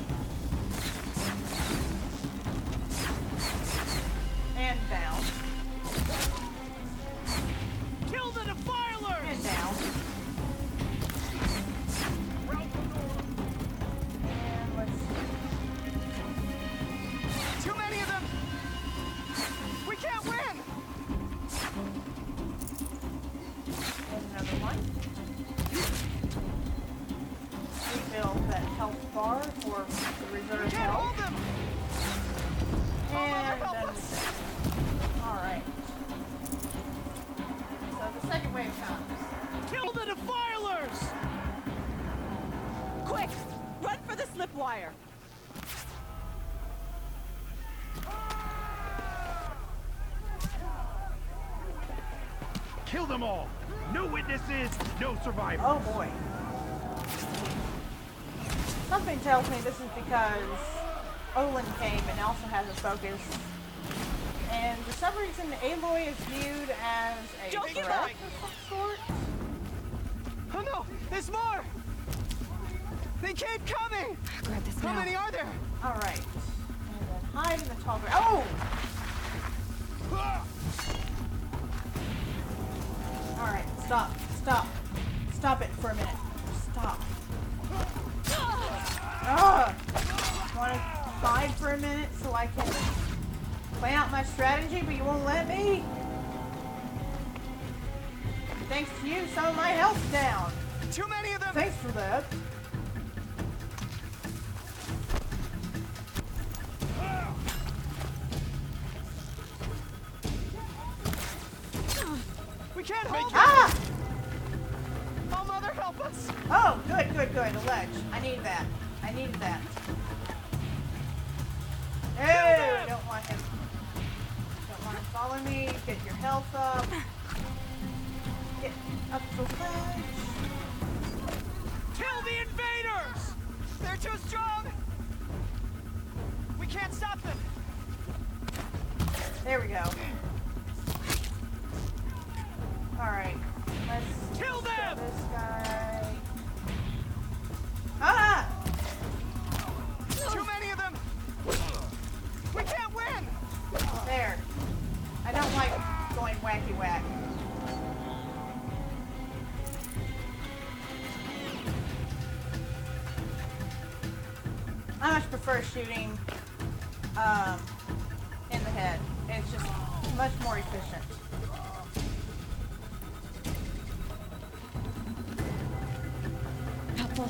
And down. Kill the defiler! And down. And let's see. Too many of them! We can't win! And another one. Refill that health bar for And done with that. Alright. So the second wave comes. Kill the defilers! Quick! Run for the slip wire! Kill them all! No witnesses, no survivors! Oh boy. Something tells me this is because Olin came and also has a focus. And for some reason, Aloy is viewed as a threat of some sort. Oh no! There's more! They keep coming! Grab this How now. many are there? Alright. And then hide in the tall grass. Oh! Alright, stop. Stop. Stop it for a minute. Stop. Ugh! Want to hide for a minute so I can plan out my strategy, but you won't let me? Thanks to you, some of my health's down. Too many of them! Thanks for that. We can't hold them! Ah! Oh, Mother, help us! Oh, good, good, good. A ledge. I need that. I needed that. Hey, I don't want him. Don't want him following me. Get your health up. Get up the ledge. Kill the invaders! They're too strong! We can't stop them! There we go. Alright. Let's kill them! This guy. Ah! Too many of them! We can't win! There. I don't like going wacky whack. I much prefer shooting in the head. It's just much more efficient. Helpful.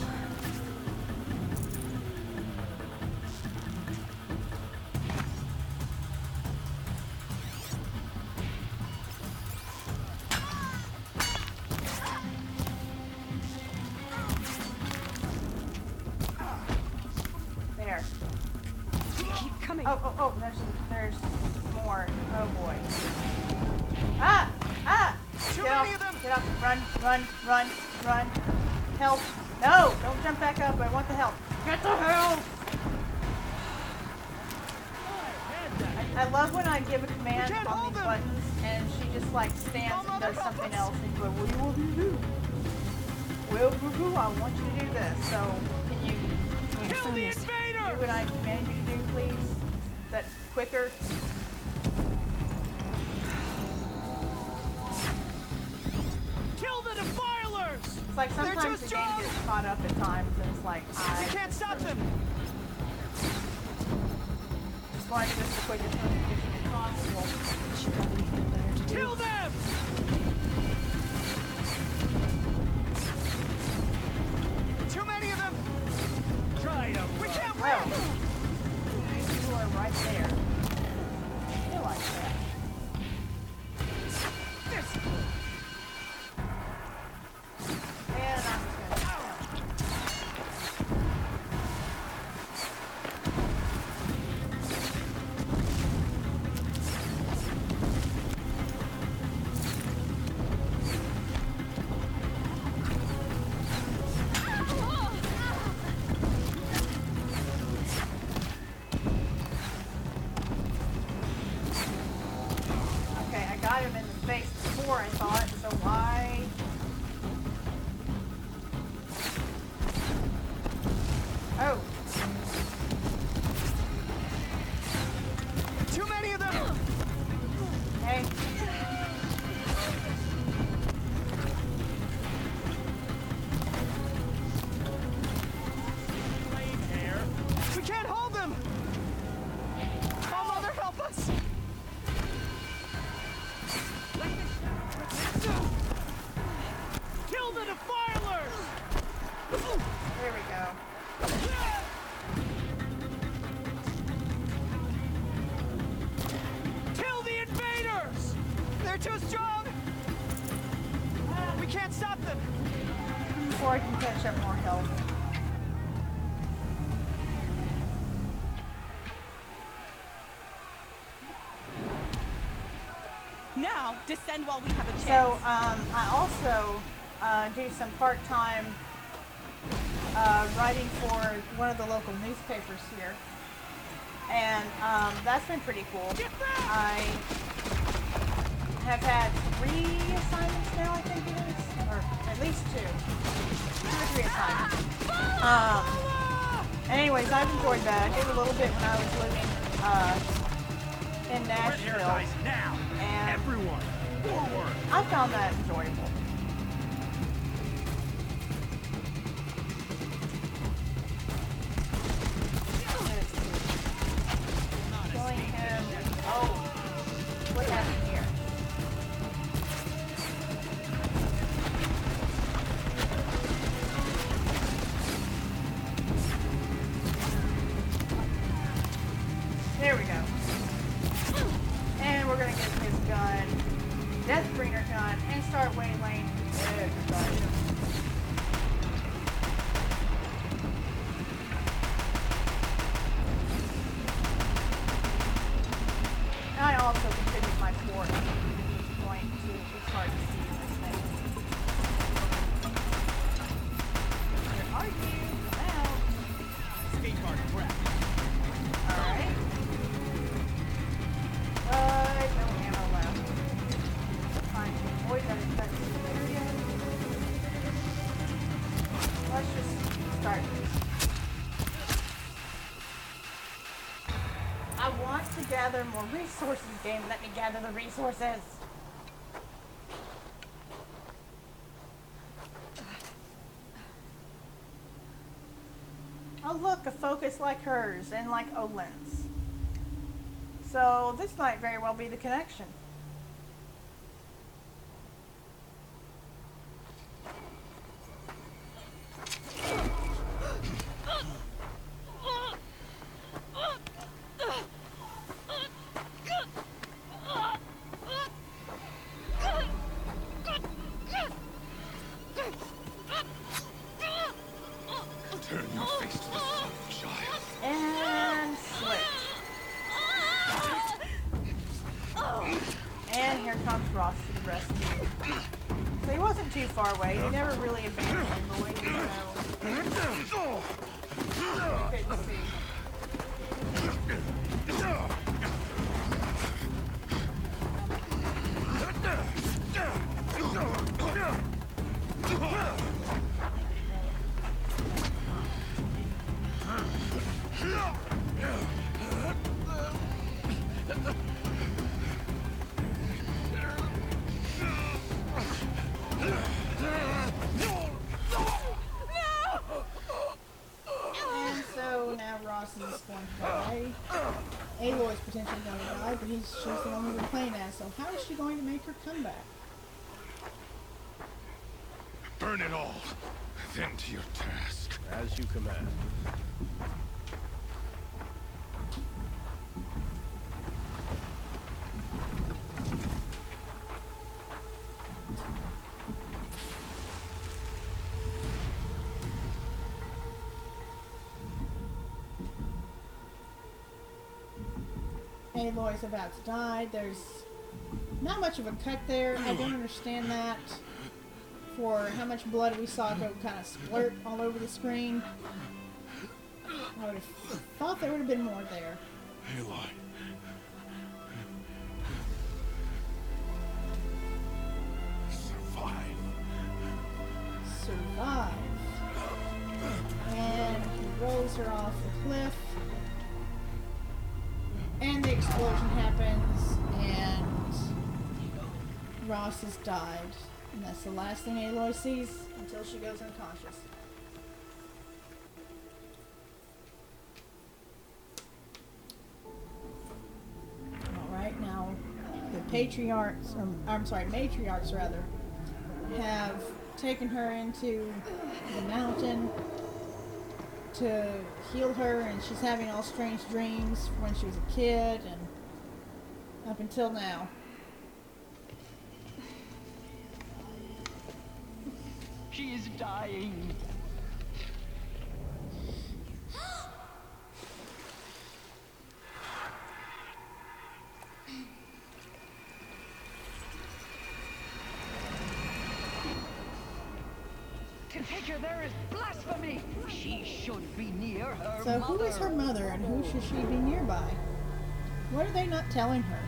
There. Keep coming. Oh, there's more. Oh boy. Ah! Ah! Too Get off, many of them! get off. Run. Help. No! Don't jump back up. I want the help. Get the help! I love when I give a command on these buttons and she just like stands and does something else and you go, what do you want me to do? Well, boo-boo, I want you to do this. So, can you Kill the invaders! do what I command you to do, please? Is that quicker? Kill the defilers! It's like sometimes the game gets caught up at times and it's like, We can't stop them! just want to do this the quickest and efficient as possible. Should have anything better to do. Kill them! Too many of them! Try to We can't win! Well, you are right there. I feel like that. And I'm just gonna Okay, I got him in the face before I thought, so why? Oh. Too many of them! Hey. We can't hold them! Oh, Mother, help us! Kill the defilers! There we go. too strong! We can't stop them! Before I can catch up more health. Now, descend while we have a chance. So, I also do some part-time writing for one of the local newspapers here. And that's been pretty cool. I have had 3 assignments now, I think it is. Or at least 2. 2 or 3 assignments. Anyways, I've enjoyed that. I did a little bit when I was living in Nashville. And everyone, forward! I found that enjoyable. Killing him. Oh, what happened here? There we go. And we're gonna get his gun, Death Bringer gun, and start waylaying everybody. I also configured my port. Going to, it's hard to see in this thing. Where are you? Come out. Skate park crap. Alright. No ammo left. Trying to avoid that infected area. Let's just start this. I want to gather more resources, game. Let me gather the resources. Oh look, a focus like hers and like Olin's. So this might very well be the connection. Turn your face to the sun, child. And slit. And here comes Ross to the rescue. So he wasn't too far away. He never really abandoned him the way you know. Couldn't see. And so now Ross is going to die. Aloy's potentially going to die, but she's the one we've been playing as. So how is she going to make her comeback? Burn it all. Then to your task. As you command. Aloy's about to die. There's not much of a cut there. I don't understand that. For how much blood we saw go kind of splurt all over the screen. I would have thought there would have been more there. Aloy. Survive. Survive. And he rolls her off the cliff. And the explosion happens, and Ross has died. And that's the last thing Aloy sees until she goes unconscious. Alright, now the patriarchs, or I'm sorry, matriarchs rather, have taken her into the mountain to heal her, and she's having all strange dreams when she was a kid and up until now. She is dying. To take her there is blasphemy. She should be near her So mother. who is her mother and who should she be nearby? What are they not telling her?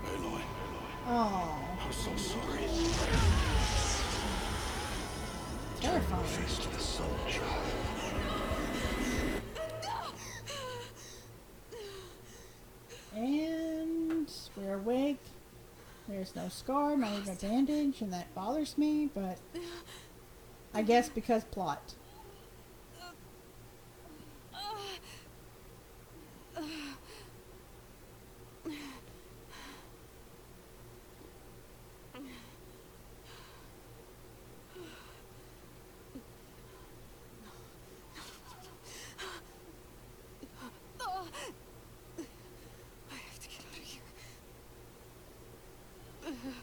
Aloy. Oh. I'm so sorry. Terrifying. Face to the sun, child. And we're awake. There's no scar, not even a bandage, and that bothers me, but I guess because plot.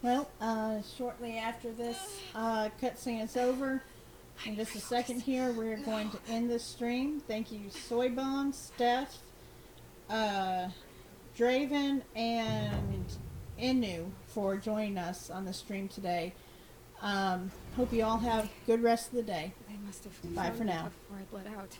Well, shortly after this cutscene is over, in just a second here, we're going to end this stream. Thank you, Soy Bomb, Steph, Draven, and Inu for joining us on the stream today. Hope you all have a good rest of the day. They must have Bye for now. before I bled out.